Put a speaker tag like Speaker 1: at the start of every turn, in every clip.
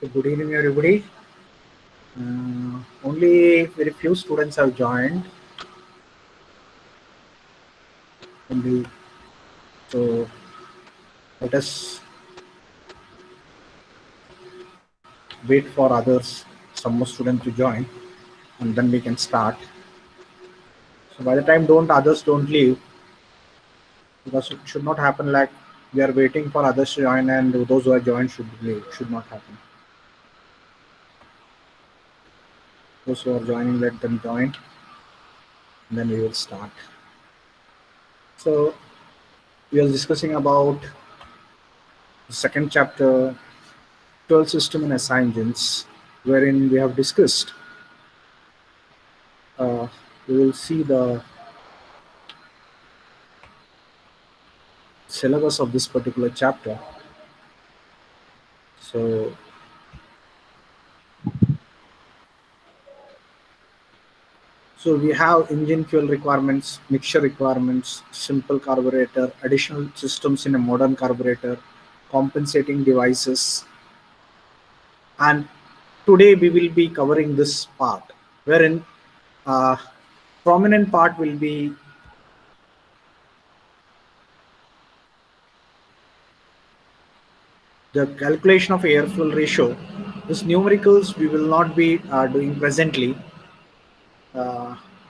Speaker 1: Good evening, everybody. Only very few students have joined. Only so let us wait for others, some more students to join, and then we can start. So by the time others don't leave, because it should not happen like we are waiting for others to join and those who are joined should leave. Should not happen. Those who are joining, let them join, and then we will start. So we are discussing about the second chapter, 12 system in SI engines, wherein we have discussed. We will see the syllabus of this particular chapter. So we have engine fuel requirements, mixture requirements, simple carburetor, additional systems in a modern carburetor, compensating devices, and today we will be covering this part, wherein prominent part will be the calculation of air fuel ratio. This numericals we will not be doing presently,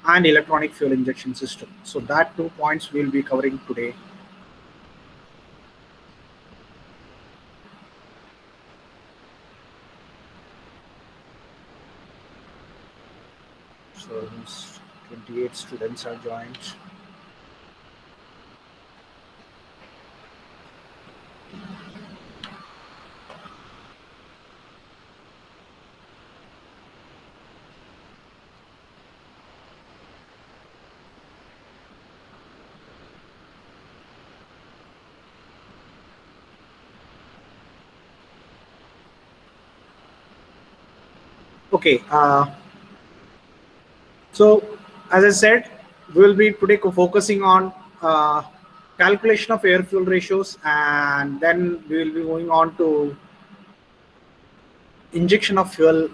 Speaker 1: and electronic fuel injection system. So that 2 points we will be covering today. So 28 students are joined. Okay. So as I said, we will be today focusing on calculation of air fuel ratios, and then we will be moving on to injection of fuel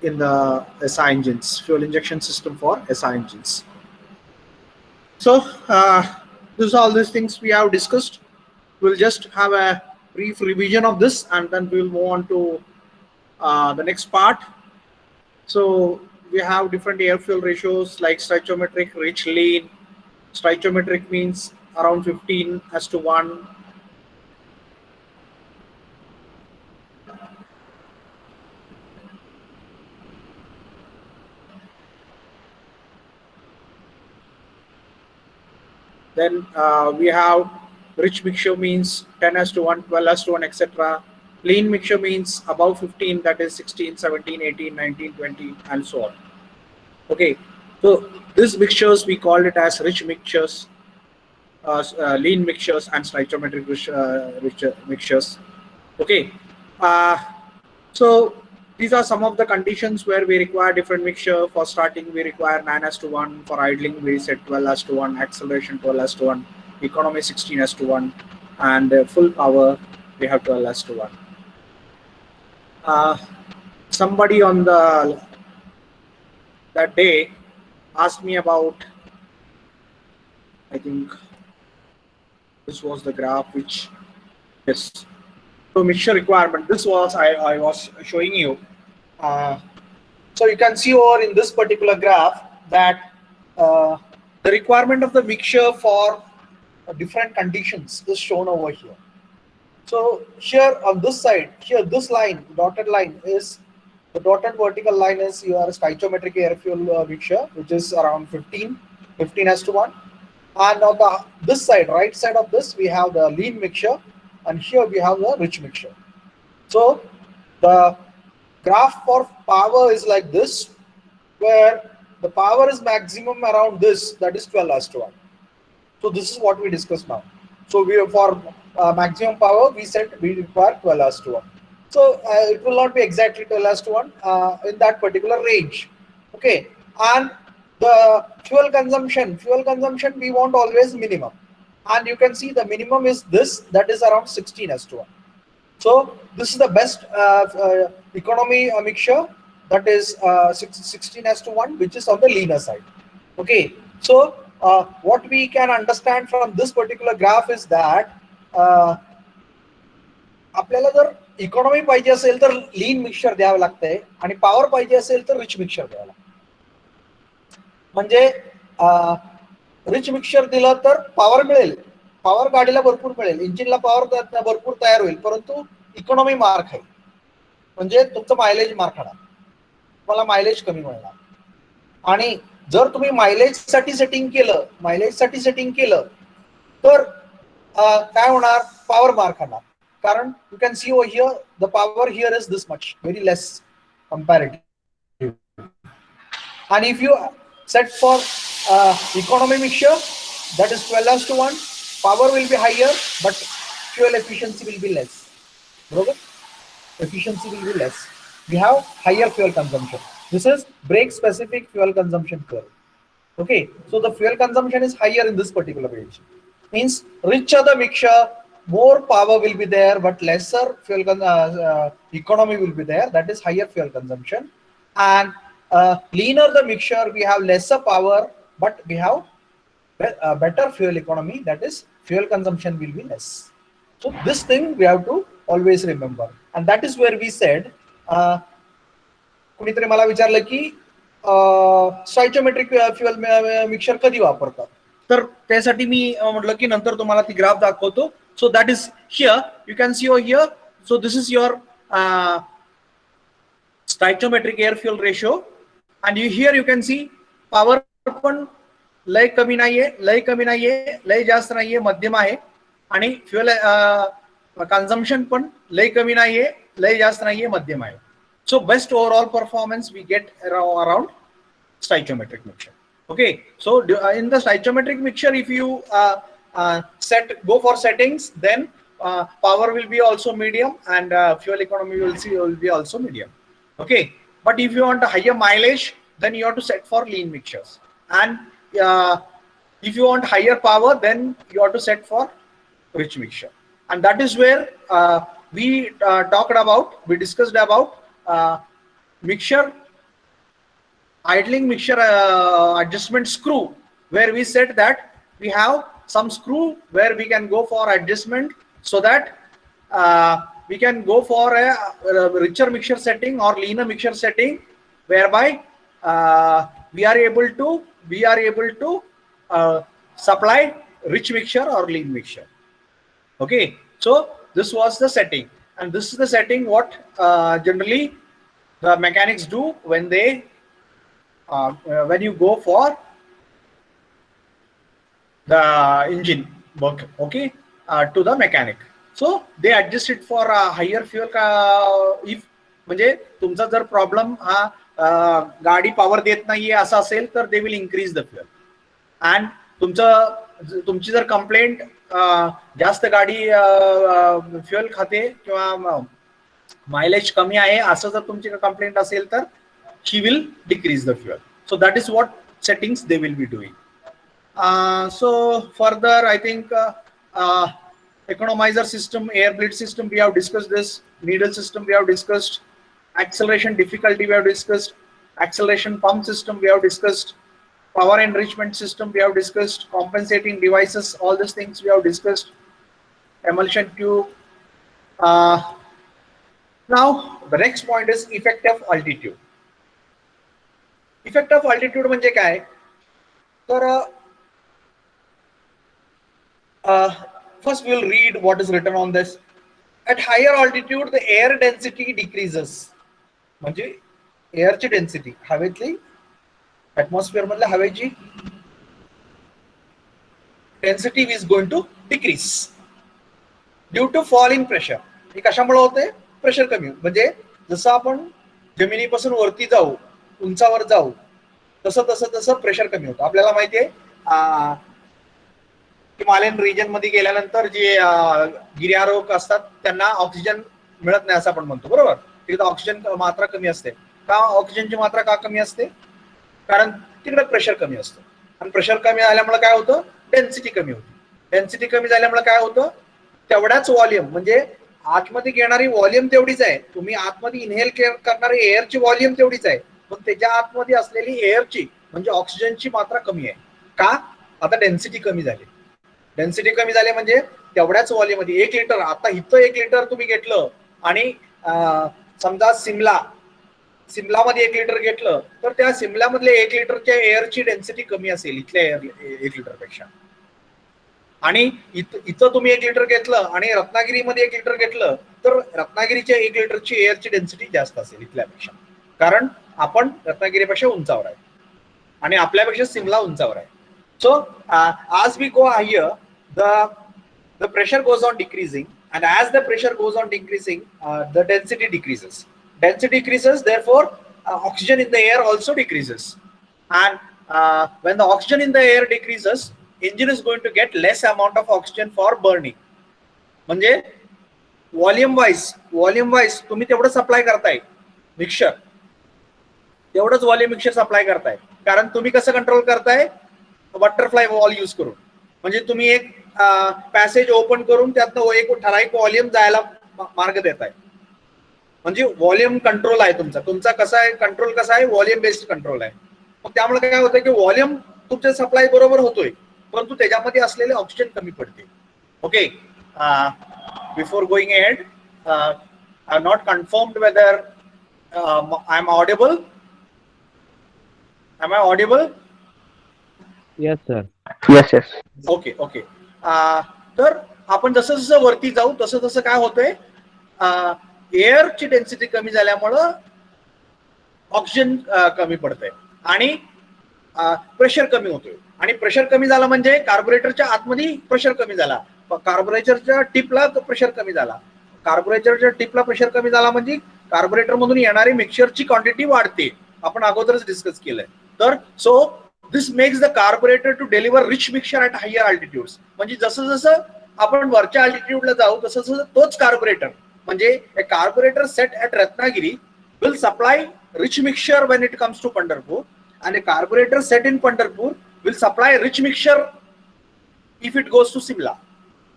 Speaker 1: in the SI engines, fuel injection system for SI engines. So this is all these things we have discussed. We'll just have a brief revision of this, and then we'll move on to the next part. So we have different air fuel ratios like stoichiometric, rich, lean. Stoichiometric means around 15:1. Then we have rich mixture means 10:1, 12:1, etc. Lean mixture means above 15, that is 16, 17, 18, 19, 20, and so on. Okay, so these mixtures we call it as rich mixtures, lean mixtures, and stoichiometric rich mixtures. Okay, so these are some of the conditions where we require different mixture. For starting, we require 9:1. For idling, we set 12:1. Acceleration 12:1. Economy 16:1, and full power we have 12:1. Somebody on that day asked me about, I think this was the graph which, yes, so mixture requirement, this was I was showing you. So you can see over in this particular graph that the requirement of the mixture for different conditions is shown over here. So here on this side, here this line, dotted line, is the dotted vertical line is your stoichiometric air fuel mixture, which is around 15:1. And on this side, right side of this, we have the lean mixture, and here we have the rich mixture. So the graph for power is like this, where the power is maximum around this, that is 12:1. So this is what we discussed now. So we for maximum power, we said we require 12:1. So it will not be exactly 12:1 in that particular range. Okay, and the fuel consumption we want always minimum, and you can see the minimum is this, that is around 16:1. So this is the best economy mixture, that is 16:1, which is on the leaner side. Okay, so what we can understand from this particular graph is that आपल्याला जर economy पाहिजे असेल तर lean mixture द्यावं लागतंय आणि power पाहिजे असेल तर रिच मिक्सचर द्यावं लागतं. म्हणजे रिच मिक्सचर दिलं तर पॉवर मिळेल, पॉवर गाडीला भरपूर मिळेल, इंजिनला पॉवर भरपूर तयार होईल, परंतु इकॉनॉमी मार खाईल, म्हणजे तुमचं मायलेज मार खाणार, तुम्हाला मायलेज कमी मिळणार. आणि जर तुम्ही मायलेज साठी सेटिंग केलं तर काय होणार, पॉवर मार खाणार. कारण you can C over here the power here is this much, very less comparative. And if you set for economy mixture, that is 12:1, power will be higher but fuel efficiency will be less. Bro, efficiency will be less. We have higher fuel consumption. This is brake specific fuel consumption curve. Okay, so the fuel consumption is higher in this particular range. Means richer the mixture, more power will be there but lesser fuel economy will be there, that is higher fuel consumption. And leaner the mixture, we have lesser power but we have better fuel economy, that is fuel consumption will be less. So this thing we have to always remember, and that is where we said कुणीतरी मला विचारलं की स्टॉइचियोमेट्रिक fuel mixture कधी वापरतात, तर त्यासाठी मी म्हटलं की नंतर तुम्हाला ती ग्राफ दाखवतो. So that is here, you can C over here. So this is your stoichiometric air fuel ratio, and here you can see power पण लय कमी नाहीये, लय जास्त नाहीये, मध्यम आहे. आणि फ्युएल कन्झम्पशन पण लय कमी नाहीये, लय जास्त नाहीये, मध्यम आहे. So best overall performance we get around stoichiometric mixture. Okay, so in the stoichiometric mixture, if you go for settings, then power will be also medium and fuel economy will be also medium. Okay, but if you want a higher mileage, then you have to set for lean mixtures, and if you want higher power, then you have to set for rich mixture. And that is where we discussed about mixture idling, mixture adjustment screw, where we said that we have some screw where we can go for adjustment, so that we can go for a richer mixture setting or leaner mixture setting, whereby we are able to supply rich mixture or lean mixture. Okay, so this was the setting, and this is the setting what generally the mechanics do when they when you go for the engine work, okay, to the mechanic. So they adjust it for a higher fuel. If म्हणजे तुमचा जर problem हा गाडी power देत नाहीये असा असेल, तर they will increase the fuel. And तुमची जर कंप्लेंट जास्त गाडी फ्युएल खाते किंवा मायलेज कमी आहे असं जर तुमची कंप्लेंट असेल, तर she will decrease the fuel. So that is what settings they will be doing. So further, I think economizer system, air bleed system, we have discussed this. Needle system we have discussed. Acceleration difficulty we have discussed. Acceleration pump system we have discussed. Power enrichment system we have discussed. Compensating devices, all these things we have discussed. Emulsion tube. Now the next point is effect of altitude. Effect of altitude म्हणजे काय, तर first we will read what is written on this. At higher altitude the air density decreases. म्हणजे एअरची density, हवेतली atmosphere मधल्या हवेची density is going to decrease due to fall in pressure. हे कशामुळे होते, pressure कमी. म्हणजे जसं आपण जमिनीपासून वरती जाऊ, उंचावर जाऊ, तसं तसं तसं प्रेशर कमी होतं. आपल्याला माहितीये हिमालयन रिजन मध्ये गेल्यानंतर जे गिर्यारोहक असतात त्यांना ऑक्सिजन मिळत नाही असं आपण म्हणतो, बरोबर. तिकडे ऑक्सिजन मात्रा कमी असते. का ऑक्सिजनची मात्रा का कमी असते, कारण तिकडे प्रेशर कमी असतं. आणि प्रेशर कमी झाल्यामुळे काय होतं, डेन्सिटी कमी होती. डेन्सिटी कमी झाल्यामुळे काय होतं, तेवढाच व्हॉल्यूम म्हणजे आतमध्ये घेणारी व्हॉल्यूम तेवढीच आहे, तुम्ही आतमध्ये इनहेल करणारी एअरची व्हॉल्यूम तेवढीच आहे, पण त्याच्या आतमध्ये असलेली एअरची म्हणजे ऑक्सिजनची मात्रा कमी आहे. का? आता डेन्सिटी कमी झाली. डेन्सिटी कमी झाली म्हणजे तेवढ्याच व्हॉल्यूम मध्ये 1 लिटर, आता इथं 1 लिटर तुम्ही घेतलं आणि समजा सिमलामध्ये 1 लिटर घेतलं तर त्या सिमलामधल्या 1 लिटरच्या एअरची डेन्सिटी कमी असेल इथल्या 1 लिटर पेक्षा. आणि इथं तुम्ही 1 लिटर घेतलं आणि रत्नागिरीमध्ये 1 लिटर घेतलं तर रत्नागिरीच्या 1 लिटरची एअरची डेन्सिटी जास्त असेल इथल्यापेक्षा, कारण आपण रत्नागिरीपेक्षा उंचावर आहे आणि आपल्यापेक्षा सिमला उंचावर आहे. So as we go higher, the pressure goes on decreasing, and as the pressure goes on decreasing, the density decreases. Density decreases, therefore oxygen in the air also decreases. And when the oxygen in the air decreases, engine is going to get less amount of oxygen for burning. म्हणजे volume wise तुम्ही तेवढं supply करताय mixture, तेवढंच volume mixture supply करताय. कारण तुम्ही कसं control करताय? बटरफ्लाय वॉल यूज करून. म्हणजे तुम्ही एक पॅसेज ओपन करून त्यातनं एक ठराविक व्हॉल्यूम जायला मार्ग देताय. म्हणजे व्हॉल्यूम कंट्रोल आहे तुमचा कसा आहे कंट्रोल, कसा आहे व्हॉल्यूम बेस्ड कंट्रोल आहे. मग त्यामुळे काय होतं की व्हॉल्यूम तुमच्या सप्लाय बरोबर होतोय, परंतु त्याच्यामध्ये असलेले ऑक्सिजन कमी पडते. Okay, before going ahead, I not confirmed whether I am audible. Am I audible?
Speaker 2: Yes, sir.
Speaker 3: Yes.
Speaker 1: Okay. तर आपण जसं जसं वरती जाऊ तसं तसं काय होतंय, एअरची डेन्सिटी कमी झाल्यामुळं ऑक्सिजन कमी पडतंय आणि प्रेशर कमी होतोय. आणि प्रेशर कमी झाला म्हणजे कार्बोरेटरच्या आतमध्ये प्रेशर कमी झाला, कार्बोरेटरच्या टिपला प्रेशर कमी झाला. कार्बोरेटरच्या टिपला प्रेशर कमी झाला म्हणजे कार्बोरेटर मधून येणारी मिक्सचरची क्वांटिटी वाढते. आपण अगोदरच डिस्कस केलंय. तर so this makes the carburettor to deliver rich mixture at higher altitudes. म्हणजे जसं जसं आपण वरच्या अल्टिट्यूडला जाऊ तसं तसं तोच कार्बोरेटर म्हणजे a carburettor set at Ratnagiri will supply rich mixture when it comes to Pandharpur, and a carburetor set in Pandharpur will supply rich mixture if it goes to Simla.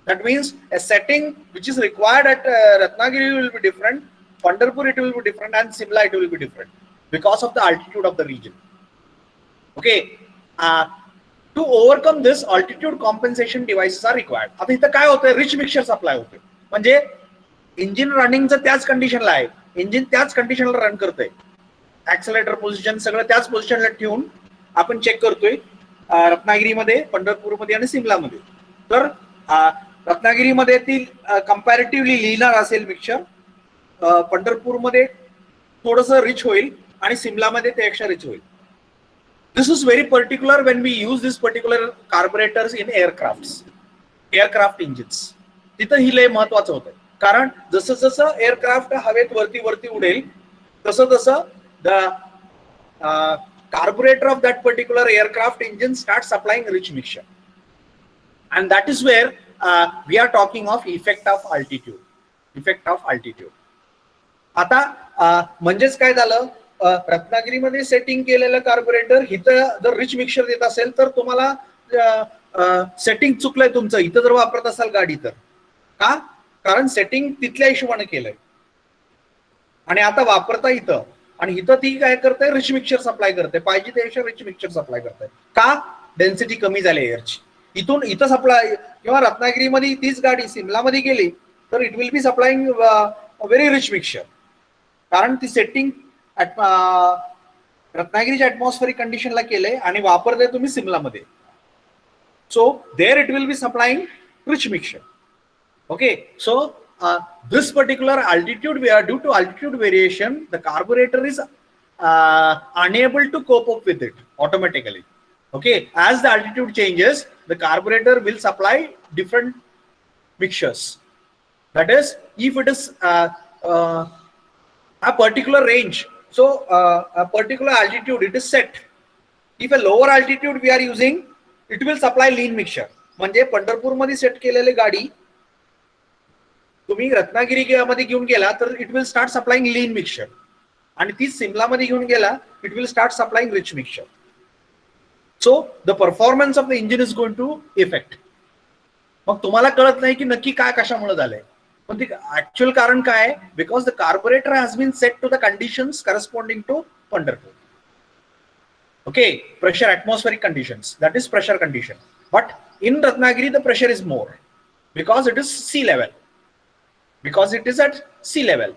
Speaker 1: That means a setting which is required at Ratnagiri will be different, Pandharpur it will be different, and Simla it will be different because of the altitude of the region. Okay, to overcome this, altitude compensation devices are required. आता इथं काय होतंय, rich mixture supply होतोय म्हणजे engine रनिंगचं त्याच कंडिशनला आहे, engine त्याच कंडिशनला रन करतंय, ऍक्सेलरेटर पोझिशन सगळं त्याच पोझिशनला ठेवून आपण चेक करतोय रत्नागिरीमध्ये, पंढरपूरमध्ये आणि सिमलामध्ये. तर रत्नागिरीमध्ये ती कंपॅरेटिव्हली लिनर असेल मिक्सचर, पंढरपूरमध्ये थोडंसं रिच होईल आणि सिमलामध्ये त्यापेक्षा रिच होईल. This is very particular when we use this particular carburettors in aircraft engines. तिथं ही लय महत्वाचं होतं, कारण जसं जसं एअरक्राफ्ट हवेत वरती वरती उडेल तसं तसं the carburetor of that particular aircraft engine starts supplying rich mixture, and that is where we are talking of effect of altitude. आता म्हणजेच काय झालं, रत्नागिरीमध्ये सेटिंग केलेलं कार्बोरेटर इथं जर रिच मिक्सचर देत असेल तर तुम्हाला सेटिंग चुकलंय तुमचं, इथं जर वापरत असाल गाडी तर. का? कारण सेटिंग तिथल्या हिशोबाने केलंय आणि आता वापरता इथं, आणि इथं ती काय करते, रिच मिक्सचर सप्लाय करते, पाहिजे त्यापेक्षा रिच मिक्सचर सप्लाय करते. का? डेन्सिटी कमी झाली एअरची. इथं सप्लाय किंवा रत्नागिरीमध्ये तीच गाडी सिमलामध्ये गेली तर it will be supplying very rich mixture, कारण ती सेटिंग रत्नागिरीच्या ॲटमॉस्फेरिक कंडिशनला केलंय आणि वापरते तुम्ही सिमलामध्ये. So there it will be supplying rich mixture. Okay, so this particular altitude, due to altitude variation, the carburetor is unable to cope up with it automatically. Okay, as the altitude changes, the carburetor will supply different mixtures. That is, if it is a particular range, so a particular altitude it is set. If a lower altitude we are using, it will supply lean mixture. म्हणजे पंढरपूर मध्ये set केलेली गाडी तुम्ही रत्नागिरीमध्ये घेऊन गेला तर it will start supplying lean mixture, आणि ती सिमलामध्ये घेऊन गेला it will start supplying rich mixture. So the performance of the engine is going to effect. मग तुम्हाला कळत नाही की नक्की काय कशामुळे झालंय. पण ते ऍक्च्युअल कारण काय आहे? Because the carburettor has been set to the conditions corresponding to Pandharpur. Okay, pressure, atmospheric conditions, that is pressure condition. But in Ratnagiri, the pressure is more because it is sea level. Because it is at sea level.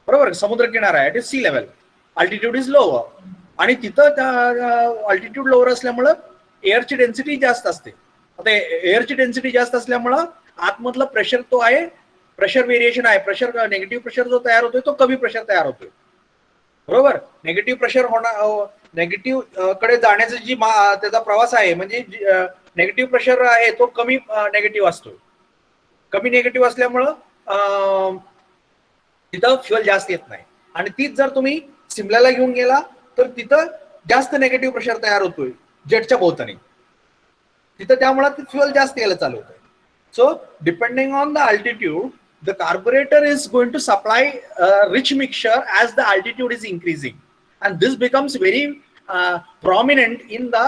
Speaker 1: बरोबर, समुद्र किनारा आहे, it is sea level. Altitude is lower. आणि तिथं altitude lower असल्यामुळं एअरची density जास्त असते. आता एअरची डेन्सिटी जास्त असल्यामुळं आतमधला प्रेशर तो आहे, प्रेशर व्हेरिएशन आहे, प्रेशर नेगेटिव्ह प्रेशर जो तयार होतोय तो कमी प्रेशर तयार होतोय. बरोबर, नेगेटिव्ह प्रेशर होणार, नेगेटिव्ह कडे जाण्याचा जी त्याचा प्रवास आहे, म्हणजे नेगेटिव्ह प्रेशर आहे तो कमी नेगेटिव्ह असतो. कमी नेगेटिव्ह असल्यामुळं तिथं फ्युएल जास्त येत नाही. आणि तीच जर तुम्ही सिमल्याला घेऊन गेला तर तिथं जास्त नेगेटिव्ह प्रेशर तयार होतोय जेटच्या भोवतानी, तिथं त्यामुळे फ्युएल जास्त यायला चालू होतंय. So depending on the altitude, the carburetor is going to supply a rich mixture as the altitude is increasing, and this becomes very prominent in the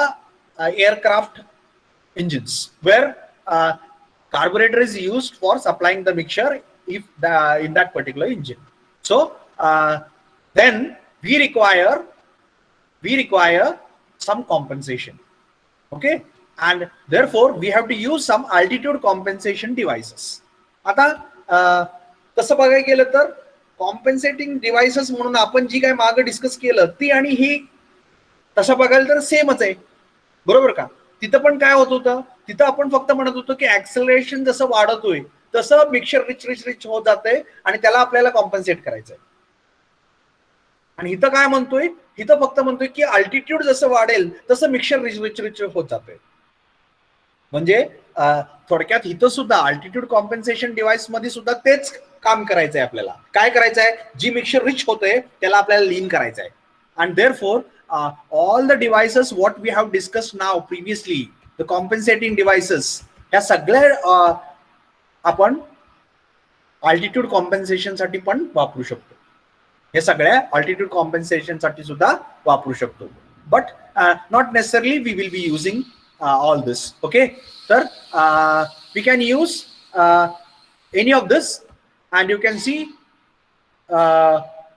Speaker 1: aircraft engines where carburetor is used for supplying the mixture if in that particular engine. So then we require some compensation, okay, and therefore we have to use some altitude compensation devices. आता तसं बघायला गेलं तर compensating devices म्हणून आपण जी काय मागे discuss केलं ती आणि ही तसं बघायला तर सेमच आहे. बरोबर का? तिथं पण काय होत होतं, तिथं आपण फक्त म्हणत होतो की ऍक्सेलरेशन जसं वाढतोय तसं मिक्सचर रिच रिच रिच होत जातंय आणि त्याला आपल्याला कॉम्पेन्सेट करायचंय. आणि इथं काय म्हणतोय, इथं फक्त म्हणतोय की अल्टिट्यूड जसं वाढेल तसं मिक्सचर रिच रिच रिच होत जातोय. म्हणजे थोडक्यात इथं सुद्धा अल्टिट्यूड कॉम्पेन्सेशन डिव्हाइस मध्ये सुद्धा तेच काम करायचंय आपल्याला. काय करायचंय, जी मिक्सचर रिच होतंय त्याला आपल्याला लीन करायचंय. And therefore all the devices what we have discussed now previously, the compensating devices, ह्या सगळ्या आपण अल्टिट्यूड कॉम्पेन्सेशन साठी पण वापरू शकतो. हे सगळ्या अल्टिट्यूड कॉम्पेन्सेशन साठी सुद्धा वापरू शकतो. But not necessarily we will be using all this. Okay, sir, we can use any of this, and you can see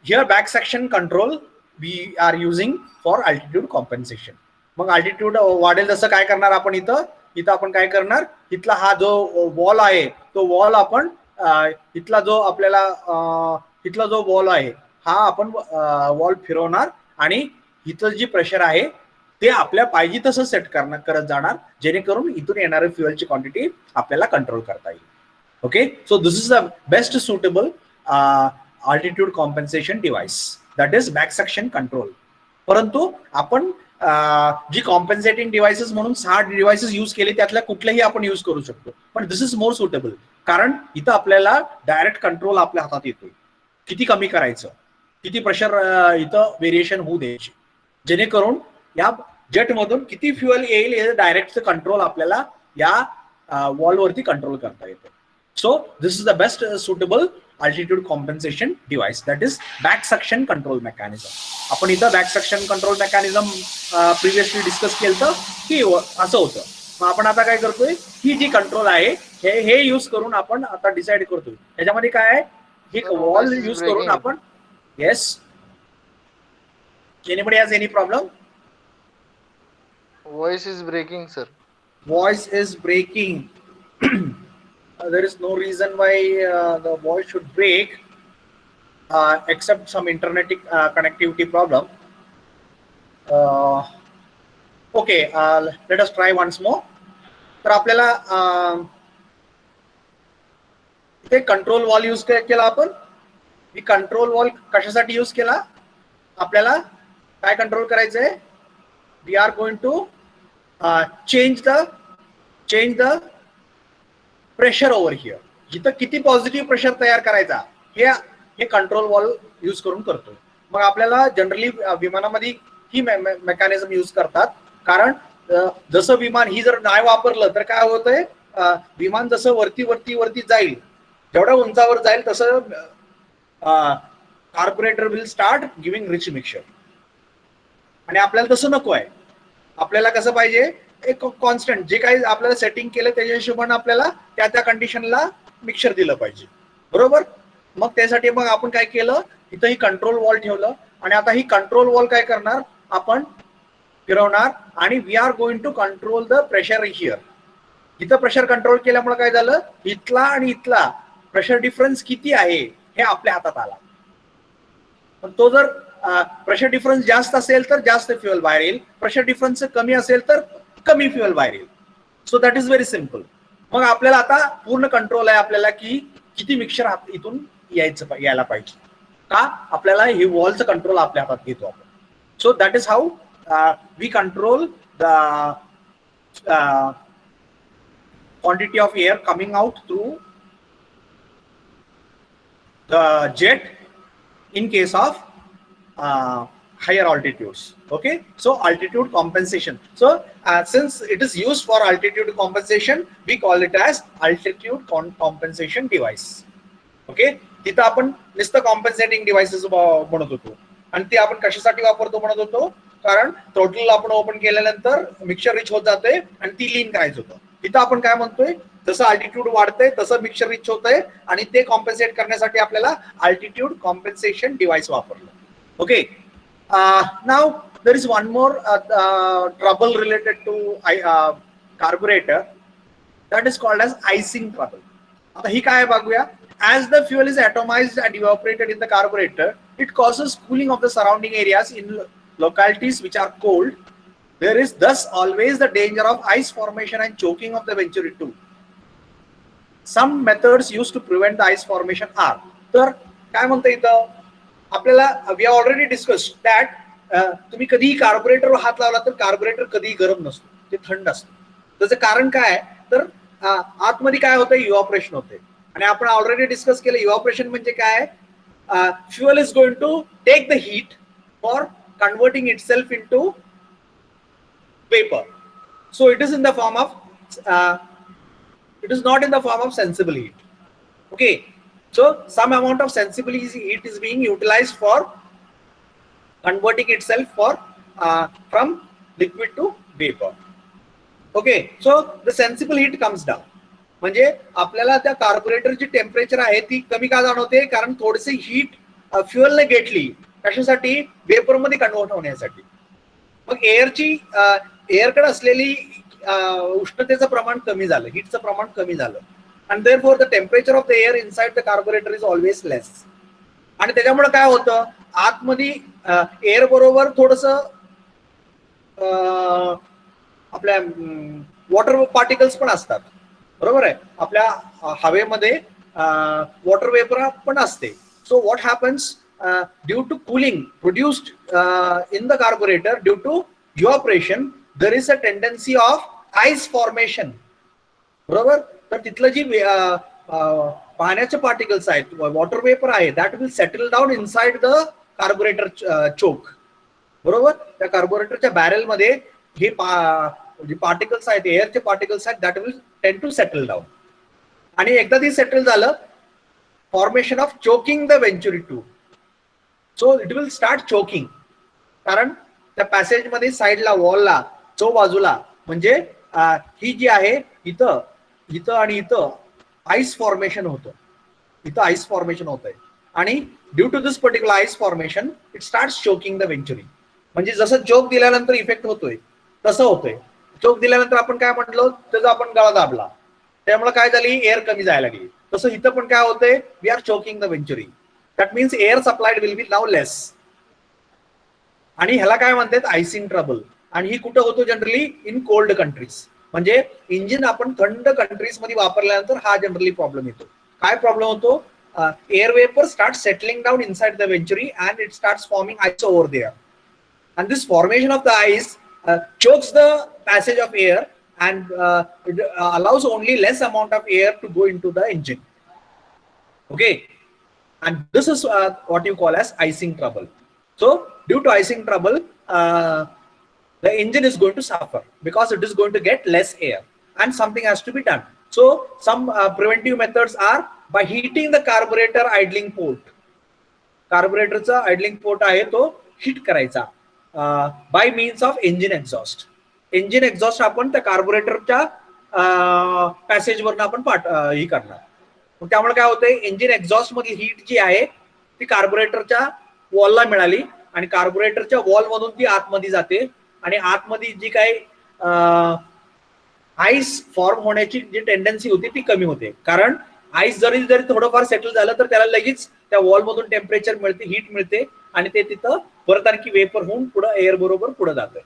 Speaker 1: here back section control we are using for altitude compensation. मग altitude वाढेल जसं काय करणार आपण, इथं आपण काय करणार, इथला हा जो वॉल आहे तो वॉल आपण इथला जो आपल्याला इथला जो वॉल आहे हा आपण वॉल फिरवणार आणि इथं जी प्रेशर आहे ते आपल्या पाहिजे तसं सेट करत जाणार, जेणेकरून इथून येणारे फ्युएलची क्वांटिटी आपल्याला कंट्रोल करता येईल. Okay, so this is the best suitable altitude compensation device, that is back section control. परंतु आपण जी कॉम्पेन्सेटिंग डिव्हाइसेस म्हणून 6 डिव्हाइसेस यूज केले त्यातल्या कुठल्याही आपण यूज करू शकतो, पण दिस इज मोर सुटेबल कारण इथं आपल्याला डायरेक्ट कंट्रोल आपल्या हातात येतोय. किती कमी करायचं, किती प्रेशर इथं व्हेरिएशन होऊ द्यायची, जेणेकरून या जेट मधून किती फ्युएल येईल हे डायरेक्ट कंट्रोल आपल्याला या वॉल वरती कंट्रोल करता येतं. So this is the best suitable altitude compensation device, that is back suction control mechanism. आपण इथं back suction control mechanism previously discuss केलं की असं होतं. मग आपण आता काय करतोय, ही जी कंट्रोल आहे हे यूज करून आपण आता डिसाइड करतोय त्याच्यामध्ये काय आहे, ही वॉल यूज करून आपण. Yes, anybody has any problem?
Speaker 3: Voice is breaking, sir.
Speaker 1: Voice is breaking. There is no reason why the voice should break, except some internet connectivity problem. Okay, let us try once more. तर आपल्याला इथे control wall use केला आपण. ही control valve कशासाठी use केला, आपल्याला काय कंट्रोल करायचंय, we are going to change the pressure over here. जिथं किती पॉझिटिव्ह प्रेशर तयार करायचा हे कंट्रोल वॉल यूज करून करतो. मग आपल्याला जनरली विमानामध्ये ही मेकॅनिझम यूज करतात, कारण जसं विमान ही जर नाही वापरलं तर काय होतंय, विमान जसं वरती वरती वरती जाईल, जेवढ्या उंचावर जाईल तसं carburettor will start giving rich mixture. आणि आपल्याला तसं नको आहे. आपल्याला कसं पाहिजे, एक कॉन्स्टंट जे काही आपल्याला सेटिंग केलं त्याच्या हिशोबाने आपल्याला त्या कंडिशनला मिक्सचर दिलं पाहिजे. बरोबर. मग त्यासाठी मग आपण काय केलं, इथं ही कंट्रोल वॉल ठेवलं आणि आता ही कंट्रोल वॉल काय करणार, आपण फिरवणार आणि we are going to control the pressure here. इथं प्रेशर कंट्रोल केल्यामुळे काय झालं, इथला आणि इथला प्रेशर डिफरन्स किती आहे हे आपल्या हातात आला. पण तो जर प्रेशर डिफरन्स जास्त असेल तर जास्त फ्युएल बाहेर येईल, प्रेशर डिफरन्स कमी असेल तर कमी फ्युएल बाहेर येईल. So that is very simple. मग आपल्याला आता पूर्ण कंट्रोल आहे आपल्याला की किती मिक्सर इथून यायला पाहिजे. का, आपल्याला हे वॉलचं कंट्रोल आपल्या हातात घेतो आपण. So that is how we control the quantity of air coming out through the jet in case of higher altitudes. Okay, so altitude compensation. So since it is used for altitude compensation, we call it as altitude compensation device. Okay, तिथं आपण नुसतं compensating devices म्हणत होतो आणि ते आपण कशासाठी वापरतो म्हणत होतो, कारण थ्रोटल आपण ओपन केल्यानंतर मिक्सर रिच होत जाते आणि ती लीन करायचं होतं. तिथं आपण काय म्हणतोय, जसं अल्टिट्यूड वाढतंय तसं मिक्सर रिच होतंय आणि ते कॉम्पेन्सेट करण्यासाठी आपल्याला अल्टिट्यूड कॉम्पेन्सेशन डिव्हाइस वापरलं. Okay, now there is one more trouble related to carburettor, that is called as icing trouble. आता ही काय बघूया. As the fuel is atomized and evaporated in the carburetor, it causes cooling of the surrounding areas in localities which are cold. There is thus always the danger of ice formation and choking of the Venturi too. Some methods used to prevent the ice formation are. तर काय म्हणता इथं आपल्याला, we have already discussed that तुम्ही कधीही कार्बोरेटरवर हात लावला तर कार्बोरेटर कधीही गरम नसतो, ते थंड असतं. त्याचं कारण काय, तर आतमध्ये काय होतं, इव्हॅपोरेशन होते. आणि आपण ऑलरेडी डिस्कस केलं इव्हॅपोरेशन म्हणजे काय, fuel is going to take the heat for converting itself into vapour. So it is in the form of it is not in the form of sensible heat. Okay, so some amount of sensible heat is being utilized for converting itself for from liquid to vapor. Okay, so the sensible heat comes down. म्हणजे आपल्याला त्या कार्बोरेटरची temperature आहे ती कमी का जाणवते, कारण थोडीशी हीट फ्युएलने घेतली कशासाठी, वेपर मध्ये कन्वर्ट होण्यासाठी. मग एअरकडे असलेली उष्णतेचं प्रमाण कमी झालं, हीटचं प्रमाण कमी झालं, आणि therefore the temperature of the air inside the carburettor is always less. आणि त्याच्यामुळे काय होतं, आतमध्ये एअर बरोबर थोडस आपल्या वॉटर पार्टिकल्स पण असतात. बरोबर आहे, आपल्या हवेमध्ये वॉटर वेपर पण असते. So what happens, due to cooling produced in the carburettor due to evaporation, there is a tendency of ice formation. बरोबर, तर तिथलं जी पाण्याचे पार्टिकल्स आहेत, वॉटर वेपर आहे, that will settle down inside the carburettor choke. बरोबर, त्या कार्बोरेटरच्या बॅरेल मध्ये हे जे पार्टिकल्स आहेत, एअरचे पार्टिकल्स आहेत, that will tend to settle down. आणि एकदा ती सेटल झालं, formation of choking the venturi to. So it will start choking, कारण त्या पॅसेज मध्ये साईडला वॉलला चौ बाजूला म्हणजे ही जी आहे इथं इथं आणि इथं आईस फॉर्मेशन होतं, इथं आईस फॉर्मेशन होत आहे. आणि due to this particular ice formation it start choking the venturi. म्हणजे जसं चोक दिल्यानंतर इफेक्ट होतोय तसं होतंय. चोक दिल्यानंतर आपण काय म्हटलं, त्याचा आपण गळा दाबला, त्यामुळे काय झाली, एअर कमी जायला लागली. तसं इथं पण काय होतंय, we are choking the venturi. That means air supplied will be now less. आणि ह्याला काय म्हणतात, आयसिंग ट्रबल. आणि ही कुठं होतो, जनरली इन कोल्ड कंट्रीज. म्हणजे इंजिन आपण थंड कंट्रीज मध्ये वापरल्यानंतर हा जनरली प्रॉब्लेम येतो. काय प्रॉब्लेम होतो, air vapour start settling down inside the venturi and it starts forming ice over there. And this formation of the ice chokes the passage of air and it allows only less amount of air to go into the engine. Okay, and this is what you call as icing trouble. So due to icing trouble, the engine is going to suffer because it is going to get less air and something has to be done. So some preventive methods are by heating the carburetor idling port. Carburetor चा idling port आहे तो heat करायचा bye means of engine exhaust. Engine exhaust आपण त्या कार्बोरेटरच्या passage वरनं आपण ही करणार. मग त्यामुळे काय होतंय, इंजिन एक्झॉस्ट मधली हीट जी आहे ती कार्बोरेटरच्या वॉलला मिळाली आणि कार्बोरेटरच्या वॉल मधून ती आतमध्ये जाते आणि आतमध्ये जी काही आईस फॉर्म होण्याची जी टेंडन्सी होती ती कमी होते, कारण आईस जरी थोडंफार सेटल झालं तर त्याला लगेच त्या वॉल मधून टेम्परेचर मिळते, हीट मिळते आणि ते तिथं परत आणखी वेपर होऊन पुढे एअर बरोबर पुढे जातं.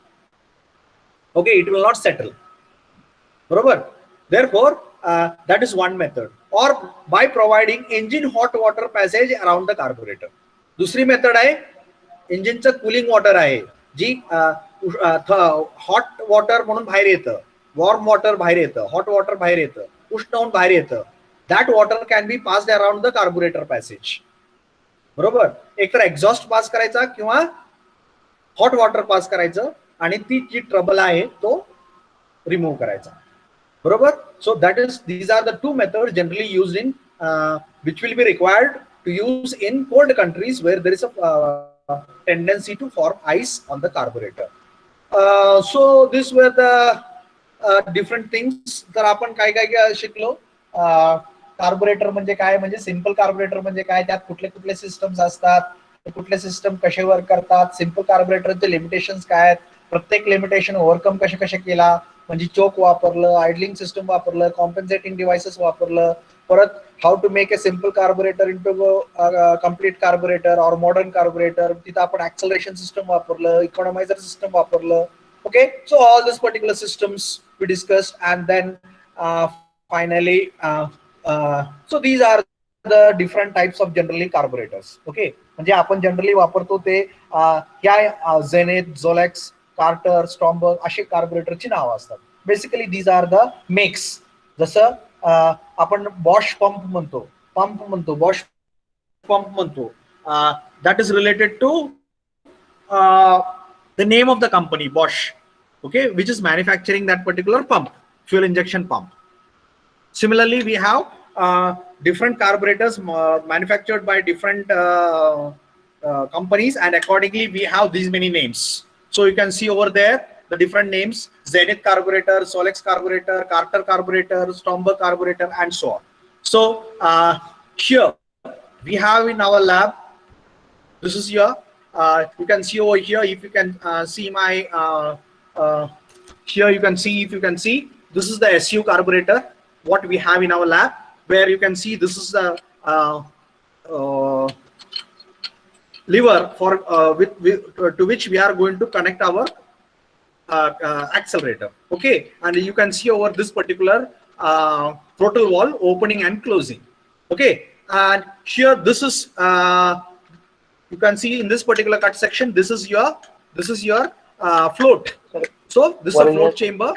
Speaker 1: Okay, it will not settle. बरोबर. Therefore, that is one method, or by providing engine hot water passage around the carburetor. दुसरी मेथड आहे इंजिनचं कूलिंग वॉटर आहे, जी हॉट वॉटर म्हणून बाहेर येतं, वॉर्म वॉटर बाहेर येतं, हॉट वॉटर बाहेर येतं, उष्ण होऊन बाहेर येतं. That water can be passed around the carburettor passage. बरोबर. एक तर एक्झॉस्ट पास करायचा किंवा हॉट वॉटर पास करायचं आणि ती जी ट्रबल आहे तो रिमूव्ह करायचा. बरोबर. So these are the two methods generally used in which will be required to use in cold countries where there is a tendency to form ice on the carburetor. So these were the different things. तर आपण काय काय शिकलो. Carburettor म्हणजे काय, म्हणजे simple carburettor म्हणजे काय, त्यात कुठले कुठले सिस्टम्स असतात, कुठले सिस्टम कसे वर्क करतात, सिंपल कार्बोरेटरचे लिमिटेशन्स काय आहेत, प्रत्येक लिमिटेशन ओव्हरकम कसे कसे केला, म्हणजे चोक वापरलं, आयडलिंग सिस्टम वापरलं, कॉम्पेन्सेटिंग डिव्हाइसेस वापरलं, परत how to make a simple carburettor into complete carburettor or modern carburettor, तिथं आपण ऍक्सलरेशन सिस्टम वापरलं, इकॉनॉमायझर सिस्टम वापरलं. Okay, so all this particular systems we discussed and then finally so these are the different types of generally carburetors. Okay, म्हणजे आपण generally वापरतो ते ह्या झेनेथ, झोलेक्स, quarter, स्टॉम्बर्ग असे कार्बोरेटरची नावं असतात. Basically these are the makes. जसं आपण बॉश पंप म्हणतो, बॉश पंप म्हणतो, that is related to the name of the company, Bosch, okay, which is manufacturing that particular pump, fuel injection pump. Similarly, we have different carburetors manufactured by different companies, and accordingly we have these many names. So you can see over there the different names: Zenith carburetor, Solex carburetor, Carter carburetor, Stromberg carburetor, and so on. So here we have in our lab, this is here, you can see over here, if you can see my here you can see, if you can see, this is the SU carburetor what we have in our lab, where you can see this is the lever for to which we are going to connect our accelerator. Okay, and you can see over this particular throttle valve opening and closing. Okay, and here this is you can see in this particular cut section, this is your float. So this is a float chamber.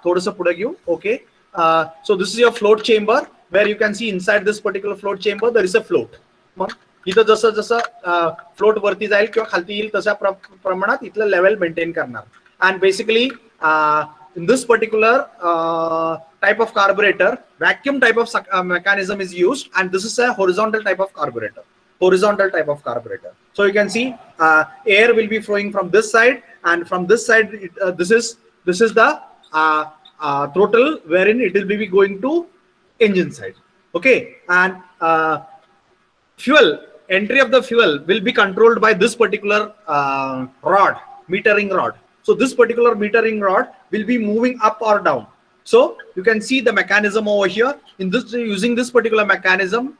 Speaker 1: थोडंसं पुढे घेऊ. Okay, so this is your float chamber, where you can see inside this particular float chamber there is a float. मग इथं जसं जसं float वरती जाईल किंवा खालती येईल तशा प्रमाणात इथलं लेवल मेंटेन करणार. And basically in this particular type of carburetor, vacuum type of mechanism is used, and this is a horizontal type of carburetor. So you can see air will be flowing from this side, and from this side this is the throttle wherein it will be going to engine side. Okay, and entry of the fuel will be controlled by this particular metering rod. So this particular metering rod will be moving up or down. So you can see the mechanism over here. Using this particular mechanism,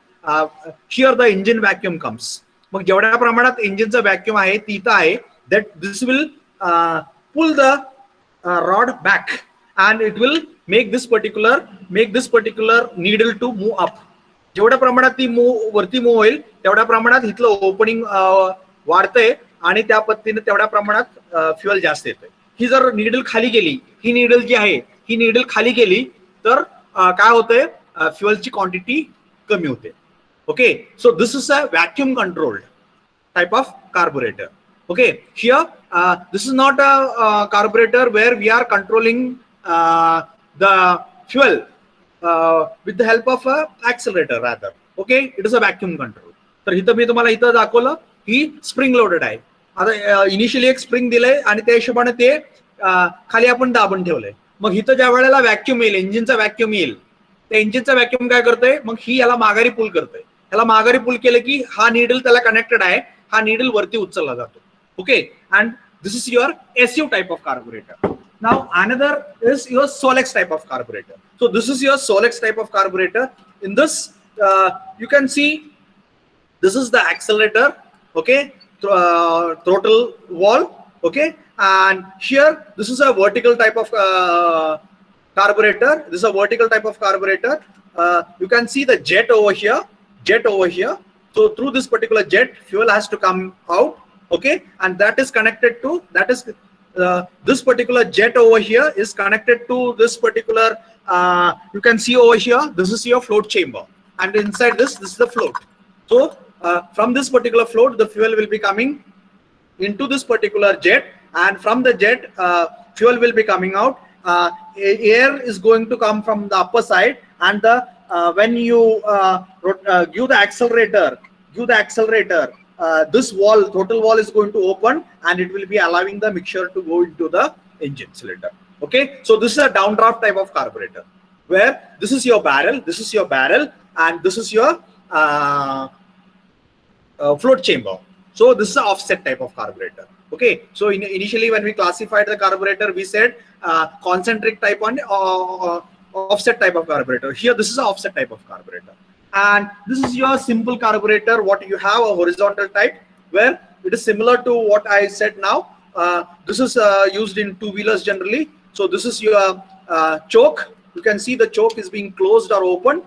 Speaker 1: here the engine vacuum comes. मग जेवढ्या प्रमाणात इंजिनचा vacuum आहे तिथं आहे, that this will pull the rod back, and it will make this particular needle to move up. जेवढ्या प्रमाणात ती वरती मूव्ह होईल तेवढ्या प्रमाणात इथलं ओपनिंग वाढतंय आणि त्या पद्धतीने तेवढ्या प्रमाणात फ्युएल जास्त येतंय. ही जर निडल खाली गेली, ही निडल जी आहे ही निडल खाली गेली तर काय होतंय, फ्युएलची क्वांटिटी कमी होते. Okay, so this is a vacuum controlled type of carburetor. Okay, here this is not a carburetor where we are controlling the fuel with the help of a accelerator rather. Okay, it is a vacuum control. तर इथं मी तुम्हाला इथं दाखवलं ही spring loaded आहे. आता initially एक spring दिलंय आणि त्या हिशोबाने ते खाली आपण दाबून ठेवलंय. मग इथं ज्या वेळेला व्हॅक्यूम येईल, इंजिनचा व्हॅक्यूम येईल त्या इंजिनचा व्हॅक्यूम काय करतोय, मग ही याला माघारी पुल करतोय. याला माघारी पुल केलं की हा नीडल त्याला कनेक्टेड आहे, हा नीडल वरती उचलला जातो. Okay, and this is your SU type of carburettor. Now another is your Solex type of carburetor. So this is your Solex type of carburetor. In this, you can see this is the accelerator, okay, throttle valve, okay, and here this is a vertical type of carburetor. This is a vertical type of carburetor. You can see the jet over here. So through this particular jet, fuel has to come out, okay, and that is connected to this particular jet over here is connected to this particular. You can see over here. This is your float chamber, and inside this is the float. So from this particular float, the fuel will be coming into this particular jet, and from the jet, fuel will be coming out. Air is going to come from the upper side, and when you give the accelerator, this throttle valve is going to open, and it will be allowing the mixture to go into the engine cylinder. Okay, so this is a downdraft type of carburetor, where this is your barrel, and this is your float chamber. So this is an offset type of carburetor. Okay, so initially when we classified the carburetor, we said concentric type and offset type of carburetor. Here this is an offset type of carburetor. And this is your simple carburetor. What you have a horizontal type, where it is similar to what I said now. This is used in two-wheelers generally. So this is your choke. You can see the choke is being closed or open.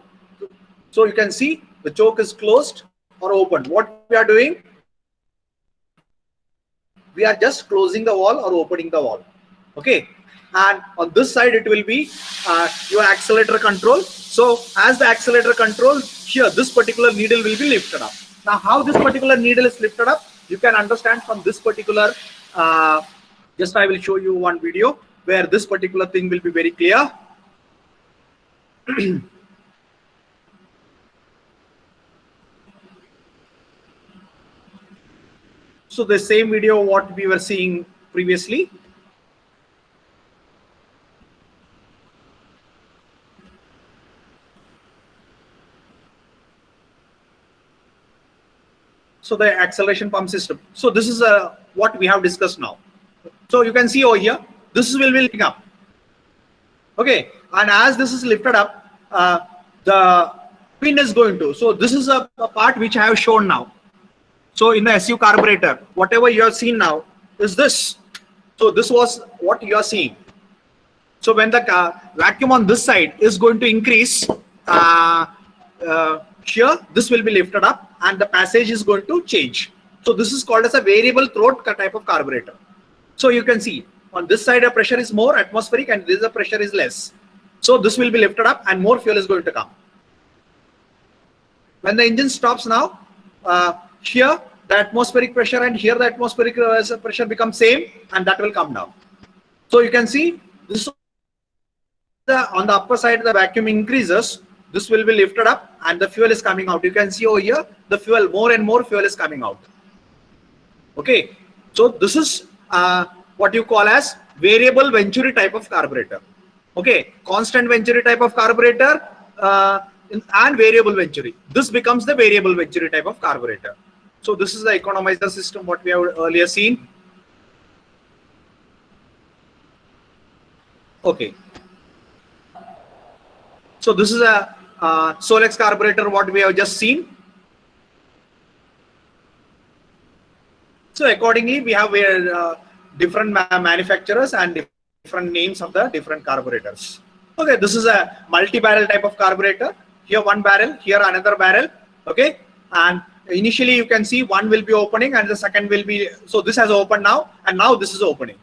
Speaker 1: So you can see the choke is closed or open. What we are doing, we are just closing the valve or opening the valve. Okay, and on this side it will be your accelerator control. So as the accelerator control, here this particular needle will be lifted up. Now how this particular needle is lifted up, you can understand from this particular, just I will show you one video where this particular thing will be very clear. So the same video what we were seeing previously. So the acceleration pump system. So this is what we have discussed now. So you can see over here, this will be lifting up. Okay, and as this is lifted up, the pin is going to. So this is a part which I have shown now. So in the SU carburetor, whatever you have seen now is this. So this was what you are seeing. So when the vacuum on this side is going to increase, here this will be lifted up and the passage is going to change. So this is called as a variable throat type of carburetor. So you can see on this side the pressure is more atmospheric and this the pressure is less. So this will be lifted up and more fuel is going to come. When the engine stops now, here the atmospheric pressure and here the atmospheric pressure becomes same, and that will come down. So you can see this on the upper side the vacuum increases, this will be lifted up and the fuel is coming out. You can see over here the fuel, more and more fuel is coming out. Okay, so this is what you call as variable Venturi type of carburetor. Okay, constant Venturi type of carburetor and variable Venturi. This becomes the variable Venturi type of carburetor. So this is the economizer system what we have earlier seen. Okay. So this is a Solex carburetor what we have just seen. So accordingly we have different manufacturers and different names of the different carburetors. Okay, this is a multi-barrel type of carburetor. Here one barrel, here another barrel. Okay, and initially you can see one will be opening and the second will be, so this has opened now and now this is opening.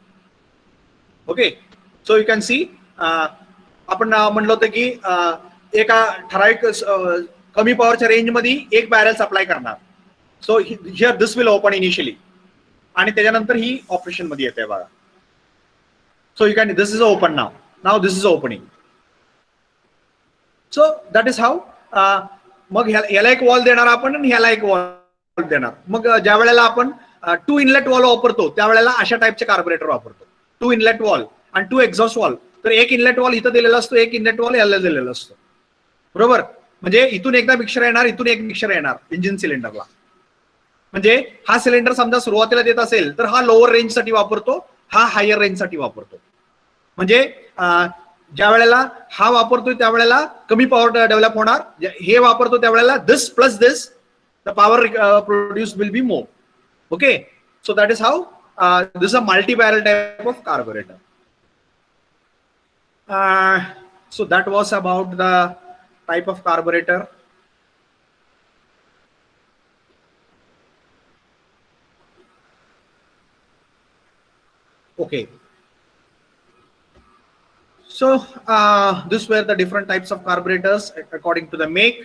Speaker 1: Okay, so you can see आपण म्हणलो होतं की एका ठराविक कमी पॉवरच्या range मध्ये एक बॅरल सप्लाय करणार. So here this will open initially आणि त्याच्यानंतर ही ऑपरेशन मध्ये येते बघा. So you can, this is open now, now this is opening. So that is how. मग ह्याला एक वॉल देणार आपण आणि ह्याला एक वॉल देणार. मग ज्या वेळेला आपण 2 इनलेट वॉल वापरतो त्यावेळेला अशा टाइपचे कार्बोरेटर वापरतो. 2 इनलेट वॉल आणि 2 एक्झॉस्ट वॉल. तर एक इनलेट वॉल इथं दिलेला असतो, एक इनलेट वॉल याला दिलेला असतो. बरोबर. म्हणजे इथून एकदा मिक्सर येणार, इथून एक मिक्सर येणार इंजिन सिलेंडरला. म्हणजे हा सिलेंडर समजा सुरुवातीला देत असेल तर हा लोअर रेंजसाठी वापरतो, हा हायर रेंजसाठी वापरतो. म्हणजे ज्या वेळेला हा वापरतोय त्यावेळेला कमी पॉवर डेव्हलप होणार, हे वापरतो त्यावेळेला this plus this the power produce will be more. Okay, so that is how this is a multi barrel type of carburettor. So that was about the type of carburetor. Okay. So these were the different types of carburetors according to the make.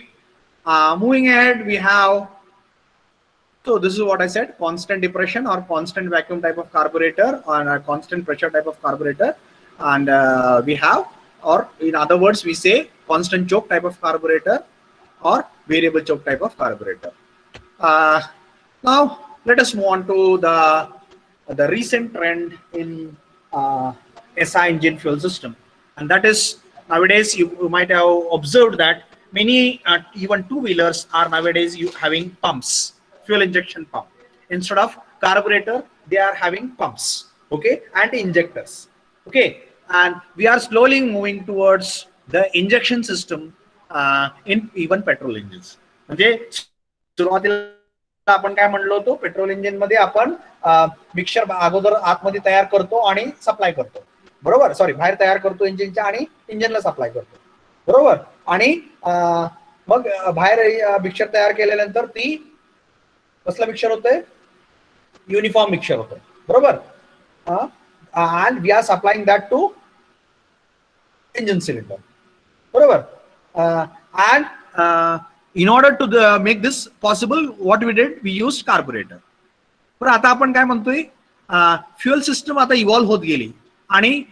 Speaker 1: Moving ahead, we have, so this is what I said, constant depression or constant vacuum type of carburetor or a constant pressure type of carburetor. And we have, or in other words, we say constant choke type of carburetor or variable choke type of carburetor. Now let us move on to the recent trend in SI engine fuel system, and that is nowadays you might have observed that many even two-wheelers are nowadays having pumps, fuel injection pump. Instead of carburetor, they are having pumps, okay, and injectors. Okay, and we are slowly moving towards the injection system in even petrol engines. म्हणजे सुरुवातीला आपण काय म्हणलो होतो, petrol engine मध्ये आपण mixer अगोदर आतमध्ये तयार करतो आणि सप्लाय करतो, बरोबर. सॉरी, बाहेर तयार करतो इंजिनच्या आणि इंजिनला सप्लाय करतो, बरोबर. आणि मग बाहेर मिक्सर तयार केल्यानंतर ती कसलं मिक्सर होतंय, युनिफॉर्म मिक्सर होतं, बरोबर. and we are supplying that to engine cylinder, बरोबर. And in order to make this possible, what we did, we used carburetor. पण आता आपण काय म्हणतोय, फ्युएल सिस्टम आता इव्हॉल्व्ह होत गेली आणि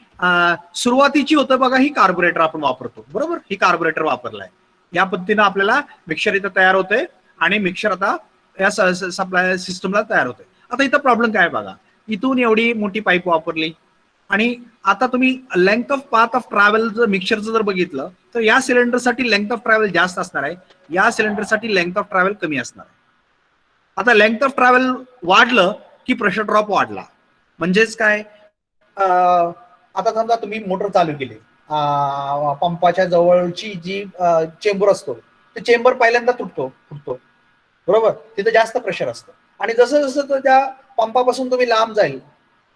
Speaker 1: सुरुवातीची होतं बघा ही कार्बोरेटर आपण वापरतो, बरोबर. ही कार्बोरेटर वापरलाय, या पद्धतीनं आपल्याला मिक्सर इथं तयार होतंय आणि मिक्सर आता या सप्लाय सिस्टमला तयार होतंय. आता इथं प्रॉब्लेम काय बघा, इथून एवढी मोठी पाईप वापरली आणि आता तुम्ही length of path of travel जर मिक्सरचं जर बघितलं तर या सिलेंडरसाठी लेंथ ऑफ ट्रॅव्हल जास्त असणार आहे, या सिलेंडरसाठी लेंथ ऑफ ट्रॅव्हल कमी असणार आहे. आता लेंथ ऑफ ट्रॅव्हल वाढलं की प्रेशर ड्रॉप वाढला. म्हणजेच काय, आता समजा तुम्ही मोटर चालू केली, पंपाच्या जवळची जी चेंबर असतो ते चेंबर पहिल्यांदा फुटतो, बरोबर. तिथं जास्त प्रेशर असतं आणि जसं जसं त्या पंपापासून तुम्ही लांब जाईल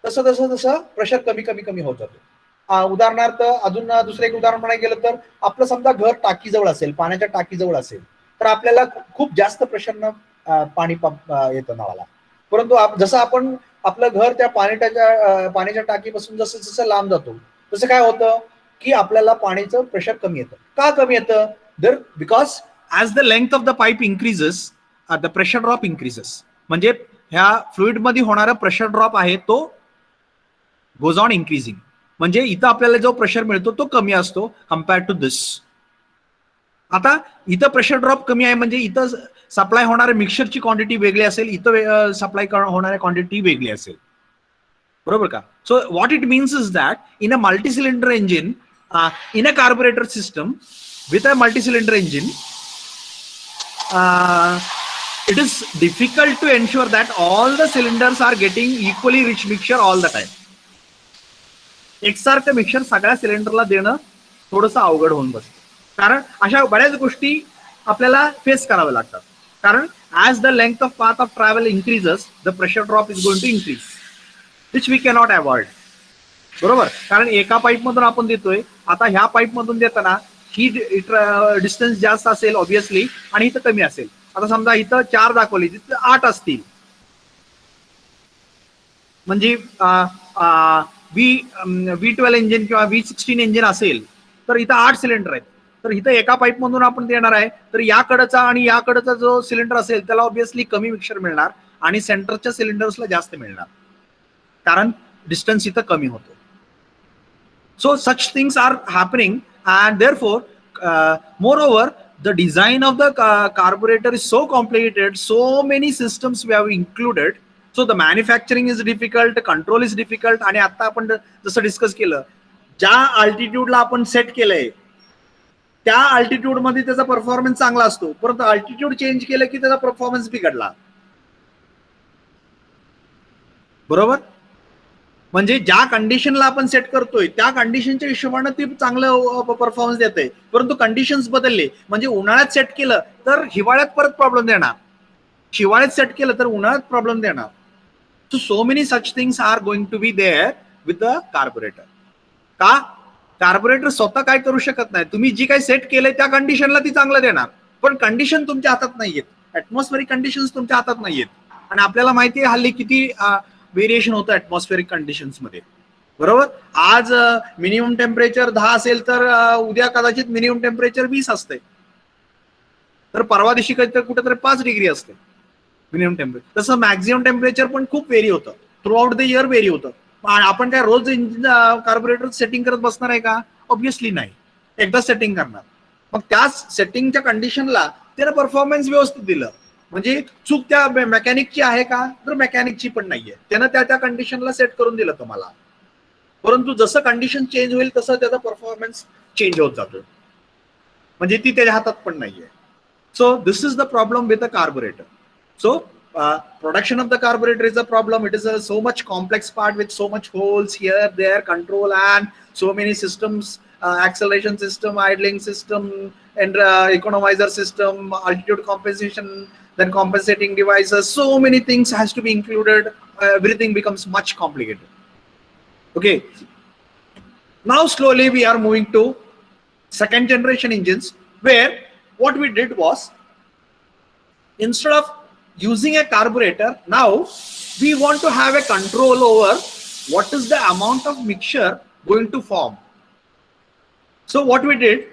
Speaker 1: तसं तसं तसं प्रेशर कमी कमी कमी होत जातो. उदाहरणार्थ अजून दुसरं एक उदाहरण म्हणायला गेलं तर आपलं समजा घर टाकीजवळ असेल, पाण्याच्या टाकीजवळ असेल, तर आपल्याला खूप जास्त प्रेशरनं पाणी पंप येतं नळाला. परंतु जसं आपण आपलं घर त्या पाण्याच्या टाकीपासून जसं जसं लांब जातो तसं काय होतं की आपल्याला पाण्याचं प्रेशर कमी येतं. का कमी येतं, तर because as the length of the pipe increases the pressure drop increases. म्हणजे ह्या फ्लुइड मध्ये होणारा प्रेशर ड्रॉप आहे तो गोज ऑन इन्क्रीजिंग. म्हणजे इथं आपल्याला जो प्रेशर मिळतो तो कमी असतो कम्पेअर्ड टू दिस. आता इथं प्रेशर ड्रॉप कमी आहे म्हणजे इथं सप्लाय होणाऱ्या मिक्सरची क्वांटिटी वेगळी असेल, इथं सप्लाय होणाऱ्या क्वांटिटी वेगळी असेल, बरोबर का. So what it means is that in a multi cylinder engine, in a carburettor system with a multi cylinder engine, it is difficult to ensure that all the cylinders are getting equally rich mixture all the time. एकसारखं mixer सगळ्या सिलेंडरला देणं थोडंसं अवघड होऊन बसतं, कारण अशा बऱ्याच गोष्टी आपल्याला फेस कराव्या लागतात. कारण as the length of path of travel increases the pressure drop is going to increase, which we cannot avoid, बरोबर. कारण एका पाईप मधून आपण देतोय, आता ह्या पाईप मधून देताना ही डिस्टन्स जास्त असेल ऑब्विसली आणि इथं कमी असेल. आता समजा इथं 4 दाखवली, तिथं 8 असतील, म्हणजे V12 इंजिन किंवा V16 इंजिन असेल तर इथं 8 सिलेंडर आहेत, तर इथं एका पाईप मधून आपण देणार आहे, तर याकडचा आणि याकडचा जो सिलेंडर असेल त्याला ऑब्विसली कमी मिक्सर मिळणार आणि सेंटरच्या सिलेंडर्सला जास्त मिळणार, कारण डिस्टन्स इथं कमी होतो. So such things are happening, and therefore, moreover, the design of the carburetor is so complicated. So many systems we have included. So the manufacturing is difficult, control is difficult. आणि आता आपण जसं discuss केलं, ज्या अल्टिट्यूडला आपण set केलंय त्या altitude मध्ये त्याचा परफॉर्मन्स चांगला असतो, परंतु अल्टिट्यूड चेंज केलं की त्याचा परफॉर्मन्स बिघडला. बरोबर. म्हणजे ज्या कंडिशनला आपण सेट करतोय त्या कंडिशनच्या हिशोबाने ती चांगलं परफॉर्मन्स देते, परंतु कंडिशन्स बदलले म्हणजे उन्हाळ्यात सेट केलं तर हिवाळ्यात परत प्रॉब्लेम देणार, हिवाळ्यात सेट केलं तर उन्हाळ्यात प्रॉब्लेम देणार. So many such things are going to be there with the carburettor. का? कार्बोरेटर स्वतः काय करू शकत नाही. तुम्ही जी काही सेट केलंय त्या कंडिशनला ती चांगलं देणार, पण कंडिशन तुमच्या हातात नाहीयेत, ऍटमॉस्फेरिक कंडिशन्स तुमच्या हातात नाहीयेत. आणि आपल्याला माहिती आहे हल्ली किती व्हेरिएशन होतं ऍटमॉस्फेरिक कंडिशन्स मध्ये. बरोबर. आज मिनिमम टेम्परेचर 10 असेल तर उद्या कदाचित मिनिमम टेम्परेचर 20 असते, तर परवा दिवशी कधी कुठेतरी 5 डिग्री असते मिनिमम टेम्परेचर. तसं मॅक्झिमम टेम्परेचर पण खूप व्हेरी होतं, through out the year very होतं. आपण काय रोज कार्बोरेटर सेटिंग करत बसणार आहे का? ऑब्व्हियसली नाही, एकदा सेटिंग करणार. मग त्याच सेटिंगच्या कंडिशनला त्यानं परफॉर्मन्स व्यवस्थित दिलं, म्हणजे चूक त्या मेकॅनिकची आहे का? तर मेकॅनिकची पण नाहीये, त्यानं त्या कंडिशनला सेट करून दिलं तुम्हाला. परंतु जसं कंडिशन चेंज होईल तसं त्याचा परफॉर्मन्स चेंज होत जातो, म्हणजे ती त्याच्या हातात पण नाहीये. So this is the problem with a carburettor. So production of the carburetor is a problem. It is a so much complex part with so much holes here, there, control, and so many systems, acceleration system, idling system, and economizer system, altitude compensation, then compensating devices. So many things has to be included. Everything becomes much complicated. Okay. Now slowly we are moving to second generation engines, where what we did was, instead of using a carburetor, now we want to have a control over what is the amount of mixture going to form. So what we did,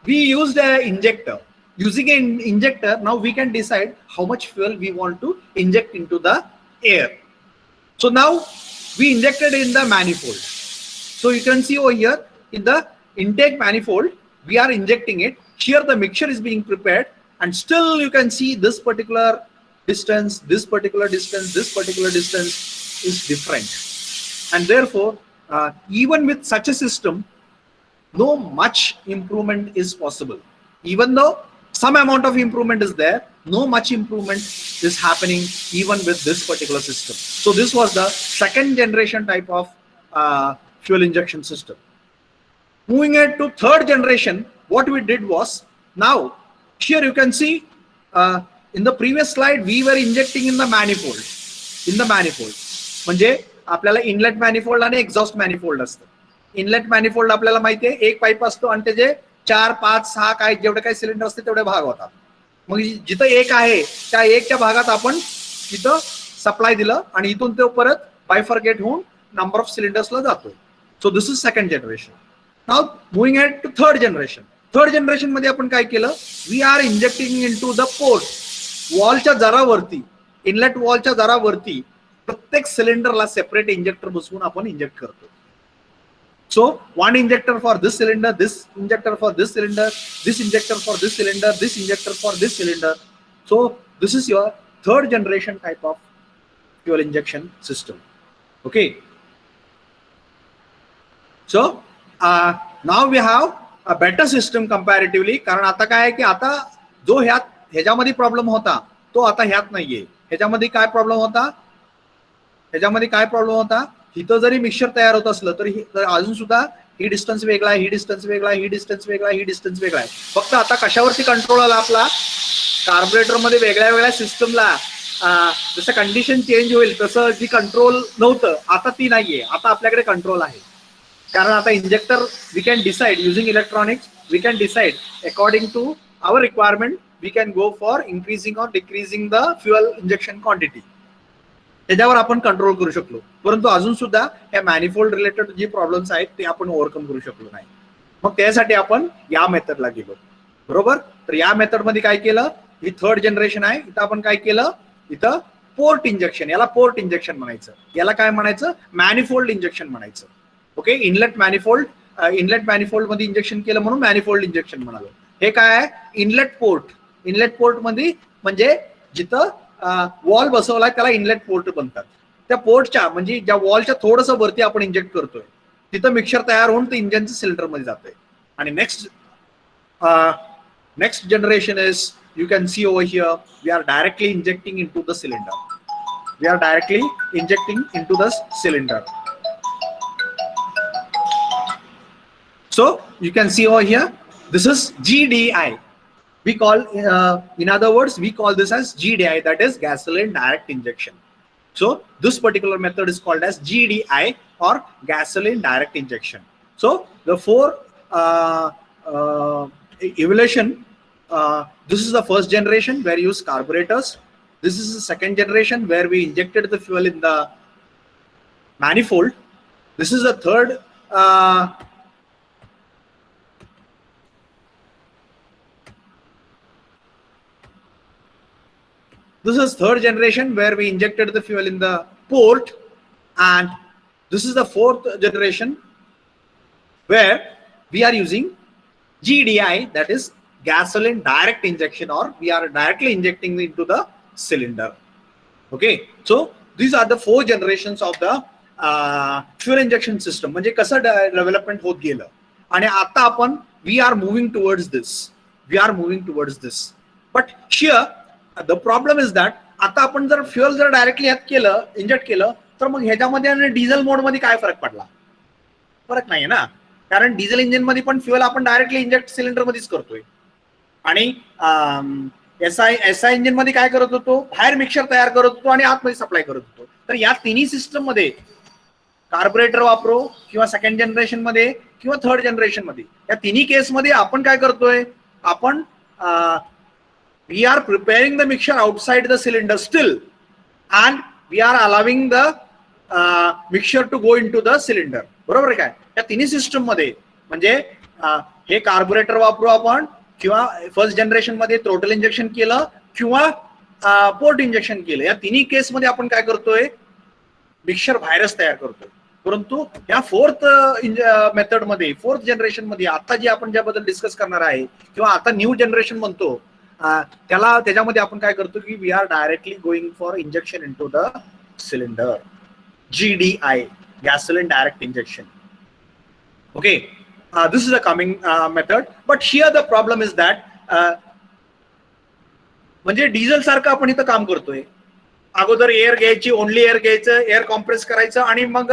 Speaker 1: we used an injector. Using an injector, now we can decide how much fuel we want to inject into the air. So now we injected in the manifold. So you can see over here in the intake manifold, we are injecting it. Here the mixture is being prepared, and still you can see this particular distance, this particular distance, this particular distance is different. And therefore, even with such a system, no much improvement is possible. Even though some amount of improvement is there, no much improvement is happening even with this particular system. So this was the second generation type of fuel injection system. Moving ahead to third generation, what we did was, now here you can see, in the previous slide we were injecting in the manifold. In the manifold म्हणजे आपल्याला inlet manifold आणि exhaust manifold असतं. Inlet manifold आपल्याला माहिती आहे, एक pipe असतो आणि त्याचे 4, 5, 6 काय जेवढे काही सिलेंडर असते तेवढे भाग होतात. मग जिथं एक आहे त्या एकच्या भागात आपण तिथं सप्लाय दिलं आणि इथून तो परत बायफर्केट होऊन नंबर ऑफ सिलेंडर्सला जातो. So this is second generation. Now moving head to third generation. Third generation मध्ये आपण काय केलं, we are injecting into the port. वॉलच्या जरावरती, इनलेट वॉलच्या जरावरती प्रत्येक सिलेंडरला सेपरेट इंजेक्टर बसवून आपण इंजेक्ट करतो. So one injector for this cylinder, this injector for this cylinder, this injector for this cylinder, this injector for this cylinder. So this is your third generation type of fuel injection system. Okay. So now we have a better system comparatively. कारण आता काय आहे की आता जो ह्याच्यामध्ये problem होता तो आता ह्यात नाहीये. ह्याच्यामध्ये काय प्रॉब्लेम होता, ह्याच्यामध्ये काय प्रॉब्लेम होता, इथं जरी मिक्सचर तयार होत असलं तरी अजून सुद्धा ही डिस्टन्स वेगळा आहे, ही डिस्टन्स वेगळा आहे, ही डिस्टन्स वेगळा आहे, ही डिस्टन्स वेगळा आहे. फक्त आता कशावरती कंट्रोल आला आपला, कार्बोरेटर मध्ये वेगळ्या वेगळ्या सिस्टमला जसं कंडिशन चेंज होईल तसं जी कंट्रोल नव्हतं आता ती नाहीये. आता आपल्याकडे कंट्रोल आहे, कारण आता injector we can decide using electronics, we can decide according to our requirement, we can go for increasing or decreasing the fuel injection quantity. त्याच्यावर आपण कंट्रोल करू शकलो. परंतु अजून सुद्धा या मॅनिफोल्ड रिलेटेड जे प्रॉब्लेम्स आहेत ते आपण ओव्हरकम करू शकलो नाही. मग त्यासाठी आपण या मेथडला गेलो. बरोबर. तर या मेथड मध्ये काय केलं, ही थर्ड जनरेशन आहे. इथं आपण काय केलं, इथं पोर्ट इंजेक्शन, याला पोर्ट इंजेक्शन म्हणायचं, याला काय म्हणायचं, मॅनिफोल्ड इंजेक्शन म्हणायचं. Okay. Inlet manifold, inlet manifold मध्ये इंजेक्शन केलं म्हणून मॅनिफोल्ड इंजेक्शन म्हणालो. हे काय आहे, इनलेट पोर्ट. इनलेट पोर्ट मध्ये म्हणजे जिथं वॉल बसवलाय त्याला इनलेट पोर्ट बनतात. त्या पोर्टच्या म्हणजे ज्या वॉलच्या थोडंसं वरती आपण इंजेक्ट करतोय तिथं मिक्सचर तयार होऊन ते इंजिनच्या सिलेंडर मध्ये जातंय. आणि next Next generation is, you can see over here, we are directly injecting into the cylinder. We are directly injecting into the cylinder. So you can see over here, this is GDI. We call, in other words, we call this as GDI, that is gasoline direct injection. So this particular method is called as GDI, or gasoline direct injection. So the four evolution, this is the first generation where we use carburetors. This is the second generation where we injected the fuel in the manifold. This is the third generation where we injected the fuel in the port, and this is the fourth generation where we are using GDI, that is gasoline direct injection, or we are directly injecting into the cylinder. Okay, so these are the four generations of the fuel injection system. म्हणजे कसं development होत गेलं, आणि आता आपण we are moving towards this. But here the problem is that आता आपण जर फ्युअल जर डायरेक्टली ह्यात केलं, इंजेक्ट केलं, तर मग ह्याच्यामध्ये आणि डिझेल मोड मध्ये काय फरक पडला? फरक नाही ना, कारण डिझेल इंजिन मध्ये पण फ्युअल आपण डायरेक्टली इंजेक्ट सिलेंडर मध्येच करतोय, आणि एसआय इंजिन मध्ये काय करत होतो, बाहेर मिक्सर तयार करत होतो आणि आतमध्ये सप्लाय करत होतो. तर या तिन्ही सिस्टम मध्ये कार्बोरेटर वापरो किंवा सेकंड जनरेशन मध्ये किंवा थर्ड जनरेशन मध्ये, या तिन्ही केस मध्ये आपण काय करतोय, आपण we are preparing the mixture outside the cylinder still, and we are allowing the mixture to go into the cylinder. बरोबर आहे काय? या तिन्ही सिस्टम मध्ये, म्हणजे हे कार्बोरेटर वापरू आपण, किंवा फर्स्ट जनरेशन मध्ये थ्रोटल इंजेक्शन केलं किंवा पोर्ट इंजेक्शन केलं, या तिन्ही केस मध्ये आपण काय करतोय, मिक्सर बाहेरच तयार करतोय. परंतु या फोर्थ मेथड मध्ये, फोर्थ जनरेशन मध्ये, आता जी आपण ज्याबद्दल डिस्कस करणार आहे किंवा आता न्यू जनरेशन म्हणतो, त्याच्यामध्ये आपण काय करतो की we are directly going for injection into the cylinder, GDI, gasoline direct injection. Okay, this is a coming method, but here the problem is that म्हणजे डिझेल सारखं आपण इथं काम करतोय. अगोदर एअर घ्यायची, ओनली एअर घ्यायचं, एअर कॉम्प्रेस करायचं, आणि मग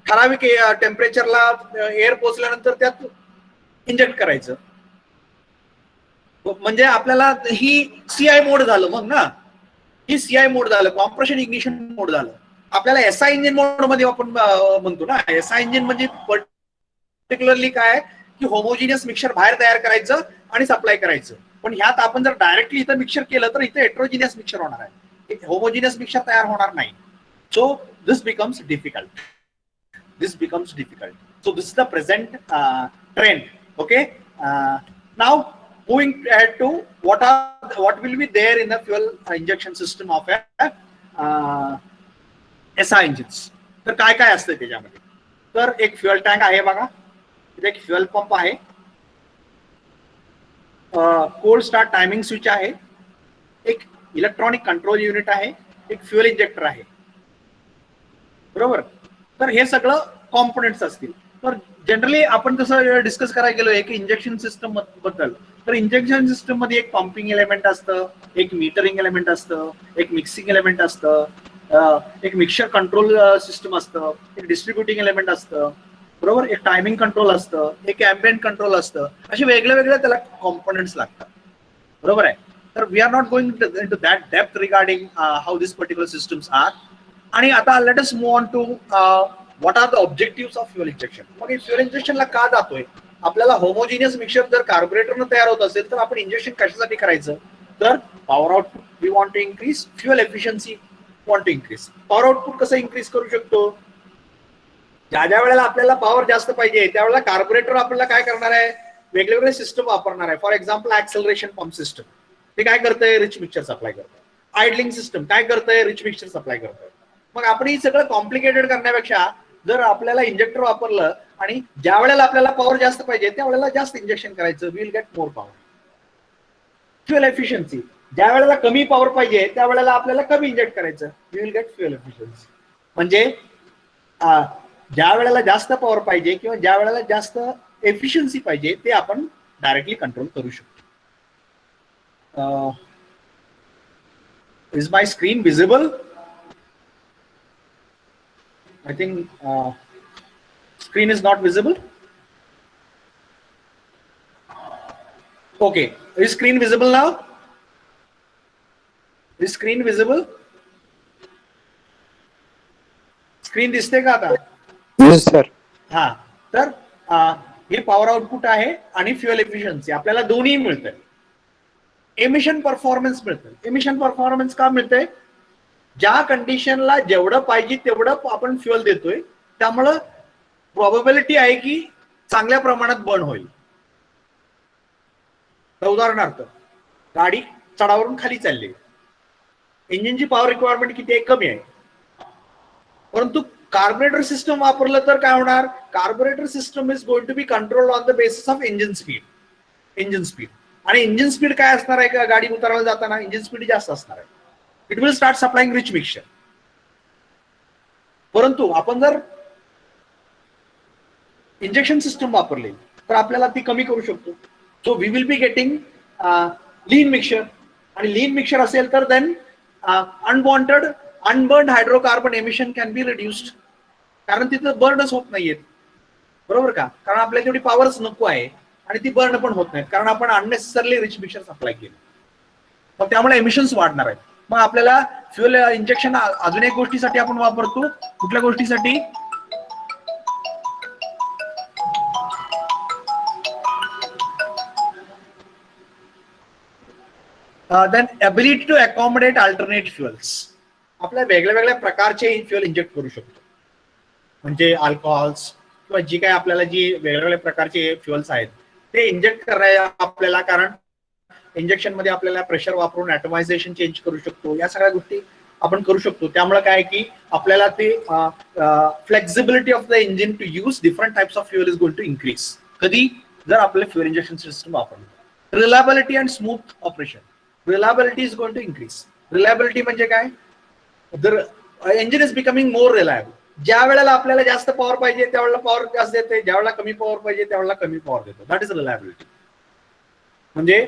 Speaker 1: ठराविक टेम्परेचरला एअर पोहोचल्यानंतर त्यात इंजेक्ट करायचं. म्हणजे आपल्याला ही सीआय मोड झालं, मग ना ही सीआय मोड झालं, कॉम्प्रेशन इग्निशन मोड झालं. आपल्याला एसआय इंजिन मोड मध्ये आपण म्हणतो ना, एसआय इंजिन म्हणजे पर्टिक्युलरली काय की होमोजिनियस मिक्सर बाहेर तयार करायचं आणि सप्लाय करायचं. पण ह्यात आपण जर डायरेक्टली इथं मिक्सर केलं तर इथं हेट्रोजिनियस मिक्सर होणार आहे, होमोजिनियस मिक्सर तयार होणार नाही. So this becomes difficult. So this is the present trend. Okay, now moving ahead to what will be there in the fuel injection system of a SI engines. तर काय काय असतं त्याच्यामध्ये? तर एक फ्युअल टँक आहे बघा, इथे एक फ्युअल पंप आहे, कोल्ड स्टार्ट टायमिंग स्विच आहे, एक इलेक्ट्रॉनिक कंट्रोल युनिट आहे, एक फ्युअल इंजेक्टर आहे. बरोबर? तर हे सगळं कॉम्पोनेंट्स असतील. तर जनरली आपण जसं डिस्कस करायला गेलो एक इंजेक्शन सिस्टम बद्दल, तर इंजेक्शन सिस्टम मध्ये एक पंपिंग एलिमेंट असतं, एक मीटरिंग एलिमेंट असतं, एक मिक्सिंग एलिमेंट असतं, एक मिक्सर कंट्रोल सिस्टम असतं, एक डिस्ट्रीब्युटिंग एलिमेंट असतं, बरोबर, एक टायमिंग कंट्रोल असतं, एक एम्बिएंट कंट्रोल असतं, असे वेगळे वेगळे त्याला कॉम्पोनेंट्स लागतात. बरोबर आहे? तर we are not going into that depth regarding how this particular systems are. आणि आता let us move on to what are the objectives of fuel injection. मग फ्युअल इंजेक्शनला का जातोय? आपल्याला होमोजिनियस मिक्सर जर कार्बोरेटरनं तयार होत असेल तर आपण इंजेक्शन कशासाठी करायचं? तर power output we want to increase, fuel efficiency want to increase. Power output कसं इन्क्रीज करू शकतो? ज्या ज्या वेळेला आपल्याला पॉवर जास्त पाहिजे त्यावेळेला कार्बोरेटर आपल्याला काय करणार आहे, वेगवेगळे सिस्टम वापरणार आहे. For example acceleration pump system, ते काय करतंय, रिच मिक्सर सप्लाय करतंय. आयडलिंग सिस्टम काय करतंय, रिच मिक्सर सप्लाय करतंय. मग आपण ही सगळं कॉम्प्लिकेटेड करण्यापेक्षा जर आपल्याला इंजेक्टर वापरलं आणि ज्या वेळेला आपल्याला पॉवर जास्त पाहिजे त्यावेळेला जास्त इंजेक्शन करायचं, we will get more power. Fuel efficiency, ज्या वेळेला कमी पॉवर पाहिजे त्यावेळेला आपल्याला कमी इंजेक्ट करायचं, we will get fuel efficiency. म्हणजे ज्या वेळेला जास्त पॉवर पाहिजे किंवा ज्या वेळेला जास्त एफिशियन्सी पाहिजे ते आपण डायरेक्टली कंट्रोल करू शकतो. Is my screen visible? I think screen is not visible. Okay, is screen visible now? Is screen visible? Screen दिसते का आता?
Speaker 2: Yes, sir.
Speaker 1: हा, तर हे पॉवर आउटपुट आहे आणि फ्युएल एफिशियन्सी आपल्याला दोन्ही मिळतंय. एमिशन परफॉर्मन्स मिळतं. एमिशन परफॉर्मन्स का मिळतंय? ज्या कंडिशनला जेवढं पाहिजे तेवढं आपण फ्युएल देतोय, त्यामुळं प्रोबॅबिलिटी आहे की चांगल्या प्रमाणात बर्न होईल. उदाहरणार्थ गाडी चढावरून खाली चालली, इंजिनची पॉवर रिक्वायरमेंट किती आहे? कमी आहे. परंतु कार्बोरेटर सिस्टम वापरलं तर काय होणार? Carburettor system is going to be control on the basis of engine speed. Engine speed आणि इंजिन स्पीड काय असणार आहे का गाडी उतरायला जाताना? इंजिन स्पीड जास्त असणार आहे. It will start supplying rich mixture. परंतु आपण जर इंजेक्शन सिस्टम वापरली तर आपल्याला ती कमी करू शकतो. So we will be getting lean mixture. आणि लीन मिक्सचर असेल तर then unwanted unburned hydrocarbon emission can be reduced. कारण तिथं बर्नच होत नाहीयेत, बरोबर का? कारण आपल्याला तेवढी पॉवरच नको आहे आणि ती बर्न पण होत नाहीत, कारण आपण अननेसेसरली रिच मिक्सचर सप्लाय केलं. मग त्यामुळे एमिशन्स वाढणार आहेत. मग आपल्याला फ्युएल इंजेक्शन अजून एक गोष्टीसाठी आपण वापरतो. कुठल्या गोष्टीसाठी? Then ability to accommodate alternate fuels. आपल्या वेगळ्या वेगळ्या प्रकारचे फ्युएल इंजेक्ट करू शकतो. म्हणजे अल्कोहॉल्स किंवा जी काय आपल्याला जी वेगवेगळ्या प्रकारचे फ्युएल्स आहेत ते इंजेक्ट करायला आपल्याला, कारण इंजेक्शन मध्ये आपल्याला प्रेशर वापरून ॲटोमायझेशन चेंज करू शकतो. या सगळ्या गोष्टी आपण करू शकतो. त्यामुळे काय की आपल्याला ते flexibility of the engine to use different types of fuel is going to increase. कधी? जर आपले फ्युएल इंजेक्शन सिस्टम वापरलं. Reliability and smooth operation. Reliability is going to increase. Reliability म्हणजे काय? जर engine is becoming more reliable. ज्या वेळेला आपल्याला जास्त पॉवर पाहिजे त्यावेळेला पॉवर जास्त देते, ज्या वेळेला कमी पॉवर पाहिजे त्यावेळेला कमी पॉवर देतो. That is reliability. म्हणजे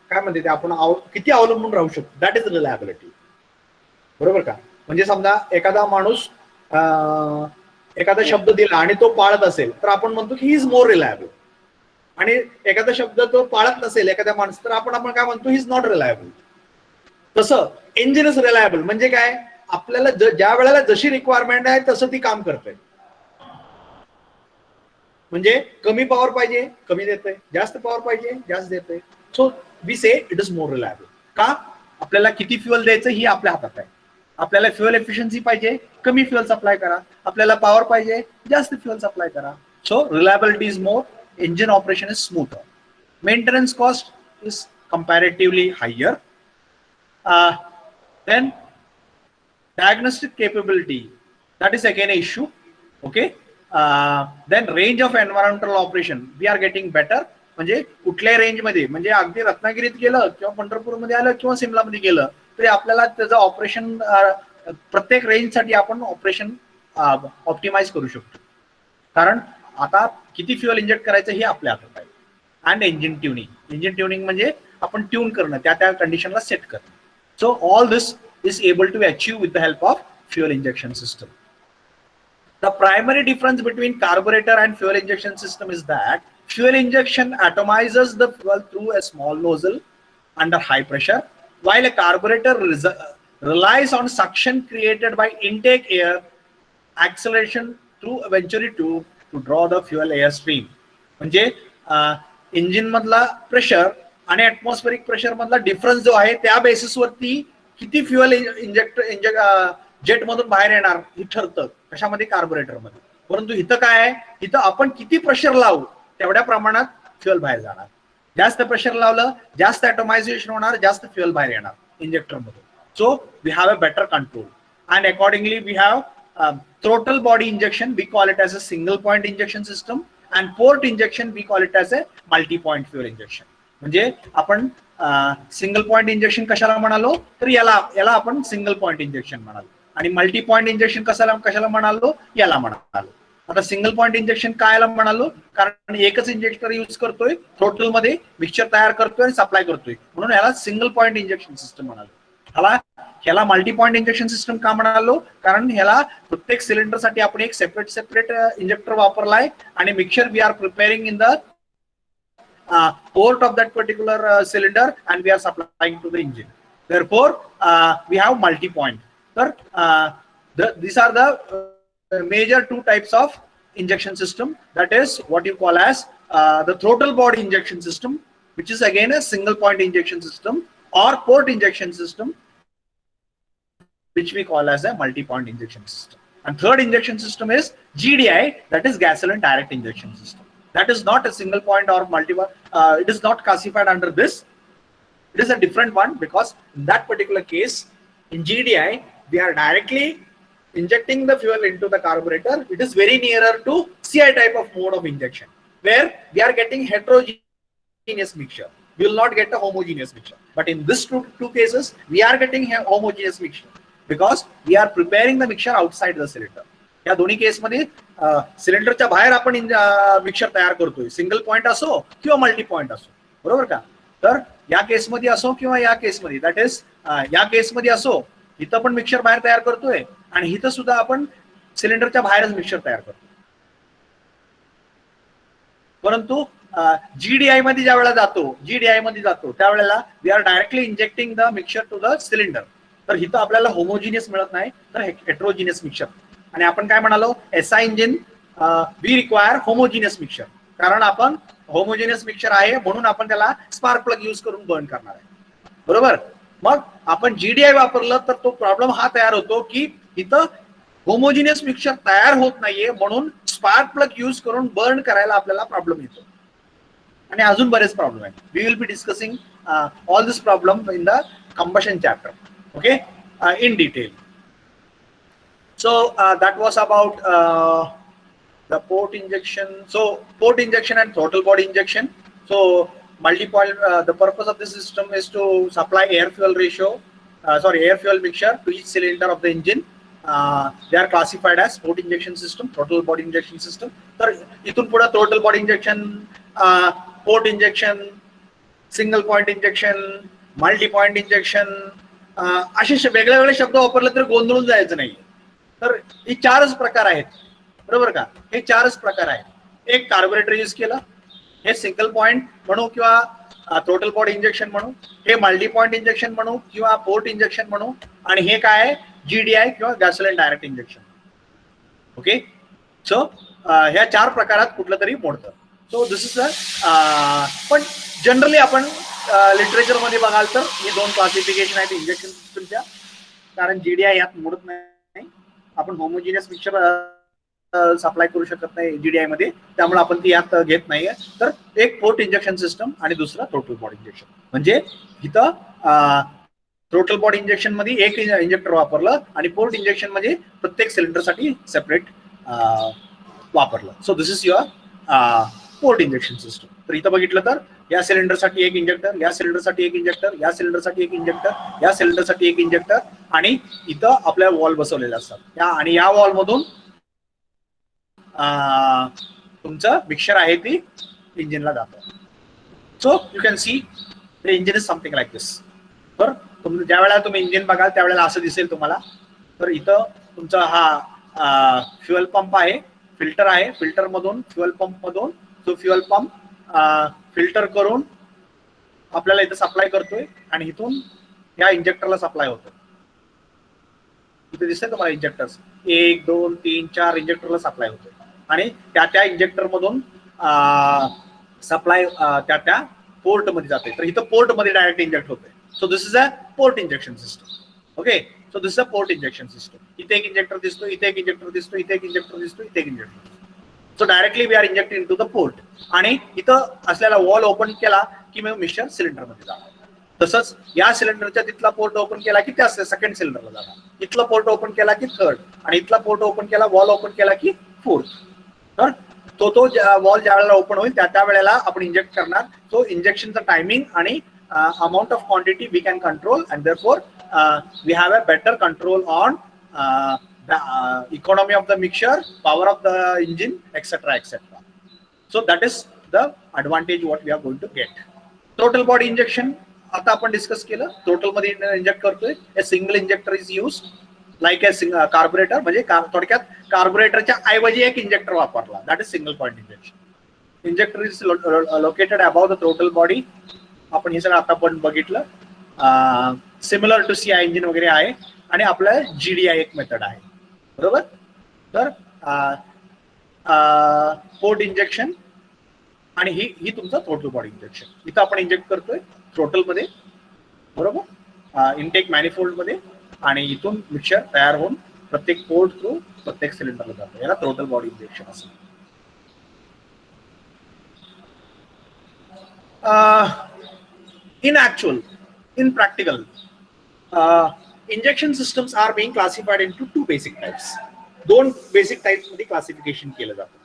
Speaker 1: काय म्हणते ते आपण किती अवलंबून राहू शकतो, दॅट इज रिलायबिलिटी. बरोबर का? म्हणजे समजा एखादा माणूस एखादा शब्द दिला आणि तो पाळत असेल तर आपण म्हणतो की ही इज मोर रिलायबल. आणि एखादा शब्द तो पाळत नसेल एखाद्या माणूस तर आपण काय म्हणतो? He is not reliable. तसं इंजिन इज रिलायबल म्हणजे काय? आपल्याला ज्या वेळेला जशी रिक्वायरमेंट आहे तसं ती काम करते. म्हणजे कमी पॉवर पाहिजे कमी देते, जास्त पॉवर पाहिजे जास्त देते. So we say it is more reliable. का? आपल्याला किती फ्युएल द्यायचं ही आपल्या हातात आहे. आपल्याला फ्युएल एफिशियन्सी पाहिजे कमी फ्युएल सप्लाय करा, आपल्याला पॉवर पाहिजे जास्त फ्युएल सप्लाय करा. So reliability is more, engine operation is smoother. Maintenance cost is comparatively higher. Then diagnostic capability, that is again a issue. Okay. Then range of environmental operation, we are getting better. म्हणजे कुठल्या range मध्ये, म्हणजे अगदी रत्नागिरीत गेलं किंवा पंढरपूरमध्ये आलं किंवा सिमलामध्ये गेलं तरी आपल्याला त्याचं ऑपरेशन प्रत्येक रेंजसाठी आपण ऑपरेशन ऑप्टिमाइज करू शकतो. कारण आता किती फ्युएल इंजेक्ट करायचं हे आपल्या हातात आहे. And engine tuning. Engine tuning म्हणजे आपण ट्यून करणं, त्या त्या कंडिशनला सेट करणं. So all this is able to achieve with the help of fuel injection system. The primary difference between carburetor and fuel injection system is that fuel injection atomizes the fuel through a small nozzle under high pressure, while a carburetor relies on suction created by intake air acceleration through a venturi tube to draw the fuel air stream. म्हणजे engine मधला pressure आणि atmospheric pressure मधला difference जो आहे त्या बेसिसवरती किती fuel jet मधून बाहेर येणार हे ठरतं. कशामध्ये? कार्बोरेटर मध्ये. परंतु इथं काय आहे? इथं आपण किती प्रेशर लावू तेवढ्या प्रमाणात फ्युएल बाहेर जाणार. जास्त प्रेशर लावलं जास्त ॲटोमायझेशन होणार, जास्त फ्युएल बाहेर येणार इंजेक्टर मधून. So we have a better control and accordingly we have throttle body injection, we call it as a single point injection system, and port injection we call it as a multi point fuel injection. म्हणजे आपण single point injection कशाला म्हणालो तर याला आपण single point injection म्हणालो, आणि multi point injection कशाला म्हणालो याला म्हणालो. आता सिंगल पॉईंट इंजेक्शन कायला म्हणालो, कारण एकच इंजेक्टर यूज करतोय, थ्रोटल मध्ये मिक्सचर तयार करतोय आणि सप्लाय करतोय, म्हणून याला सिंगल पॉईंट इंजेक्शन सिस्टम म्हणालो. ह्याला मल्टी पॉईंट इंजेक्शन सिस्टम का म्हणालो, कारण ह्याला प्रत्येक सिलेंडरसाठी आपण एक सेपरेट इंजेक्टर वापरलाय आणि mixture we are preparing in the port of that particular cylinder and we are supplying to the engine. Therefore, we have multi-point. Sir, these are the major two types of injection system. That is what you call as the throttle body injection system, which is again a single point injection system, or port injection system, which we call as a multi-point injection system. And third injection system is GDI, that is gasoline direct injection system. That is not a single point or multiple. It is not classified under this. It is a different one, because in that particular case, in GDI, we are directly injecting the fuel into the carburetor. It is very nearer to CI type of mode of injection, where we are getting heterogeneous mixture. We will not get a homogeneous mixture. But in this two cases, we are getting a homogeneous mixture, because we are preparing the mixture outside the cylinder. या दोन्ही केसमध्ये सिलेंडरच्या बाहेर आपण mixture तयार करतोय, single point असो किंवा मल्टी पॉइंट असो, बरोबर का. तर या केसमध्ये असो किंवा या केसमध्ये, दॅट इज या केसमध्ये असो, इथं पण मिक्सचर बाहेर तयार करतोय आणि इथं सुद्धा आपण सिलेंडरच्या बाहेरच मिक्सचर तयार करतोय. परंतु GDI मध्ये ज्या वेळेला जातो त्यावेळेला we are directly injecting the mixture to the cylinder. तर इथं आपल्याला होमोजिनियस मिळत नाही, तर हेट्रोजिनियस मिक्सचर. आणि आपण काय म्हणालो, SI engine we require homogeneous mixture, कारण आपण होमोजिनियस मिक्सचर आहे म्हणून आपण त्याला स्पार्क प्लग यूज करून बर्न करणार आहे, बरोबर. मग आपण GDI वापरलं तर तो प्रॉब्लेम हा तयार होतो की इथं होमोजिनियस मिक्सचर तयार होत नाहीये, म्हणून स्पार्क प्लग यूज करून बर्न करायला आपल्याला प्रॉब्लेम येतो. आणि अजून बरेच प्रॉब्लेम आहेत. We will be discussing all this problem in the combustion chapter, okay, in detail. So that was about the port injection. So port injection and throttle body injection. So multi-point. The purpose of this system is to supply air fuel ratio, air fuel mixture to each cylinder of the engine. They are classified as port injection system, throttle body injection system. तर इथून पुढे throttle body injection, port injection, single point injection, multi-point injection, असे वेगळे वेगळे शब्द वापरले तर गोंधळून जायचं नाही. तर हे चारच प्रकार आहेत, बरोबर का. हे चारच प्रकार आहेत. एक कार्बोरेटर यूज केलं, हे सिंगल पॉइंट म्हणू किंवा थ्रोटल बॉडी इंजेक्शन म्हणू, हे मल्टी पॉइंट इंजेक्शन म्हणू किंवा पोर्ट इंजेक्शन म्हणू, आणि हे काय आहे GDI किंवा गॅसोलिन डायरेक्ट इंजेक्शन. ओके. सो ह्या चार प्रकारात कुठलं तरी मोडतं. सो दिस इज पण जनरली आपण लिटरेचर मध्ये बघाल तर ही दोन क्लासिफिकेशन आहेत इंजेक्शन सिस्टमच्या, कारण GDI यात मोडत नाही. आपण होमोजिनियस मिक्सचर सप्लाय करू शकत नाही GDI मध्ये, त्यामुळे आपण ती यात घेत नाहीये. तर एक पोर्ट इंजेक्शन सिस्टम आणि दुसरा थ्रोटल बॉडी इंजेक्शन. म्हणजे इथं थ्रोटल बॉडी इंजेक्शन मध्ये एक इंजेक्टर वापरलं आणि पोर्ट इंजेक्शन मध्ये प्रत्येक सिलेंडरसाठी सेपरेट वापरलं. So this is your port injection system. तर इथं बघितलं तर या सिलेंडरसाठी एक इंजेक्टर, या सिलेंडरसाठी एक इंजेक्टर, या सिलेंडरसाठी एक इंजेक्टर, या सिलेंडरसाठी एक इंजेक्टर, आणि इथं आपल्या वॉल बसवलेले असतात आणि या वॉल मधून तुमचं मिक्सचर आहे ती इंजिनला जातं. So you can see the engine is something like this. तर ज्या वेळेला तुम्ही इंजिन बघाल त्यावेळेला असं दिसेल तुम्हाला. तर इथं तुमचा हा फ्युएल पंप आहे, फिल्टर आहे, फिल्टर मधून फ्युएल पंप मधून तो फ्युएल पंप फिल्टर करून आपल्याला इथं सप्लाय करतोय आणि इथून या इंजेक्टरला सप्लाय होतो. इथे दिसतंय तुम्हाला इंजेक्टर्स 1 2 3 4 इंजेक्टरला सप्लाय होतोय आणि त्या इंजेक्टर मधून सप्लाय त्या पोर्ट मध्ये जाते. तर इथं पोर्ट मध्ये डायरेक्ट इंजेक्ट होतोय. So this is a port injection system. Okay. So this is a port injection system. इथे एक इंजेक्टर दिसतो, इथे एक इंजेक्टर दिसतो, इथे एक इंजेक्टर दिसतो, इथे एक injector. So directly we are injected into the port. आणि इथं असलेला वॉल ओपन केला की मग मिक्सचर सिलेंडर मध्ये जाणार. तसंच या सिलेंडरच्या तिथला पोर्ट ओपन केला की त्या सेकंड सिलेंडरला जाणार, इथला पोर्ट ओपन केला की थर्ड, आणि इथला पोर्ट ओपन केला, वॉल ओपन केला की फोर्थ. तर तो वॉल ज्या वेळेला ओपन होईल त्या वेळेला आपण इंजेक्ट करणार. सो इंजेक्शनचा टायमिंग आणि amount of quantity we can control, and therefore we have a better control on the economy of the mixture, power of the engine, etc., etc. So that is the advantage what we are going to get. Total body injection आता आपण discuss केलं. Total मध्ये inject करतोय. A single injector is use like A carburettor, म्हणजे थोडक्यात कार्बोरेटरच्या ऐवजी एक injector वापरला. That is single point injection. Injector is located above the total body. आपण हे सगळं आता पण बघितलं. सिमिलर टू सीआय इंजिन वगैरे आहे आणि आपलं जीडीआय एक मेथड आहे. बरोबर. तर पोर्ट इंजेक्शन आणि ही तुमचं टोटल बॉडी इंजेक्शन. इथं आपण इंजेक्ट करतोय थ्रोटल मध्ये. बरोबर. इनटेक मॅनिफोल्ड मध्ये आणि इथून मिक्सचर तयार होऊन प्रत्येक पोर्ट थ्रू प्रत्येक सिलेंडरला जातो. याला टोटल बॉडी इंजेक्शन असं. in practical, injection systems are being classified into two basic types. दोन बेसिक टाइप्स मध्ये क्लासिफिकेशन केलं जातं.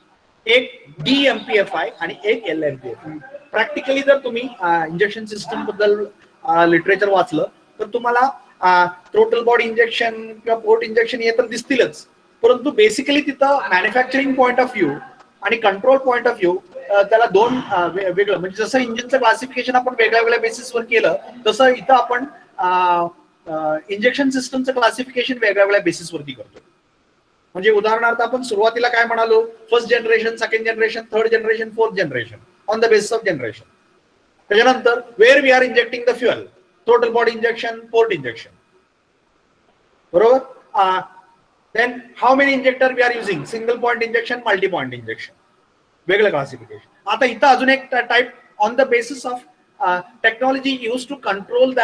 Speaker 1: एक DMPFI आणि एक LMPFI. प्रॅक्टिकली जर तुम्ही इंजेक्शन सिस्टम बद्दल लिटरेचर वाचलं तर तुम्हाला टोटल बॉडी इंजेक्शन किंवा पोर्ट इंजेक्शन हे तर दिसतीलच, परंतु बेसिकली तिथं मॅन्युफॅक्चरिंग पॉइंट ऑफ व्ह्यू आणि कंट्रोल पॉइंट ऑफ व्ह्यू त्याला दोन वेगळं, म्हणजे जसं इंजिनचं क्लासिफिकेशन आपण वेगळ्या वेगळ्या बेसिसवर केलं तसं इथं आपण इंजेक्शन सिस्टमचं क्लासिफिकेशन वेगळ्या वेगळ्या बेसिसवरती करतो. म्हणजे उदाहरणार्थ आपण सुरुवातीला काय म्हणालो, first generation, second generation, third generation, fourth generation on the basis of generation. त्याच्यानंतर where we are injecting the fuel, total body injection, port injection. बरोबर. Then how many injector we are using, single point injection, multi point injection, वेगळं classification. आता इथं अजून एक type on the basis of technology use to control the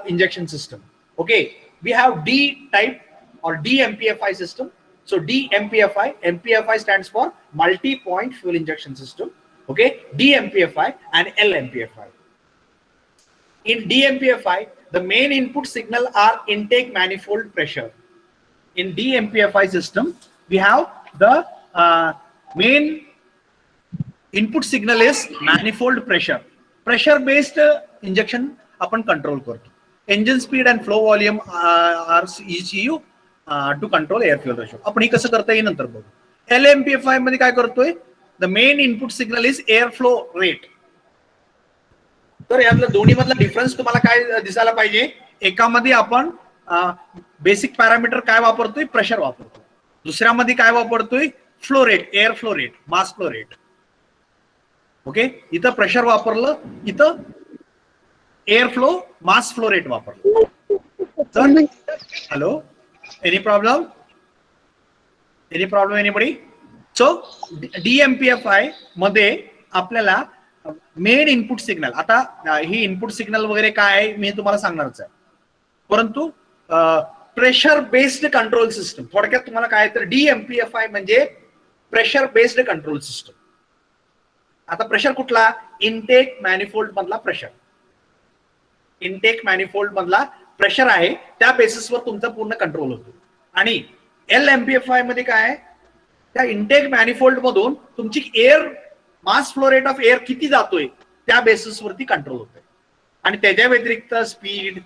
Speaker 1: injection system. Okay, we have D type or DMPFI system. So DMPFI, MPFI stands for multi-point fuel injection system. Okay, DMPFI and LMPFI. In DMPFI, the main input signal are intake manifold pressure. In DMPFI system, we have the main input signal is manifold pressure. Pressure based injection आपण control करतो. Engine speed and flow volume are ECU to control air fuel ratio. आपण हे कसं करता येईल नंतर बघू. LMPFI मध्ये काय करतोय, the main input signal is air flow rate. तर यातलं दोन्ही मधला डिफरन्स तुम्हाला काय दिसायला पाहिजे. एकामध्ये आपण बेसिक पॅरामीटर काय वापरतोय, प्रेशर वापरतो. दुसऱ्यामध्ये काय वापरतोय, flow rate, air flow rate, मास फ्लो रेट. ओके, इथं प्रेशर वापरलं, इथं एअर फ्लो, मास फ्लो रेट वापरलं. तर hello, any problem anybody? So DMPFI मध्ये आपल्याला मेन इनपुट सिग्नल, आता ही इनपुट सिग्नल वगैरे काय आहे मी तुम्हाला सांगणारच आहे, परंतु प्रेशर बेस्ड कंट्रोल सिस्टम थोडक्यात तुम्हाला काय तर DMPFI म्हणजे प्रेशर बेस्ड कंट्रोल सिस्टम. आता प्रेशर कुठला, इनटेक मॅनिफोल्ड मधला प्रेशर. इनटेक मॅनिफोल्ड मधला प्रेशर आहे, त्या बेसिसवर तुमचा पूर्ण कंट्रोल होतो. आणि LMPFI मध्ये काय, त्या इनटेक मॅनिफोल्ड मधून तुमची air mass flow rate of air किती जातोय त्या बेसिसवरती कंट्रोल होतोय. आणि त्याच्या व्यतिरिक्त स्पीड,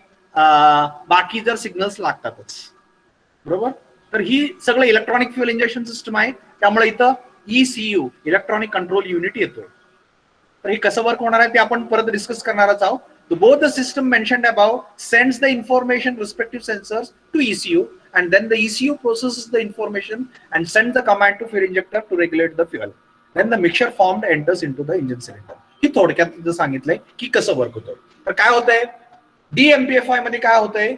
Speaker 1: बाकी जर सिग्नल्स लागतातच. बरोबर. तर ही सगळं इलेक्ट्रॉनिक फ्युअल इंजेक्शन सिस्टम आहे, त्यामुळे इथं ECU इलेक्ट्रॉनिक कंट्रोल युनिट येतोय. तर हे कसं वर्क होणार आहे ते आपण परत डिस्कस करणारच आहोत. Both the system mentioned above sends the information respective sensors to ECU, and then the ECU processes the information and sends the command to fuel injector to regulate the fuel. Then the mixture formed enters into the engine cylinder. ही थोडक्यात तिथं सांगितलंय की कसं work होतं. तर काय होतंय, DMPFI मध्ये काय होतंय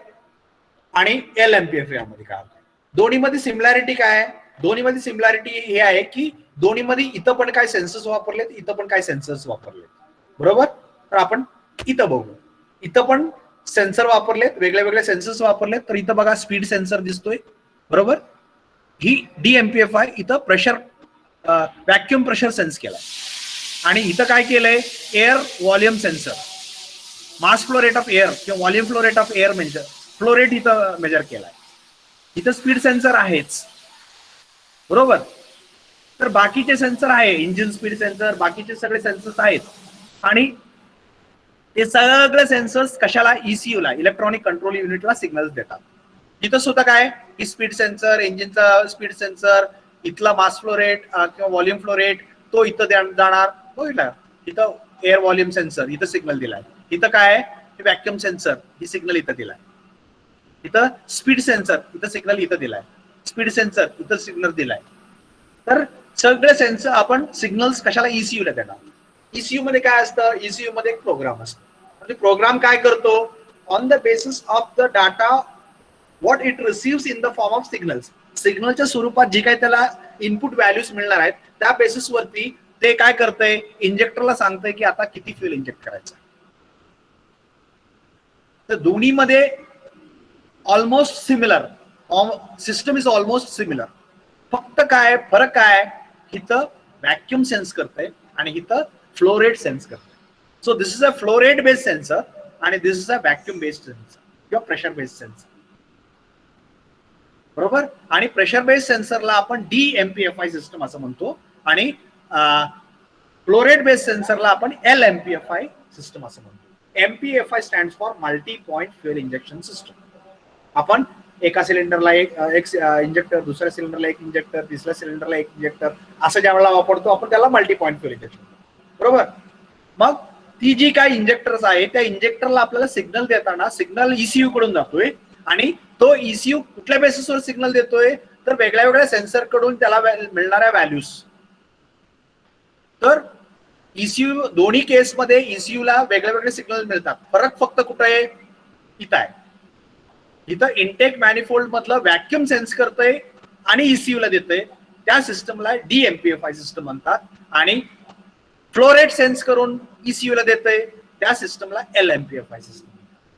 Speaker 1: आणि LMPFI मध्ये काय होतंय. दोन्हीमध्ये सिमिलॅरिटी काय आहे, दोन्हीमध्ये सिमिलॅरिटी हे आहे की दोन्हीमध्ये इथं पण काय सेन्सर्स वापरलेत, इथं पण काय सेन्सर्स वापरलेत. बरोबर. तर आपण इथं बघू, इथं पण सेन्सर वापरलेत, वेगळ्या वेगळ्या सेन्सर्स वापरलेत. तर इथं बघा स्पीड सेन्सर दिसतोय. बरोबर. ही DMPFI इथं प्रेशर, व्हॅक्युम प्रेशर सेन्स केलाय. आणि इथं काय केलंय, air volume sensor, mass flow rate of air किंवा volume flow rate of air measure, flow rate इथं मेजर केलाय. इथं स्पीड सेन्सर आहेच. बरोबर. तर बाकीचे सेन्सर आहे, इंजिन स्पीड सेन्सर, बाकीचे सगळे सेन्सर्स आहेत. आणि ते सगळे सेन्सर्स कशाला, ECU ला, इलेक्ट्रॉनिक कंट्रोल युनिटला सिग्नल्स देतात. इथं सुद्धा काय की स्पीड सेन्सर, इंजिनचा स्पीड सेन्सर, इथला मास फ्लो रेट किंवा व्हॉल्यूम फ्लो रेट तो इथं जाणार. बघितलं इथं एअर व्हॉल्यूम सेन्सर इथं सिग्नल दिलाय. इथं काय आहे व्हॅक्युम सेन्सर ही सिग्नल इथं दिलाय. इथं स्पीड सेन्सर इथं सिग्नल इथं दिलाय. स्पीड सेन्सर इथं सिग्नल दिलाय. तर सगळे सेन्सर आपण सिग्नल्स कशाला ECU ला देणार. ECU मध्ये काय असतं, ECU मध्ये एक प्रोग्राम असतो. म्हणजे प्रोग्राम काय करतो, on the basis of the data what it receives in the form of signals, सिग्नलच्या स्वरूपात जे काही त्याला इनपुट व्हॅल्यूज मिळणार आहेत त्या बेसिसवरती ते काय करतंय, इंजेक्टरला सांगतंय की आता किती फ्युल इंजेक्ट करायचं. तर दोन्हीमध्ये almost similar, system is almost similar. फक्त काय फरक काय, इथं व्हॅक्युम सेन्स करतंय आणि इथं फ्लो रेट सेन्स करतंय. So this is a flow rate based sensor आणि this is a vacuum based sensor किंवा प्रेशर बेस्ड सेन्सर. बरोबर. आणि प्रेशर बेस्ड सेन्सरला आपण DMPFI सिस्टम असं म्हणतो आणि फ्लो रेट बेस्ड सेन्सरला आपण LMPFI सिस्टम असं म्हणतो. MPFI stands for multi point fuel injection system. आपण एका सिलेंडरला एक इंजेक्टर, दुसऱ्या सिलेंडरला एक इंजेक्टर, तिसऱ्या सिलेंडरला एक इंजेक्टर असं ज्या वेळेला वापरतो आपण त्याला मल्टी पॉइंट फ्युएल इंजेक्शन. बरोबर. मग ती जी काय इंजेक्टर्स आहे त्या इंजेक्टरला आपल्याला सिग्नल देताना सिग्नल ECU कडून जातोय आणि तो ECU कुठल्या बेसिसवर सिग्नल देतोय, तर वेगळ्या वेगळ्या सेन्सर कडून त्याला मिळणाऱ्या व्हॅल्यूज. तर ECU दोन्ही केसमध्ये ECU ला वेगळे वेगळे सिग्नल मिळतात. फरक फक्त कुठे आहे, इथं आहे. इथं इनटेक मॅनिफोल्ड मधलं व्हॅक्युम सेन्स करतंय आणि ECU ला देतंय. त्या सिस्टमला DMPFI सिस्टम म्हणतात आणि फ्लो रेट सेन्स करून ECU ला देतंय त्या सिस्टमला LMPFI system.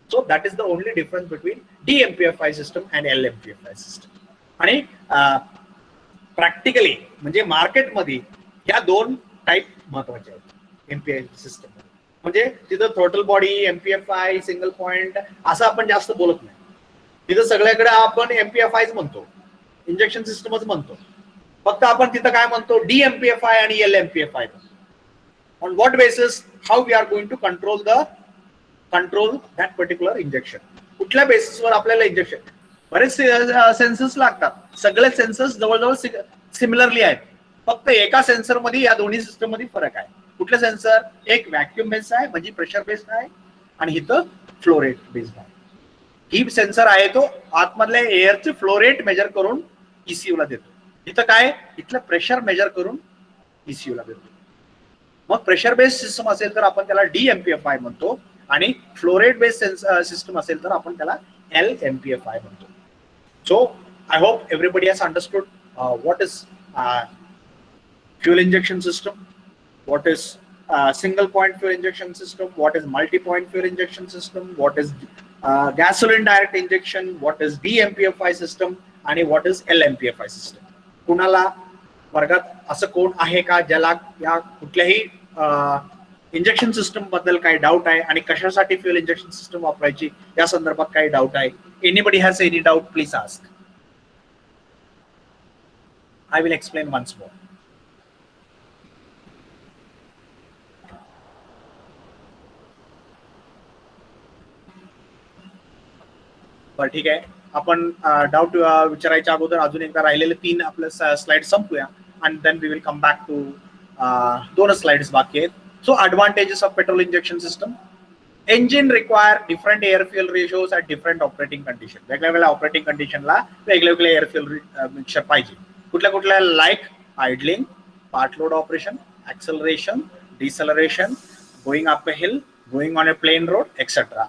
Speaker 1: So that is the only difference between DMPFI system and LMPFI system. आणि प्रॅक्टिकली म्हणजे मार्केटमध्ये या दोन टाईप महत्वाचे आहेत MPFI सिस्टम. म्हणजे तिथं throttle body, MPFI, single point असं आपण जास्त बोलत नाही. तिथं सगळ्याकडे आपण MPFIच म्हणतो, इंजेक्शन सिस्टमच म्हणतो. फक्त आपण तिथं काय म्हणतो, DMPFI आणि LMPFI. On what basis, how we are going to control that particular injection. कुठल्या बेसिसवर आपल्याला इंजेक्शन, बरेच सेन्सर्स लागतात. सगळे सेन्सर्स जवळजवळ सिमिलरली आहेत. फक्त एका सेन्सर मध्ये या दोन्ही सिस्टम मध्ये फरक आहे. कुठले सेन्सर, एक व्हॅक्युम बेस्ड आहे म्हणजे प्रेशर बेस्ड आहे आणि इथं फ्लो रेट बेस्ड आहे. ही सेन्सर आहे तो आतमधल्या एअरचे फ्लो रेट मेजर करून ECU ला देतो. इथं काय, इथलं प्रेशर मेजर करून ECU ला देतो. मग प्रेशर बेस्ड सिस्टम असेल तर आपण त्याला DMPFI म्हणतो आणि फ्लो रेट बेस्ड सिस्टम असेल तर आपण त्याला LMPFI म्हणतो. So I hope everybody has understood what is fuel injection system, what is single point fuel injection system, what is multi point fuel injection system, what is gasoline direct injection, what is DMPFI system आणि what is LMPFI system. कुणाला वर्गात असं कोण आहे का ज्याला या कुठल्याही इंजेक्शन सिस्टम बद्दल काही डाऊट आहे आणि कशासाठी फ्युएल इंजेक्शन सिस्टम वापरायची या संदर्भात काही डाऊट आहे? Anybody has any doubt, please ask. I will explain once more. बरं ठीक आहे. आपण डाऊट विचारायच्या अगोदर अजून एकदा राहिलेले 3 आपल्या स्लाइड संपूया आणि then we will come back to 2 slides बाकी आहेत. So advantages of petrol injection system. engine require different air fuel ratios at different operating condition. वेगवेगळ्या ऑपरेटिंग कंडिशनला वेगवेगळे एअर फ्युएल मिक्सचर पाहिजे. कुठल्या कुठल्या, like idling, part load operation, acceleration, deceleration, going up a hill, going on a plain road etcetera.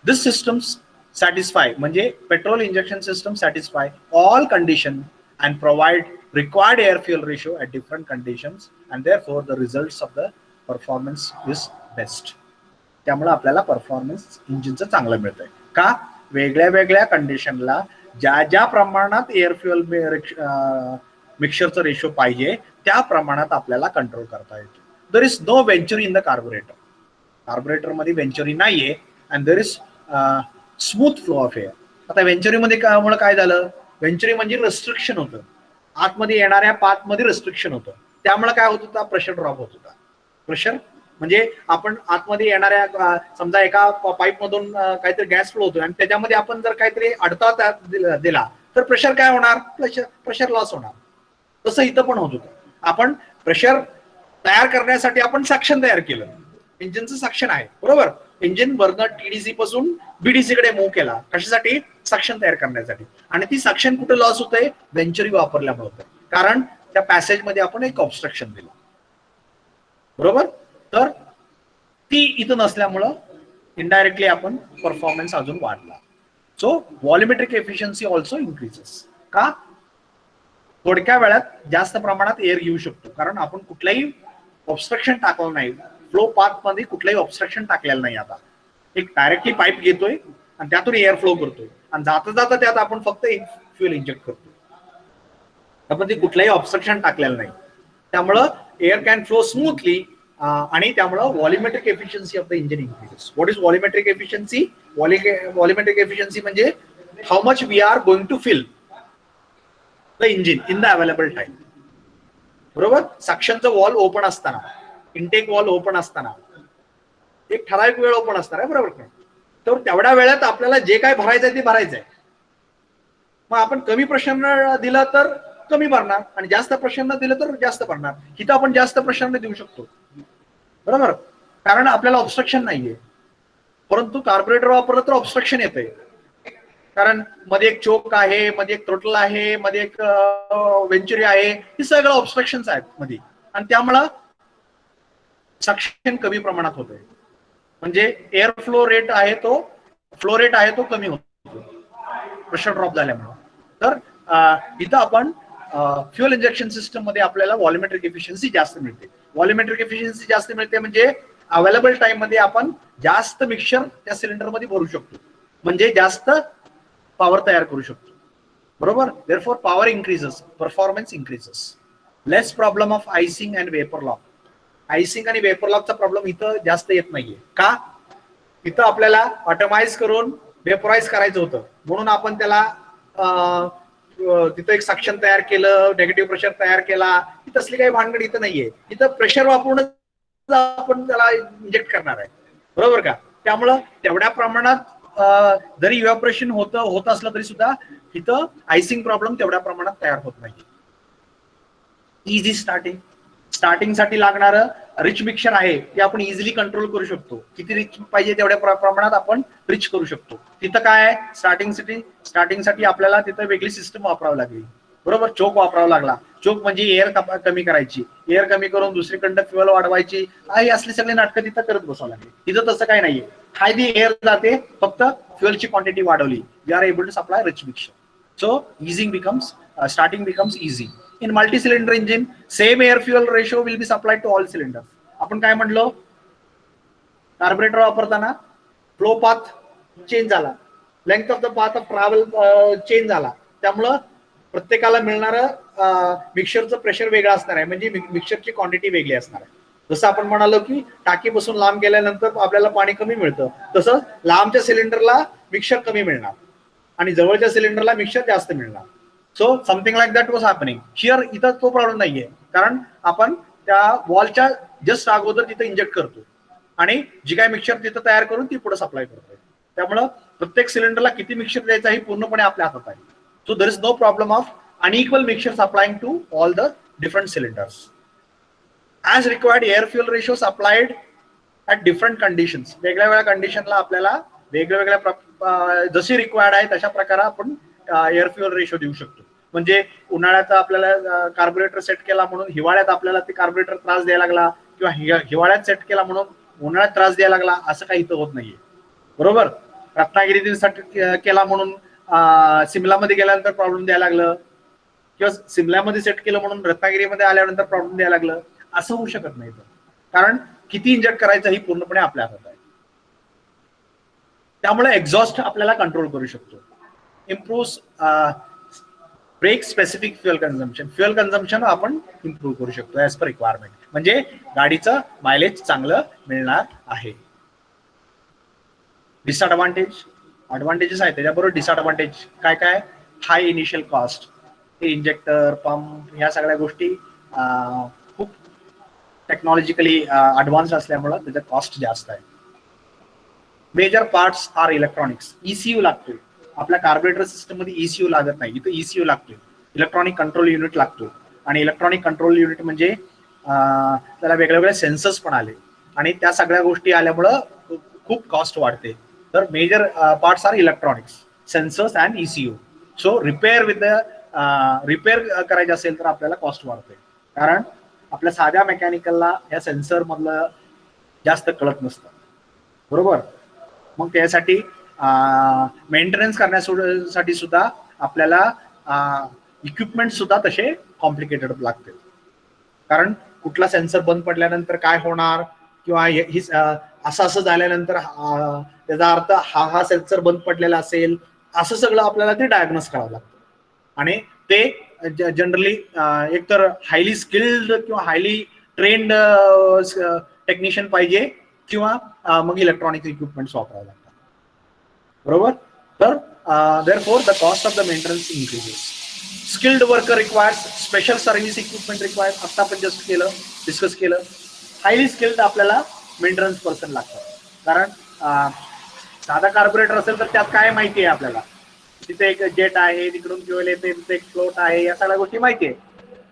Speaker 1: This systems satisfy म्हणजे petrol injection system satisfy all condition and provide required air fuel ratio at different conditions and therefore the results of the performance is best. त्यामुळे आपल्याला performance इंजिनचं चांगलं मिळतंय का, वेगळ्या वेगळ्या कंडिशनला ज्या ज्या प्रमाणात एअर फ्युएल मिक्सचरचं रेशो पाहिजे त्या प्रमाणात आपल्याला कंट्रोल करता येतो. There is no venturi in the carburettor. Carburettor मध्ये वेंचुरी नाहीये and there is smooth flow of air. आता वेंचुरी मध्ये काय झालं, वेंचुरी म्हणजे रेस्ट्रिक्शन होतं, आतमध्ये येणाऱ्या पाथमध्ये रेस्ट्रिक्शन होतं, त्यामुळे काय होत होता, प्रेशर ड्रॉप होत होता. प्रेशर म्हणजे आपण आतमध्ये येणाऱ्या समजा एका पाईप मधून काहीतरी गॅस फ्लो होतोय आणि त्याच्यामध्ये आपण जर काहीतरी अडथळा दिला तर प्रेशर काय होणार, प्रेशर लॉस होणार. तसं इथं पण होत होतं. आपण प्रेशर तयार करण्यासाठी आपण सक्शन तयार केलं, इंजिनचं सक्शन आहे बरोबर. इंजिन वरनं टीडीसी पासून बीडीसी कडे मूव्ह केला, कशासाठी, सक्शन तयार करण्यासाठी. आणि ती सक्शन कुठे लॉस होतंय, वेंचुरी वापरल्यामुळे होतंय, कारण त्या पॅसेज मध्ये आपण एक ऑब्स्ट्रक्शन दिलं बरोबर. तर ती इथं नसल्यामुळं इनडायरेक्टली आपण परफॉर्मन्स अजून वाढला. So volumetric efficiency also increases. का, थोडक्या वेळात जास्त प्रमाणात एअर घेऊ शकतो, कारण आपण कुठल्याही ऑब्स्ट्रक्शन टाकलं नाही, फ्लो पाथ मध्ये कुठलाही ऑब्स्ट्रक्शन टाकलेलं नाही. आता एक डायरेक्टली पाईप घेतोय आणि त्यातून एअर फ्लो करतोय आणि जाता जाता त्यात आपण फक्त एक फ्युएल इंजेक्ट करतो, आपण ते कुठलाही ऑब्स्ट्रक्शन टाकलेलं नाही. त्यामुळं एअर कॅन फ्लो स्मूथली आणि त्यामुळं volumetric efficiency of the engine increases. What is volumetric efficiency? Volumetric efficiency म्हणजे how much we are going to fill the engine in the available time. बरोबर. सक्शनचं वॉल ओपन असताना, intake valve open असताना एक ठराविक वेळ ओपन असणार आहे बरोबर का. तर तेवढ्या वेळात आपल्याला जे काय भरायचंय ते भरायचंय. मग आपण कमी प्रेशर दिलं तर कमी भरणार आणि जास्त प्रेशर दिलं तर जास्त भरणार. इथं आपण जास्त प्रेशर देऊ शकतो बरोबर, कारण आपल्याला ऑब्स्ट्रक्शन नाहीये. परंतु कार्बोरेटर वापरलं तर ऑब्स्ट्रक्शन येतंय, कारण मध्ये एक चोक आहे, मध्ये एक थ्रोटल आहे, मध्ये एक वेंचुरी आहे, हे सगळं ऑब्स्ट्रक्शन आहेत मध्ये, आणि त्यामुळं सक्शन कमी प्रमाणात होतंय. म्हणजे एअर फ्लो रेट आहे तो कमी होतो प्रेशर ड्रॉप झाल्यामुळे. तर इथं आपण फ्युएल इंजेक्शन सिस्टम मध्ये आपल्याला व्हॉल्युमेट्रिक एफिशियन्सी जास्त मिळते. व्हॉल्युमेट्रिक एफिशियन्सी जास्त मिळते म्हणजे अवेलेबल टाइम मध्ये आपण जास्त मिक्सचर त्या सिलेंडर मध्ये भरू शकतो, म्हणजे जास्त पॉवर तयार करू शकतो बरोबर. Therefore power increases, performance increases. Less problem of icing and vapour lock. Icing आणि वेपर लॉकचा प्रॉब्लेम इथं जास्त येत नाहीये. का, इथं आपल्याला ऑटोमाइज करून वेपराइज करायचं होतं, म्हणून आपण त्याला तिथं एक सक्शन तयार केलं, नेगेटिव्ह प्रेशर तयार केला. तसली काही भानगड इथं नाहीये. इथं प्रेशर वापरून आपण त्याला इंजेक्ट करणार आहे बरोबर का. त्यामुळं तेवढ्या प्रमाणात जरी इव्हॅपोरेशन होत असलं तरी सुद्धा इथं आयसिंग प्रॉब्लेम तेवढ्या प्रमाणात तयार होत नाही. इझी स्टार्टिंग साठी लागणारं रिच मिक्सचर आहे ते आपण इझिली कंट्रोल करू शकतो. किती रिच पाहिजे तेवढ्या प्रमाणात आपण रिच करू शकतो. तिथं काय आहे, स्टार्टिंग साठी आपल्याला तिथं वेगळी सिस्टम वापरावी लागली बरोबर. चोक वापरावा लागला. चोक म्हणजे एअर कमी करायची, एअर कमी करून दुसरीकडं फ्युएल वाढवायची, ही असली सगळी नाटकं तिथं करत बसावं लागली. तिथं तसं काही नाहीये, हाय दी एअर जाते, फक्त फ्युएलची क्वांटिटी वाढवली, we are able to supply rich mixture. So starting becomes easy. In multi-cylinder engine, same air fuel ratio will be supplied to all cylinders. आपण काय म्हणलो, कार्बोरेटर वापरताना फ्लो पाथ चेंज झाला, length of the path of travel change झाला, त्यामुळं प्रत्येकाला मिळणारं मिक्सचरचं pressure वेगळं असणार आहे, म्हणजे मिक्सचरची क्वांटिटी वेगळी असणार आहे. जसं आपण म्हणालो की टाकीपासून लांब गेल्यानंतर आपल्याला पाणी कमी मिळतं, तसं लांबच्या सिलेंडरला मिक्सचर कमी मिळणार आणि जवळच्या सिलेंडरला मिक्सचर जास्त मिळणार. So something like that was happening here. इथं तो प्रॉब्लेम नाहीये, कारण आपण त्या वॉलच्या जस्ट अगोदर तिथं इंजेक्ट करतो आणि जी काय मिक्सचर तिथं तयार करून ती पुढे सप्लाय करतोय. त्यामुळं प्रत्येक सिलेंडरला किती मिक्सचर द्यायचं हे पूर्णपणे आपल्या हातात आहे. So there is no problem of unequal mixture supplying to all the different cylinders. As required air fuel ratio supplied at different conditions. वेगळ्या कंडिशनला आपल्याला वेगवेगळ्या जशी रिक्वायर्ड आहे तशा प्रकारे आपण एअर फ्युएल रेशो देऊ शकतो. म्हणजे उन्हाळ्यात आपल्याला कार्बोरेटर सेट केला म्हणून हिवाळ्यात आपल्याला ते कार्बोरेटर त्रास द्यायला लागला, किंवा हिवाळ्यात सेट केला म्हणून उन्हाळ्यात त्रास द्यायला लागला, असं काही इथं होत नाहीये बरोबर. रत्नागिरी केला म्हणून सिमलामध्ये गेल्यानंतर प्रॉब्लेम द्यायला लागलं, किंवा सिमल्यामध्ये सेट केलं म्हणून रत्नागिरीमध्ये आल्यानंतर प्रॉब्लेम द्यायला लागलं, असं होऊ शकत नाही. कारण किती इंजेक्ट करायचं ही पूर्णपणे आपल्या हातात आहे. त्यामुळे एक्झॉस्ट आपल्याला कंट्रोल करू शकतो. Improve brake specific fuel consumption आपण इम्प्रूव्ह करू शकतो ऍज पर रिक्वायरमेंट, म्हणजे गाडीचं मायलेज चांगलं मिळणार आहे. ॲडव्हान्टेजेस आहेत, त्याच्याबरोबर डिसएडव्हान्टेज काय, हाय इनिशियल कॉस्ट, हे इंजेक्टर पंप ह्या सगळ्या गोष्टी खूप टेक्नॉलॉजिकली ॲडव्हान्स असल्यामुळं त्याचं कॉस्ट जास्त आहे. Major parts are electronics. ECU लागतोय आपल्या कार्बोरेटर सिस्टम मध्ये. ECU लागत नाही, इथं ECU लागतोय, इलेक्ट्रॉनिक कंट्रोल युनिट लागतो. आणि इलेक्ट्रॉनिक कंट्रोल युनिट म्हणजे त्याला वेगवेगळे सेन्सर्स पण आले आणि त्या सगळ्या गोष्टी आल्यामुळं खूप कॉस्ट वाढते. तर major parts are electronics, sensors and ECU. So repair करायचे असेल तर आपल्याला कॉस्ट वाढते, कारण आपल्या साध्या मेकॅनिकलला या सेन्सर मधलं जास्त कळत नसतं, बरोबर. मग त्यासाठी मेंटेनन्स करण्यासाठी सुद्धा आपल्याला इक्विपमेंट सुद्धा तसे कॉम्प्लिकेटेड लागते, कारण कुठला सेन्सर बंद पडल्यानंतर काय होणार किंवा असं झाल्यानंतर त्याचा अर्थ हा सेन्सर बंद पडलेला असेल, असं सगळं आपल्याला ते डायग्नोस करावं लागतं. आणि ते जनरली एकतर हायली स्किल्ड किंवा हायली ट्रेंड टेक्निशियन पाहिजे किंवा मग इलेक्ट्रॉनिक इक्विपमेंट्स वापरावे लागतात, बरोबर. तर therefore the cost of the maintenance increases. Skilled worker requires special service equipment required. आता आपण जस्ट डिस्कस केलं. हायली स्किल्ड आपल्याला मेंटेनन्स पर्सन लागतात, कारण साधा कार्बोरेटर असेल तर त्यात काय माहिती आहे आपल्याला, तिथे एक जेट आहे, तिकडून फ्युएल येते, तिथे एक फ्लोट आहे, या सगळ्या गोष्टी माहिती आहे.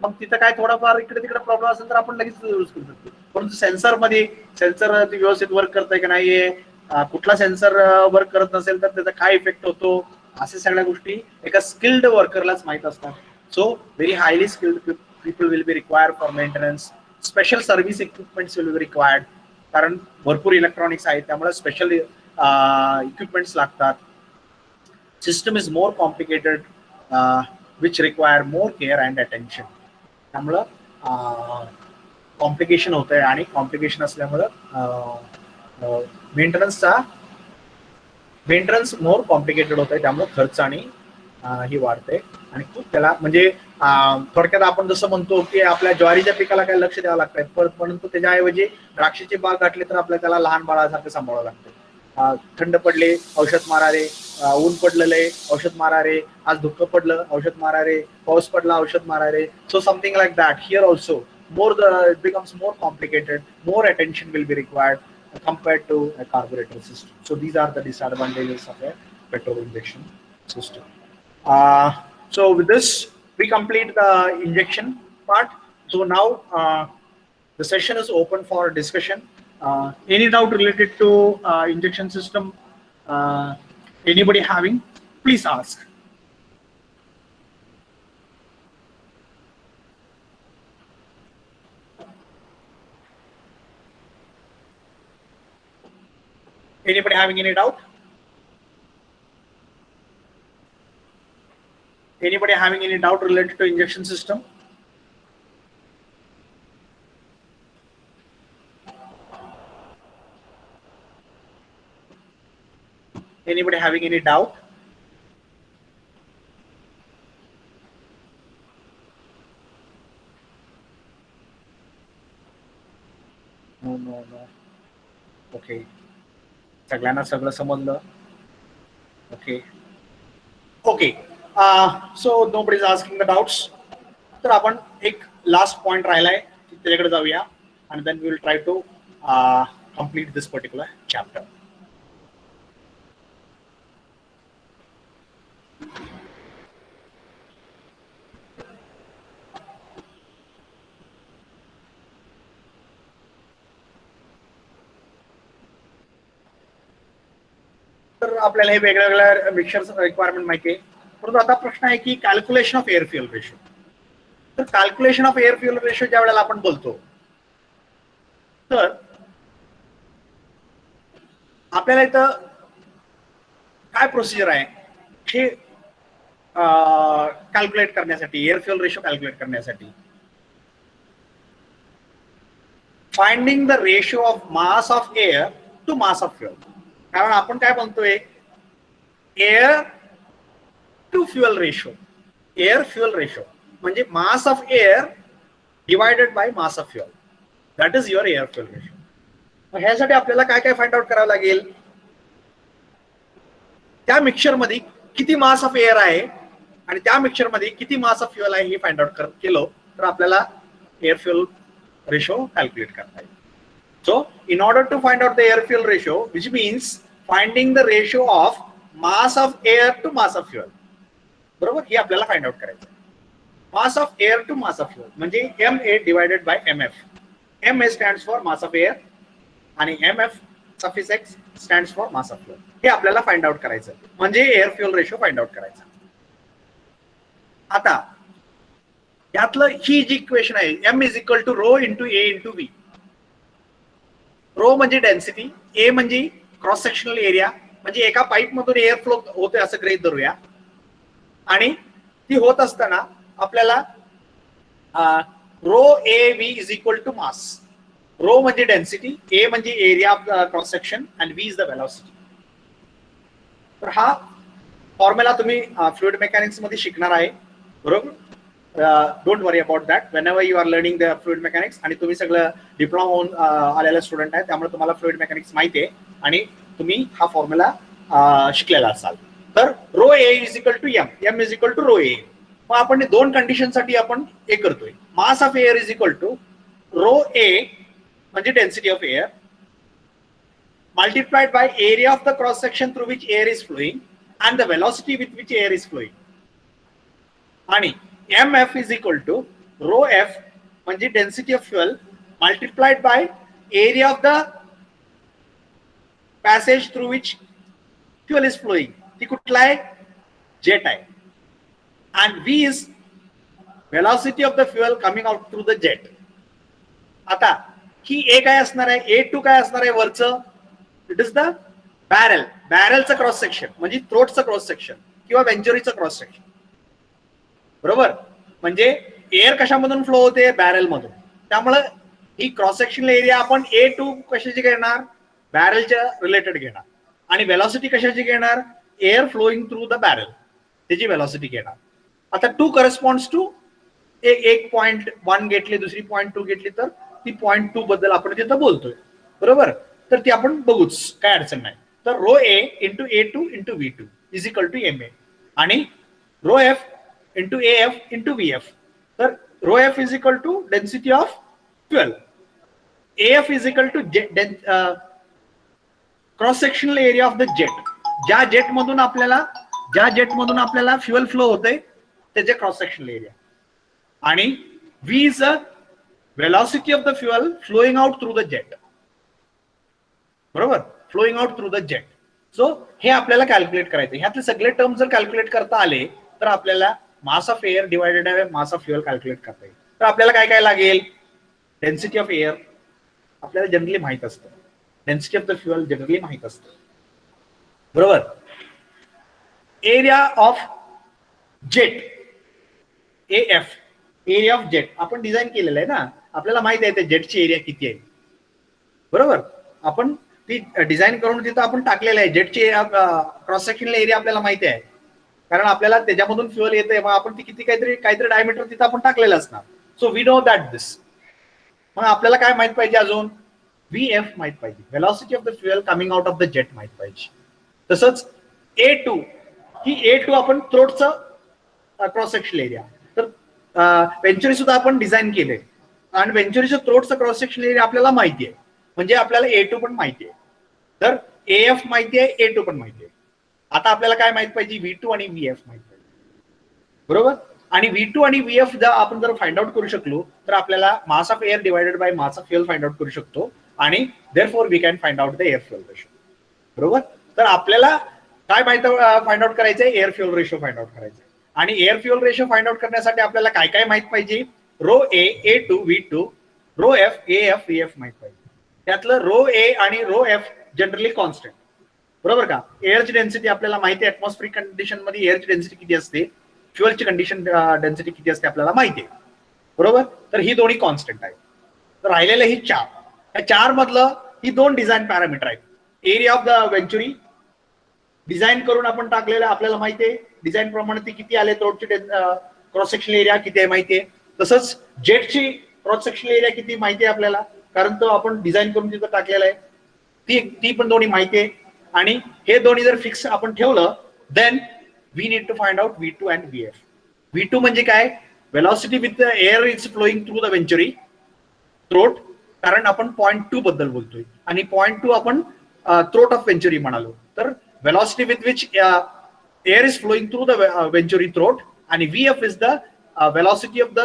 Speaker 1: मग तिथं काय थोडाफार इकडे तिकडे प्रॉब्लेम असेल तर आपण लगेच यूज करू शकतो. परंतु सेन्सरमध्ये सेन्सर व्यवस्थित वर्क करतंय का नाहीये, कुठला सेन्सर वर्क करत नसेल तर त्याचा काय इफेक्ट होतो, असे सगळ्या गोष्टी एका स्किल्ड वर्करलाच माहित असतात. So very highly skilled people will be required for maintenance. Special service equipments will be required, कारण भरपूर इलेक्ट्रॉनिक्स आहेत त्यामुळे स्पेशल इक्विपमेंट्स लागतात. System is more complicated which require more care and attention. त्यामुळं कॉम्प्लिकेशन होत आहे आणि कॉम्प्लिकेशन असल्यामुळं मेंटेनन्स मोर कॉम्प्लिकेटेड होत आहे, त्यामुळे खर्च आणि ही वाढते. आणि खूप त्याला म्हणजे थोडक्यात आपण जसं म्हणतो की आपल्या ज्वारीच्या पिकाला काय लक्ष द्यावं लागतंय, परंतु त्याच्याऐवजी द्राक्षाची बाग घातली तर आपल्याला त्याला लहान बाळासारखं सांभाळावं लागतं. थंड पडले औषध मारा रे, ऊन पडलेले औषध मारा रे, आज धुकं पडलं औषध मारा रे, पाऊस पडला औषध मारा रे. So something like that here also. it becomes more complicated, more attention will be required compared to a carburetor system. So these are the disadvantages of a petrol injection system. So with this we complete the injection part. So now the session is open for discussion. Any doubt related to injection system, anybody having, please ask. Anybody having any doubt? Anybody having any doubt related to injection system? Anybody having any doubt? No. Okay. सगळ्यांना सगळं समजलं. Okay. So nobody is asking the doubts. तर आपण एक last point राहिलाय त्याच्याकडे जाऊया आणि then we will try to complete this particular chapter. तर आपल्याला हे वेगवेगळ्या मिक्सर रिक्वायरमेंट माहिती आहे. परंतु आता प्रश्न आहे की calculation of air fuel ratio. तर calculation of air fuel ratio ज्या वेळेला आपण बोलतो तर आपल्याला इथं काय प्रोसिजर आहे हे कॅल्क्युलेट करण्यासाठी, एअर फ्युएल रेशो कॅल्क्युलेट करण्यासाठी. Finding the ratio of mass of air to mass of fuel. कारण आपण काय म्हणतोय, air to fuel ratio. Air fuel ratio म्हणजे mass of air divided by mass of fuel, that is your air fuel ratio. ह्यासाठी आपल्याला काय काय find out करावं लागेल, त्या मिक्सचर मध्ये किती मास ऑफ एअर आहे आणि त्या मिक्सचर मध्ये किती मास ऑफ फ्युएल आहे हे फाइंड आउट केलं तर आपल्याला एअर फ्युएल रेशो कॅल्क्युलेट करता येईल. So in order to find out the air fuel ratio, which means finding the ratio of mass of air to mass of fuel, बरोबर, हे आपल्याला फाइंड आउट करायचं. Mass of air to mass of fuel म्हणजे MA divided by MF. MA stands for mass of air आणि MF suffix X stands for mass of fuel. हे आपल्याला find out करायचं म्हणजे air fuel ratio find out करायचा. आता यातलं ही जी इक्वेशन आहे M is equal to rho into A into V. Rho म्हणजे डेन्सिटी, ए म्हणजे क्रॉस सेक्शनल एरिया, म्हणजे एका पाईप मधून एअर फ्लो होते असं गृहीत धरूया. आणि ती होत असताना आपल्याला rho A V is equal to mass. Rho म्हणजे डेन्सिटी, ए म्हणजे area of the cross section and V is the velocity. तर हा फॉर्म्युला तुम्ही फ्लुइड मेकॅनिक्स मध्ये शिकणार आहे, बरोबर. Don't worry about that whenever you are learning the fluid mechanics. आणि तुम्ही सगळं डिप्लोमा होऊन आलेले स्टुडंट आहे, त्यामुळे तुम्हाला फ्लुइड मेकॅनिक्स माहिती आहे आणि तुम्ही हा फॉर्म्युला शिकलेला असाल. तर rho A is equal to M is equal to rho A. मग आपण दोन कंडिशन साठी आपण हे करतोय. Mass of air is equal to rho A म्हणजे density of air multiplied by area of the cross section through which air is flowing and the velocity with which air is flowing. आणि MF is equal to rho F म्हणजे density of fuel multiplied by area of the passage through which fuel is flowing. ती कुठला आहे? Jet आहे. And V is velocity of the fuel coming out through the jet. आता ही ए काय असणार आहे? A2 काय असणार आहे वरचं? It is the barrel. बॅरलचं क्रॉस सेक्शन म्हणजे थ्रोटचं क्रॉस सेक्शन किंवा वेंचुरीचं क्रॉस सेक्शन, बरोबर. म्हणजे एअर कशामधून फ्लो होते? बॅरल मधून. त्यामुळे ही क्रॉस सेक्शनल एरिया आपण A2 कशाची घेणार? बॅरलच्या रिलेटेड घेणार. आणि वेलॉसिटी कशाची घेणार? Air flowing through the barrel, त्याची वेलॉसिटी घेणार. आता 2 करस्पॉन्ड्स टू 1.1 घेतली, दुसरी 0.2 घेतली, तर ती 0.2 बद्दल आपण तिथं बोलतोय, बरोबर. तर ती आपण बघूच, काय अडचण नाही. तर rho A into A2 into V2 is equal to MA आणि rho F into AF into VF. तर rho F is equal to density of fuel. AF is equal to cross sectional area of the jet. ज्या jet मधून आपल्याला fuel flow होते त्याचे cross sectional area. आणि V is the velocity of the fuel flowing out through the jet, बरोबर, flowing out through the jet. So हे आपल्याला calculate करायचं. ह्यातले सगळे टर्म जर कॅल्क्युलेट करता आले तर आपल्याला mass of air divided by mass of fuel calculate करता येईल. तर आपल्याला काय काय लागेल? डेन्सिटी ऑफ एअर आपल्याला जनरली माहित असतं, density of the fuel generally माहित असतं, बरोबर. Area of jet AF, area of jet आपण डिझाईन केलेलं आहे ना, आपल्याला माहित आहे त्या जेटची एरिया किती आहे, बरोबर. आपण ती डिझाईन करून तिथं आपण टाकलेलं आहे. जेटची क्रॉस सेक्शनल एरिया आपल्याला माहिती आहे, कारण आपल्याला त्याच्यामधून फ्युएल येते. मग आपण ती किती काहीतरी डायमीटर तिथं आपण टाकलेलं असणार. सो वी नो दॅट दिस. मग आपल्याला काय माहित पाहिजे अजून? VF माहित पाहिजे, velocity of the fuel coming out of the jet माहित पाहिजे. तसंच A2, ही A2 आपण थ्रोटचं क्रॉस सेक्शनल एरिया. तर वेंचुरी सुद्धा आपण डिझाईन केले आणि वेंचुरीचं थ्रोटचं क्रॉस सेक्शनल एरिया आपल्याला माहिती आहे, म्हणजे आपल्याला A2 पण माहिती आहे. तर AF माहिती आहे, A2 पण माहिती आहे. आता आपल्याला काय माहित पाहिजे? V2 आणि VF माहित पाहिजे, बरोबर. आणि V2 आणि VF जर आपण फाइंड आउट करू शकलो तर आपल्याला mass of air divided by mass of fuel find out करू शकतो आणि therefore we can find out the air fuel ratio, बरोबर. तर आपल्याला काय माहिती फाइंड आउट करायचंय? Air fuel ratio find out करायचंय. आणि air fuel ratio find out करण्यासाठी आपल्याला काय काय माहित पाहिजे? Rho A A2 V2, rho F AF VF माहित पाहिजे. त्यातलं रो A आणि रो F जनरली कॉन्स्टंट, बरोबर का. एअरची डेन्सिटी आपल्याला माहिती आहे, ऍटमॉस्फिअरिक कंडिशन मध्ये एअरची डेन्सिटी किती असते, फ्युएलची कंडिशन डेन्सिटी किती असते आपल्याला माहिती आहे, बरोबर. तर ही दोन्ही कॉन्स्टंट आहे. तर राहिलेलं ही 4. या 4 मधलं ही 2 डिझाईन पॅरामीटर आहेत. Area of the venturi design करून आपण टाकलेलं आपल्याला माहिती आहे, डिझाईन प्रमाणे ती किती आले, थ्रोटची क्रॉस सेक्शनल एरिया किती आहे माहिती आहे. तसंच जेटची क्रॉस सेक्शनल एरिया किती माहिती आहे आपल्याला, कारण तो आपण डिझाईन करून तिथं टाकलेला आहे. ती पण दोन्ही माहिती आहे. आणि हे दोन्ही जर फिक्स आपण ठेवलं then we need to find out V2 and VF. V2 म्हणजे काय? Velocity with the air is flowing through the venturi. Throat, कारण आपण 0.2 बद्दल बोलतोय आणि 0.2 आपण थ्रोट ऑफ व्हेंचुरी म्हणालो. तर velocity with which air is flowing through the venturi throat आणि VF is the velocity of the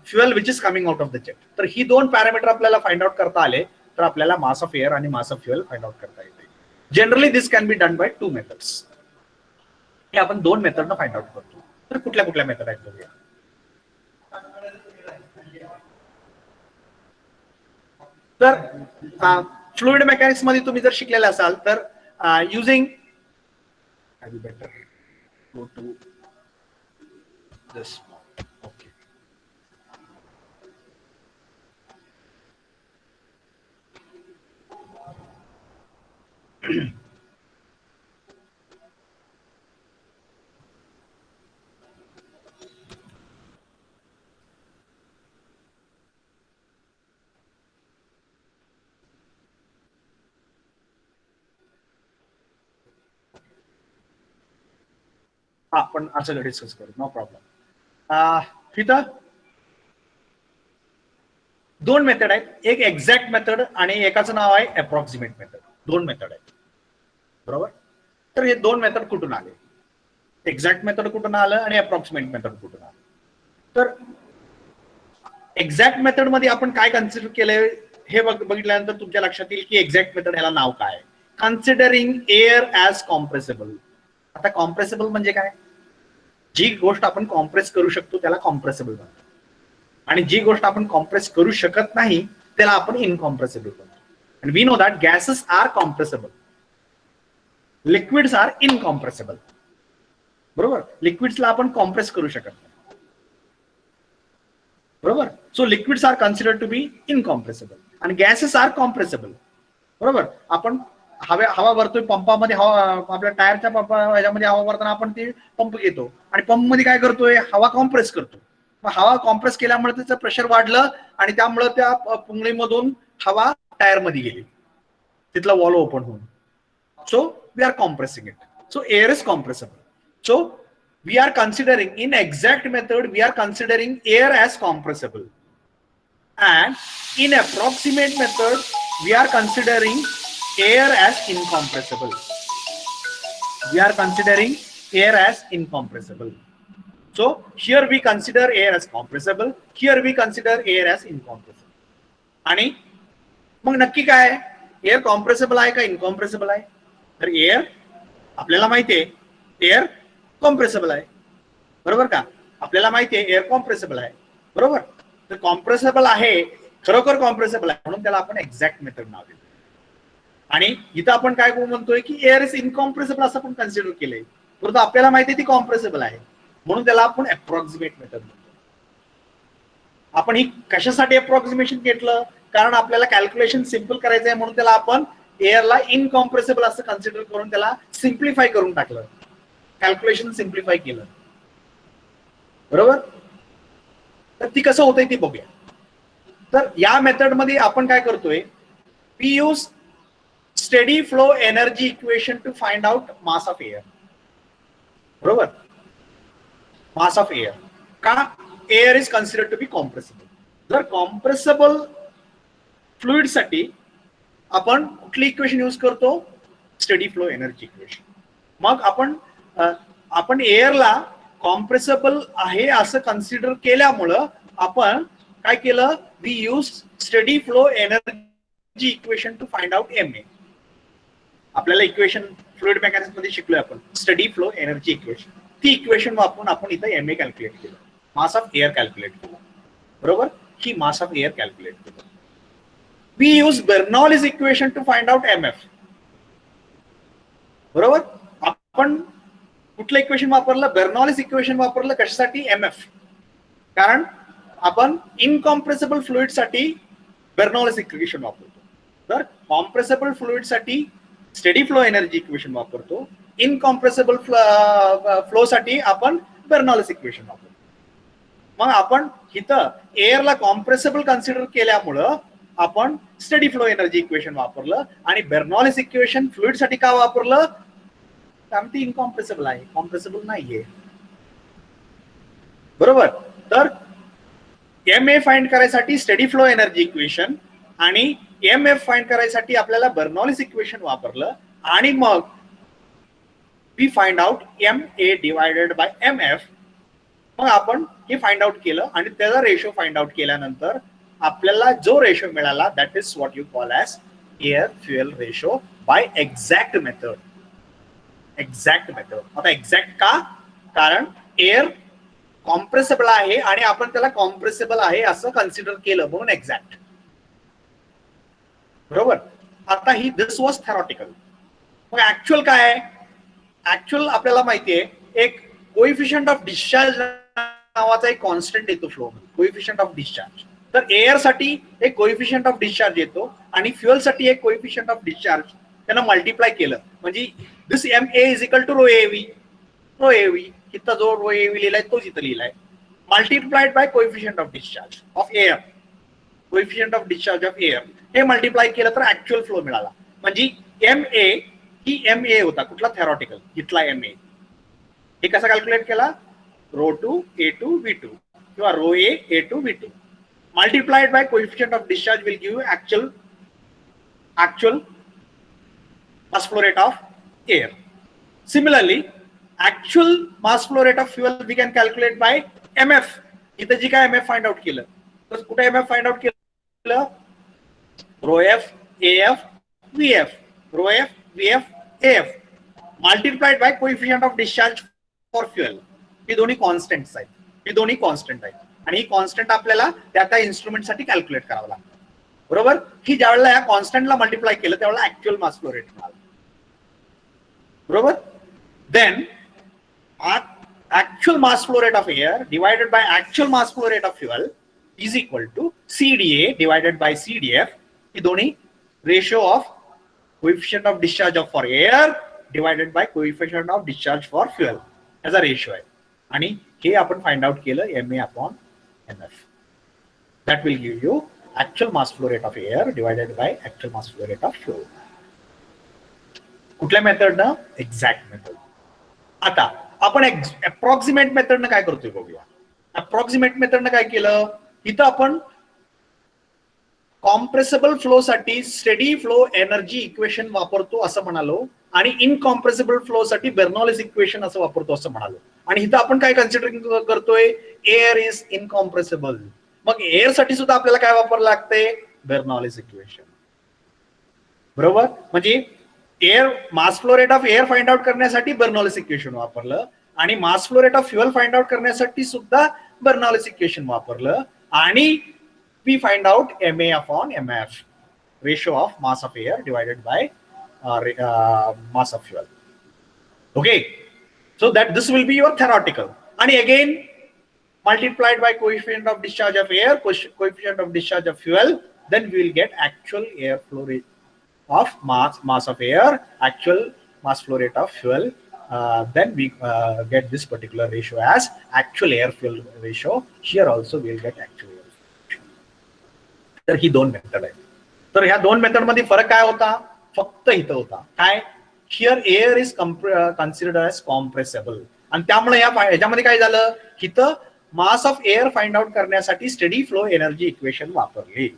Speaker 1: fuel which is coming out of the jet. तर ही दोन पॅरामीटर आपल्याला फाइंड आउट करता आले तर आपल्याला मास ऑफ एअर आणि मास ऑफ फ्युएल फाइंड आउट करता येते. Generally this can be done by 2 methods. हे आपण 2 मेथडनं फाइंड आउट करतो. तर कुठल्या कुठल्या मेथड आहेत बघूया. तर फ्लुइड मेकॅनिक्स मध्ये तुम्ही जर शिकलेले असाल तर using better go to this. Okay, आपण असं डिस्कस करू, नो प्रॉब्लेम. इथं 2 मेथड आहेत, एक एक्झॅक्ट मेथड आणि एकाचं नाव आहे अप्रॉक्सिमेट मेथड. 2 मेथड आहेत, बरोबर. तर हे 2 मेथड कुठून आले, एक्झॅक्ट मेथड कुठून आलं आणि अप्रॉक्सिमेट मेथड कुठून आलं. तर एक्झॅक्ट मेथड मध्ये आपण काय कन्सिडर केलंय हे बघितल्यानंतर तुमच्या लक्षात येईल की एक्झॅक्ट मेथड ह्याला नाव काय, कन्सिडरिंग एअर ऍज कॉम्प्रेसेबल. आता कॉम्प्रेसेबल म्हणजे काय, जी गोष्ट आपण कॉम्प्रेस करू शकतो त्याला कॉम्प्रेसेबल म्हणतो आणि जी गोष्ट आपण कॉम्प्रेस करू शकत नाही त्याला आपण इनकॉम्प्रेसेबल म्हणतो. आणि we know that gases are compressible, liquids are incompressible, बरोबर. लिक्विड्सला आपण कॉम्प्रेस करू शकत नाही, बरोबर. So liquids are considered to be incompressible आणि गॅसेस आर कॉम्प्रेसेबल, बरोबर. आपण हवा भरतोय पंपामध्ये, हवा आपल्या टायरच्या पंपा ह्याच्यामध्ये हवा भरताना आपण ते पंप घेतो आणि पंप मध्ये काय करतोय, हवा कॉम्प्रेस करतो. मग हवा कॉम्प्रेस केल्यामुळे त्याचं प्रेशर वाढलं आणि त्यामुळे त्या पुंगळीमधून हवा टायर मध्ये गेली, तिथला वॉल्व ओपन होऊन. So we are compressing it. So air is compressible. So we are considering in exact method we are considering air as compressible and in approximate method we are considering air as incompressible. We are considering air as incompressible. So here we consider air as compressible, here we consider air as incompressible. आणि मग नक्की काय, air कॉम्प्रेसेबल आहे का इनकॉम्प्रेसेबल आहे. तर air आपल्याला माहिती आहे एअर कॉम्प्रेसेबल आहे, बरोबर का. आपल्याला माहिती आहे एअर कॉम्प्रेसेबल आहे, बरोबर. तर कॉम्प्रेसेबल आहे, खरोखर कॉम्प्रेसेबल आहे म्हणून त्याला आपण एक्झॅक्ट मेथड नाव देतो. आणि इथं आपण काय म्हणतोय की एअर इज इनकॉम्प्रेसेबल असं आपण कन्सिडर केलंय, परंतु आपल्याला माहिती आहे ती कॉम्प्रेसेबल आहे म्हणून त्याला आपण अप्रॉक्सिमेट मेथड म्हणतो. आपण ही कशासाठी अप्रॉक्सिमेशन घेतलं, कारण आपल्याला कॅल्क्युलेशन सिम्पल करायचं आहे म्हणून त्याला आपण एअरला इनकॉम्प्रेसेबल असं कन्सिडर करून त्याला सिम्प्लिफाय करून टाकलं, कॅल्क्युलेशन सिम्प्लिफाय केलं, बरोबर. तर ती कसं होतंय ती बघूया. तर या मेथड मध्ये आपण काय करतोय, we use steady flow energy equation to find out mass of air, बरोबर. मास ऑफ एअर का, air is considered to be compressible. जर कॉम्प्रेसेबल फ्लुइड साठी आपण कुठली इक्वेशन यूज करतो, स्टेडी फ्लो एनर्जी इक्वेशन. मग आपण एअरला कॉम्प्रेसेबल आहे असं कन्सिडर केल्यामुळं आपण काय केलं, we use steady flow energy equation to find out MA. आपल्याला इक्वेशन फ्लुइड मेकॅनिक्स मध्ये शिकलोय आपण स्टेडी फ्लो एनर्जी इक्वेशन, ती इक्वेशन वापरून आपण इथं MA कॅल्क्युलेट केलं, मास ऑफ एअर कॅल्क्युलेट केलं, बरोबर. ही मास ऑफ एअर कॅल्क्युलेट केलं. We use Bernoulli's equation to find out MF, बरोबर. आपण कुठलं इक्वेशन वापरलं, बर्नॉलिस इक्वेशन वापरलं कशासाठी, MF. कारण आपण इनकॉम्प्रेसेबल फ्लुइड साठी बर्नॉलिस इक्वेशन वापरतो, तर कॉम्प्रेसेबल फ्लुइड साठी स्टेडी फ्लो एनर्जी इक्वेशन वापरतो, इनकॉम्प्रेसेबल फ्लो साठी आपण बर्नॉलिस इक्वेशन वापरतो. मग आपण इथं एअरला कॉम्प्रेसेबल कन्सिडर केल्यामुळं आपण स्टेडी फ्लो एनर्जी इक्वेशन वापरलं आणि बर्नॉलिस इक्वेशन फ्लुइड साठी का वापरलं, कारण ती इनकॉम्प्रेसेबल आहे, कॉम्प्रेसेबल नाहीये, बरोबर. तर MA फाइंड करायसाठी स्टेडी फ्लो एनर्जी इक्वेशन आणि MF फाइंड करायसाठी आपल्याला बर्नॉलिस इक्वेशन वापरलं आणि मग we find out MA divided by MF. मग आपण हे फाइंड आउट केलं आणि त्याचा रेशो फाइंड आउट केल्यानंतर आपल्याला जो रेशो मिळाला that is what you call as air fuel ratio by exact method. Exact method. आता एक्झॅक्ट का? कारण एअर कॉम्प्रेसेबल आहे आणि आपण त्याला कॉम्प्रेसेबल आहे असं कन्सिडर केलं म्हणून एक्झॅक्ट. बरोबर. आता ही दिस वॉज थेरॉटिकल. मग ऍक्च्युअल काय आहे? ऍक्च्युअल आपल्याला माहितीये एक कोइफिशियंट ऑफ डिस्चार्ज नावाचा एक कॉन्स्टंट येतो फ्लो मध्ये. Coefficient of discharge. तर एअर साठी एक कोइफिशियंट ऑफ डिस्चार्ज येतो आणि फ्युएल साठी एक कोइफिशियंट ऑफ डिस्चार्ज त्यांना मल्टिप्लाय केलं म्हणजे this MA is equal to rho AV. Rho AV इथं जो रो AV लिहिलाय तोच इथं लिहिलाय multiplied by coefficient of discharge of air. Coefficient of discharge of air हे मल्टिप्लाय केलं तर ऍक्च्युअल फ्लो मिळाला. म्हणजे MA ही MA होता कुठला? थेरॉटिकल. इथला MA हे कसा कॅल्क्युलेट केला? रो टू A2 V2 किंवा row A2 V2 multiplied by coefficient of discharge will give you actual mass flow rate of air. Similarly, actual mass flow rate of fuel we can calculate by MF. इथे जी काय MF find out केलं तर कुठे MF find out केलं? Rho F AF VF. Rho F VF AF multiplied by coefficient of discharge for fuel. ही दोन्ही constants आहेत. ही दोन्ही constant आहेत आणि ही कॉन्स्टंट आपल्याला त्या त्या इन्स्ट्रुमेंट साठी कॅल्क्युलेट करावं लागतं. बरोबर. ही ज्यावेळेला या कॉन्स्टंटला मल्टिप्लाय केलं त्यावेळेला ऍक्च्युअल मास फ्लो रेट मिळाला. बरोबर. Then actual mass flow rate of air divided by actual mass flow rate of fuel is equal to CDA divided by CDF. ही दोन्ही ratio of coefficient of discharge of for air divided by coefficient of discharge for fuel याचा ratio आहे आणि हे आपण find out केलं MA upon MF. That will give you actual mass flow rate of air divided by actual mass flow rate of fuel. कुठल्या मेथडनं? Exact method. आता आपण approximate मेथडनं काय करतोय बघूया. अप्रॉक्सिमेट मेथडनं काय केलं? इथं आपण कॉम्प्रेसेबल फ्लो साठी स्टेडी फ्लो एनर्जी इक्वेशन वापरतो असं म्हणालो आणि इनकॉम्प्रेसेबल फ्लो साठी बर्नॉलिस इक्वेशन असं वापरतो असं म्हणालो आणि इथं आपण काय कन्सिडरिंग करतोय? Air is incompressible. मग एअर साठी सुद्धा आपल्याला काय वापरावं लागतंय? Bernoulli's equation. बरोबर. म्हणजे air mass flow rate of air find out करण्यासाठी बर्नॉलिस इक्वेशन वापरलं आणि mass flow rate of fuel find out करण्यासाठी सुद्धा बर्नॉलिस इक्वेशन वापरलं आणि we find out MA upon MF, ratio of mass of air divided by mass of fuel. Okay, so that this will be your theoretical, and again multiplied by coefficient of discharge of air, coefficient of discharge of fuel, then we will get actual air flow rate of mass of air, actual mass flow rate of fuel. Then we get this particular ratio as actual air fuel ratio. Here also we will get actual air. तर ही दोन method आहे. तर ह्या दोन method मध्ये फरक काय होता? फक्त इथं होता काय? Here air is considered as compressible आणि त्यामुळे ह्याच्यामध्ये काय झालं? इथं mass of air find out करण्यासाठी स्टेडी फ्लो एनर्जी इक्वेशन वापरली.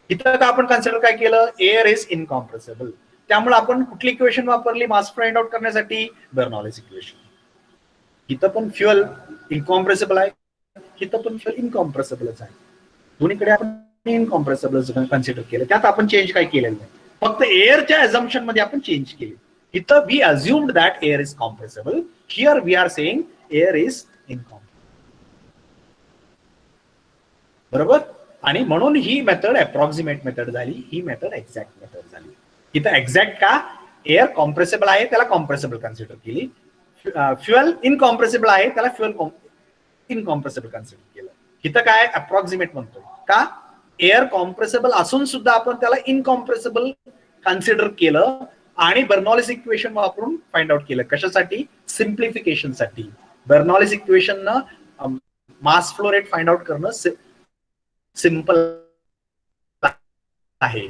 Speaker 1: इथं का आपण कन्सिडर काय केलं? Air is incompressible. त्यामुळे आपण कुठली इक्वेशन वापरली मास फाइंड आउट करण्यासाठी? Bernoulli's equation. इथं पण फ्युएल इनकॉम्प्रेसेबल आहे, इथं पण फ्युएल इनकॉम्प्रेसेबलच आहे. दोन्हीकडे आपण इनकॉम्प्रेसेबल कन्सिडर केलं. त्यात आपण चेंज काय केलेलं नाही. फक्त एअरच्या अझम्पशन मध्ये आपण चेंज केले. इथं we assumed that air is compressible. Here we are saying air is incompressible. बरोबर. आणि म्हणून ही मेथड अप्रॉक्सिमेट मेथड झाली, ही मेथड एक्झॅक्ट मेथड झाली. इथं एक्झॅक्ट का? एअर कॉम्प्रेसेबल आहे त्याला कॉम्प्रेसेबल कन्सिडर केली. फ्युएल इनकॉम्प्रेसेबल आहे त्याला फ्युएल इनकॉम्प्रेसेबल कन्सिडर केलं. इथं काय? अप्रॉक्सिमेट म्हणतोय का? एअर कॉम्प्रेसेबल असून सुद्धा आपण त्याला इनकॉम्प्रेसेबल कन्सिडर केलं आणि बर्नॉलिस इक्वेशन वापरून फाइंड आउट केलं. कशासाठी? सिम्प्लिफिकेशन साठी. बर्नॉलिस इक्वेशन न mass flow rate find out करणं सिंपल आहे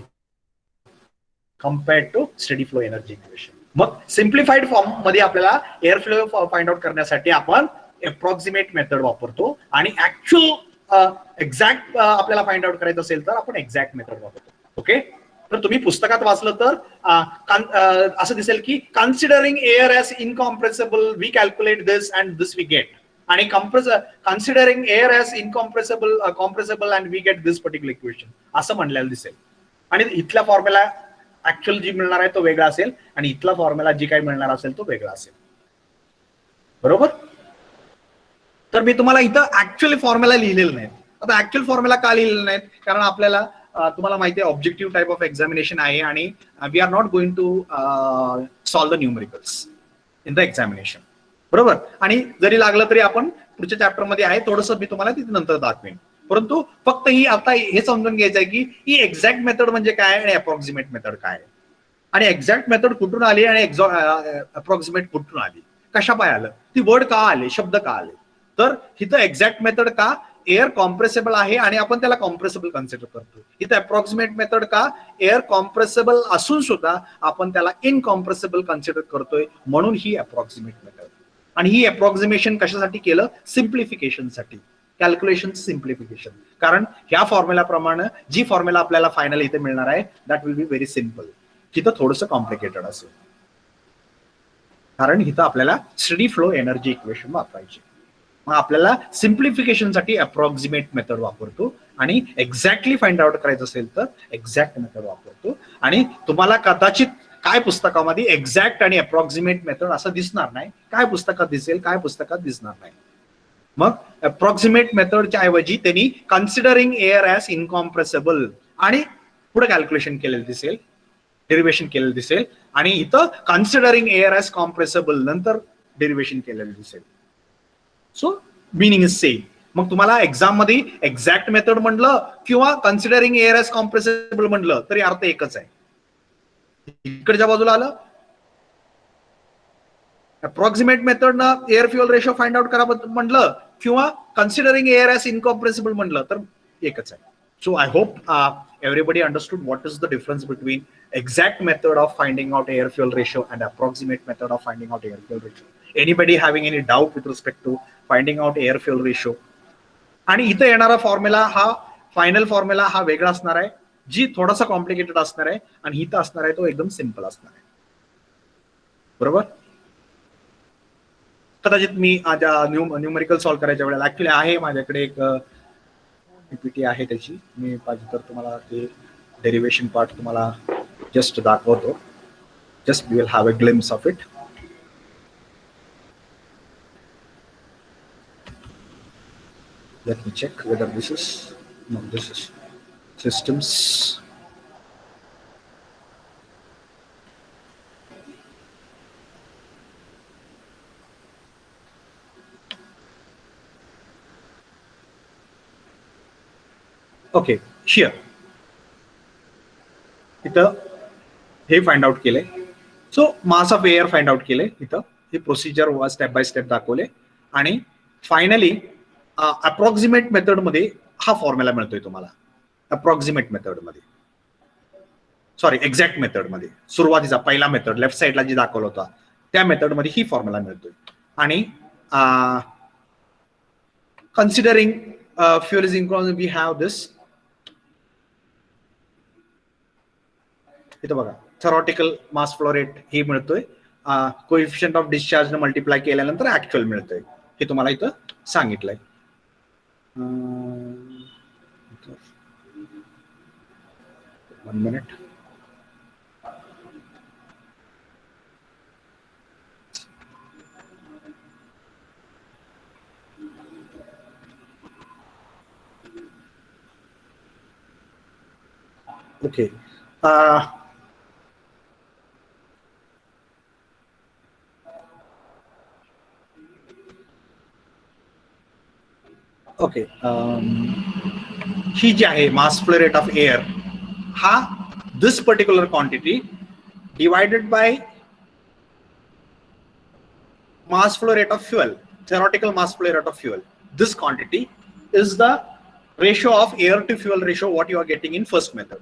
Speaker 1: compared to steady flow energy equation. मग सिम्प्लिफाईड फॉर्म मध्ये आपल्याला एअर फ्लो फाइंड आउट करण्यासाठी आपण अप्रॉक्सिमेट मेथड वापरतो आणि ऍक्च्युअल एक्झॅक्ट आपल्याला फाइंड आउट करायचं असेल तर आपण एक्झॅक्ट मेथड वापरतो. ओके, तर तुम्ही पुस्तकात वाचलं तर असं दिसेल की considering air as incompressible we calculate this and this we get, आणि considering air as incompressible compressible and we get this particular equation असं म्हणलेलं दिसेल. आणि इथला फॉर्म्युला ऍक्च्युअल जी मिळणार आहे तो वेगळा असेल आणि इथला फॉर्म्युला जी काही मिळणार असेल तो वेगळा असेल. बरोबर. तर मी तुम्हाला इथं ऍक्च्युअली फॉर्म्युला लिहिलेलं नाही. आता ऍक्च्युअल फॉर्म्युला का लिहिलेलं नाहीत, कारण आपल्याला तुम्हाला माहिती आहे ऑब्जेक्टिव्ह टाइप ऑफ एक्झामिनेशन आहे आणि we are not going to solve the numericals in the examination. बरोबर. आणि जरी लागलं तरी आपण पुढच्या चॅप्टर मध्ये आहे, थोडंसं मी तुम्हाला तिथे नंतर दाखवेन. परंतु फक्त ही आता हे समजून घ्यायचं आहे की ही एक्झॅक्ट मेथड म्हणजे काय आणि अप्रॉक्सिमेट मेथड काय, आणि एक्झॅक्ट मेथड कुठून आली आणि अप्रॉक्सिमेट कुठून आली, कशा पाय आलं, ती वर्ड का आले, शब्द का आले. तर इथं एक्झॅक्ट मेथड का, एअर कॉम्प्रेसेबल आहे आणि आपण त्याला कॉम्प्रेसेबल कन्सिडर करतो. इथं अप्रॉक्सिमेट मेथड का, एअर कॉम्प्रेसेबल असून सुद्धा आपण त्याला इनकॉम्प्रेसेबल कन्सिडर करतोय, म्हणून ही अप्रॉक्सिमेट मेथड. आणि ही अप्रॉक्सिमेशन कशासाठी केलं, सिम्प्लिफिकेशनसाठी, कॅल्क्युलेशन सिम्प्लिफिकेशन. कारण ह्या फॉर्म्युलाप्रमाणे जी फॉर्म्युला आपल्याला फायनल इथे मिळणार आहे that will be very simple. तिथं थोडंसं कॉम्प्लिकेटेड असेल, कारण इथं आपल्याला स्टडी फ्लो एनर्जी इक्वेशन वापरायची. मग आपल्याला सिम्प्लिफिकेशनसाठी अप्रॉक्सिमेट मेथड वापरतो, आणि एक्झॅक्टली फाइंड आउट करायचं असेल तर एक्झॅक्ट मेथड वापरतो. आणि तुम्हाला कदाचित काय पुस्तकामध्ये एक्झॅक्ट आणि अप्रॉक्सिमेट मेथड असं दिसणार नाही, काय पुस्तकात दिसेल, काय पुस्तकात दिसणार नाही. मग अप्रॉक्सिमेट मेथडच्या ऐवजी त्यांनी कन्सिडरिंग एअर ॲज इनकॉम्प्रेसेबल आणि पुढे कॅल्क्युलेशन केलेलं दिसेल, डेरिव्हेशन केलेलं दिसेल, आणि इथं कन्सिडरिंग एअर ॲज कॉम्प्रेसेबल नंतर डेरिव्हेशन केलेलं दिसेल. So meaning is same. मग तुम्हाला एक्झाम मध्ये एक्झॅक्ट मेथड म्हणलं किंवा कन्सिडरिंग एअर ॲज कॉम्प्रेसेबल म्हणलं तरी अर्थ एकच आहे. इकडच्या बाजूला आलं अप्रॉक्सिमेट मेथड ना air fuel ratio find out करा म्हटलं किंवा कन्सिडरिंग एअर ॲज इनकॉम्प्रेसेबल म्हटलं तर एकच आहे. So I hope everybody understood what is the difference between exact method of finding out air fuel ratio and approximate method of finding out air fuel ratio. Anybody having any doubt with respect to finding out air fuel ratio? आणि इथे येणारा formula हा final formula हा वेगळा असणार आहे, जी थोडासा complicated असणार आहे, आणि इथं असणार आहे तो एकदम सिंपल असणार आहे. बरोबर. कदाचित मी न्यूमेरिकल सॉल्व्ह करायच्या वेळेला ऍक्च्युली आहे माझ्याकडे एक पीपीटी आहे त्याची, मी पाहिजे तर तुम्हाला ते डेरिव्हेशन पार्ट तुम्हाला जस्ट दाखवतो. Just we will have a glimpse of it. Let me check whether this is, no, this is systems. Okay, here. इथं हे फाइंड आउट केले. So mass of air find out केले. इथं हे procedure step by step दाखवले, आणि finally approximate method मध्ये हा फॉर्म्युला मिळतोय तुम्हाला. अप्रॉक्सिमेट मेथड मध्ये, सॉरी एक्झॅक्ट मेथड मध्ये, सुरुवातीचा पहिला मेथड लेफ्ट साइडला जी दाखवला होता त्या मेथड मध्ये ही फॉर्म्युला मिळतोय. आणि considering fuel is incompressible we have this. इथं बघा थेरॉटिकल मास फ्लो रेट हे मिळतोय, कोएफिशियंट ऑफ डिस्चार्ज ने मल्टिप्लाय केल्यानंतर ऍक्च्युअल मिळतोय, हे तुम्हाला इथं सांगितलंय. 1 minute. Okay. ओके, ही जी आहे mass flow rate of air, हा this particular quantity divided by mass flow rate of fuel, theoretical mass flow rate of fuel. This quantity is the ratio of air to fuel ratio what you are getting in first method.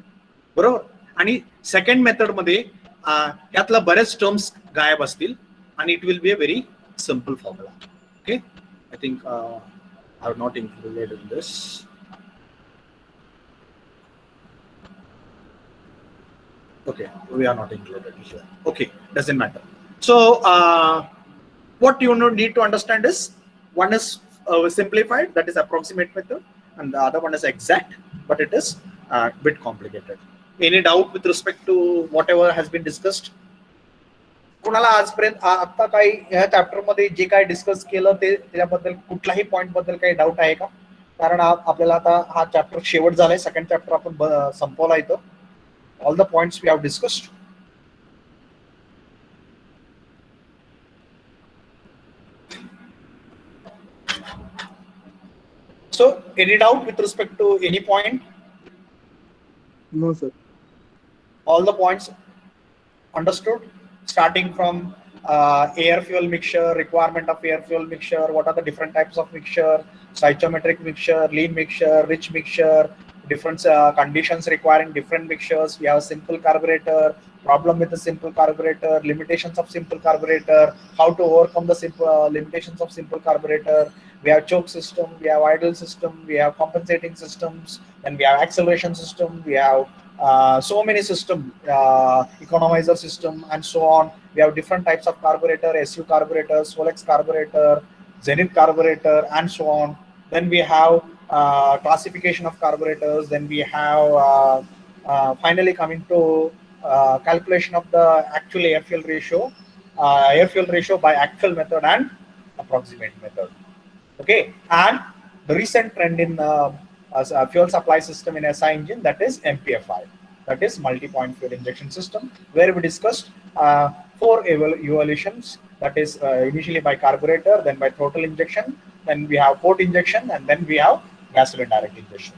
Speaker 1: बरोबर. आणि second method मध्ये यातला बरेच terms गायब असतील, आणि it will be a very simple formula. Okay, I think I have not included in this. Okay, we are not included here. Okay, doesn't matter. So what you need to understand is one is simplified, that is approximate method, and the other one is exact, but it is a bit complicated. Any doubt with respect to whatever has been discussed? कुणाला आजपर्यंत आता काही ह्या chapter मध्ये जे काही discuss केलं ते त्याबद्दल कुठल्याही पॉइंट बद्दल काही डाऊट आहे का? कारण आपल्याला आता हा चॅप्टर शेवट झालाय, सेकंड चॅप्टर आपण संपवला इथं. All the points we have discussed. So, any doubt with respect to any point?
Speaker 3: No, sir.
Speaker 1: All the points understood, starting from air fuel mixture, requirement of air fuel mixture, what are the different types of mixture, stoichiometric mixture, lean mixture, rich mixture, different conditions requiring different mixtures. We have a simple carburetor, problem with the simple carburetor, limitations of simple carburetor, how to overcome the simple limitations of simple carburetor. We have choke system, we have idle system, we have compensating systems, and we have acceleration system, we have so many system, economizer system, and so on. We have different types of carburetor, SU carburetor, Solex carburetor, Zenith carburetor, and so on. Then we have classification of carburetors. Then we have finally coming to calculation of the actual air fuel ratio by actual method and approximate method. Okay, and the recent trend in fuel supply system in SI engine, that is MPFI, that is multi-point fuel injection system, where we discussed 4 evolutions, that is initially by carburetor, then by throttle injection, then we have port injection, and then we have gasoline direct injection.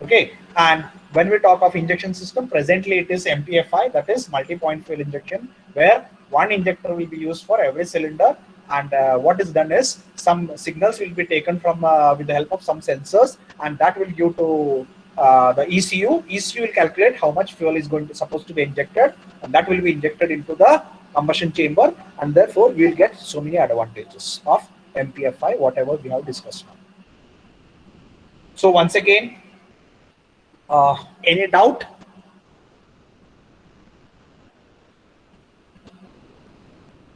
Speaker 1: Okay, and when we talk of injection system, presently it is MPFI, that is multi-point fuel injection, where one injector will be used for every cylinder, and what is done is some signals will be taken from with the help of some sensors, and that will give to the ECU. ECU will calculate how much fuel is supposed to be injected, and that will be injected into the combustion chamber, and therefore we will get so many advantages of MPFI, whatever we have discussed now. So once again, any doubt?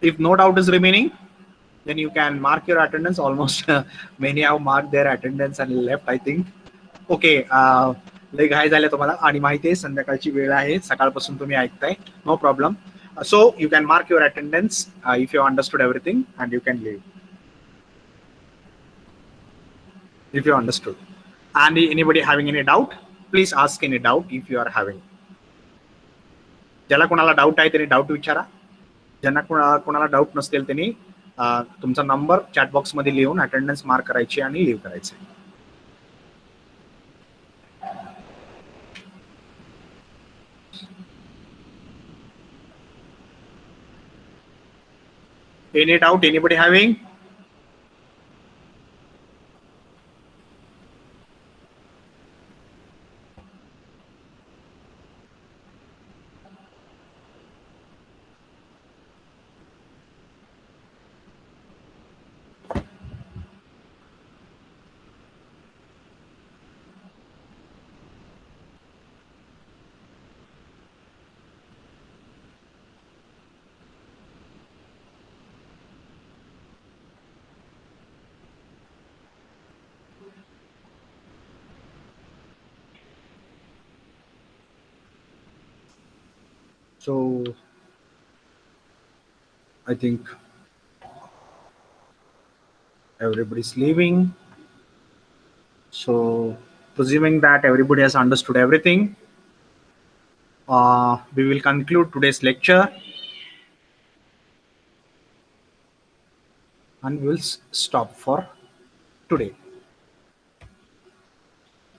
Speaker 1: If no doubt is remaining, then you can mark your attendance. Almost many have marked their attendance and left, I think. Okay, लय घाई झाले तुम्हाला आणि माहिती आहे संध्याकाळची वेळ आहे, सकाळपासून तुम्ही ऐकताय, no problem. So you can mark your attendance if you understood everything, and you can leave if you understood. And anybody having any doubt, please ask any doubt if you are having. ज्याला कोणाला doubt आहे त्यांनी doubt विचारा. ज्यांना कोणाला doubt नसतील त्यांनी तुमचा नंबर चॅट बॉक्स मध्ये लिहून अटेंडन्स मार्क करायची आणि लिव्ह करायचे. Any doubt? Anybody having? So I think everybody's leaving. So presuming that everybody has understood everything, we will conclude today's lecture, and we'll stop for today.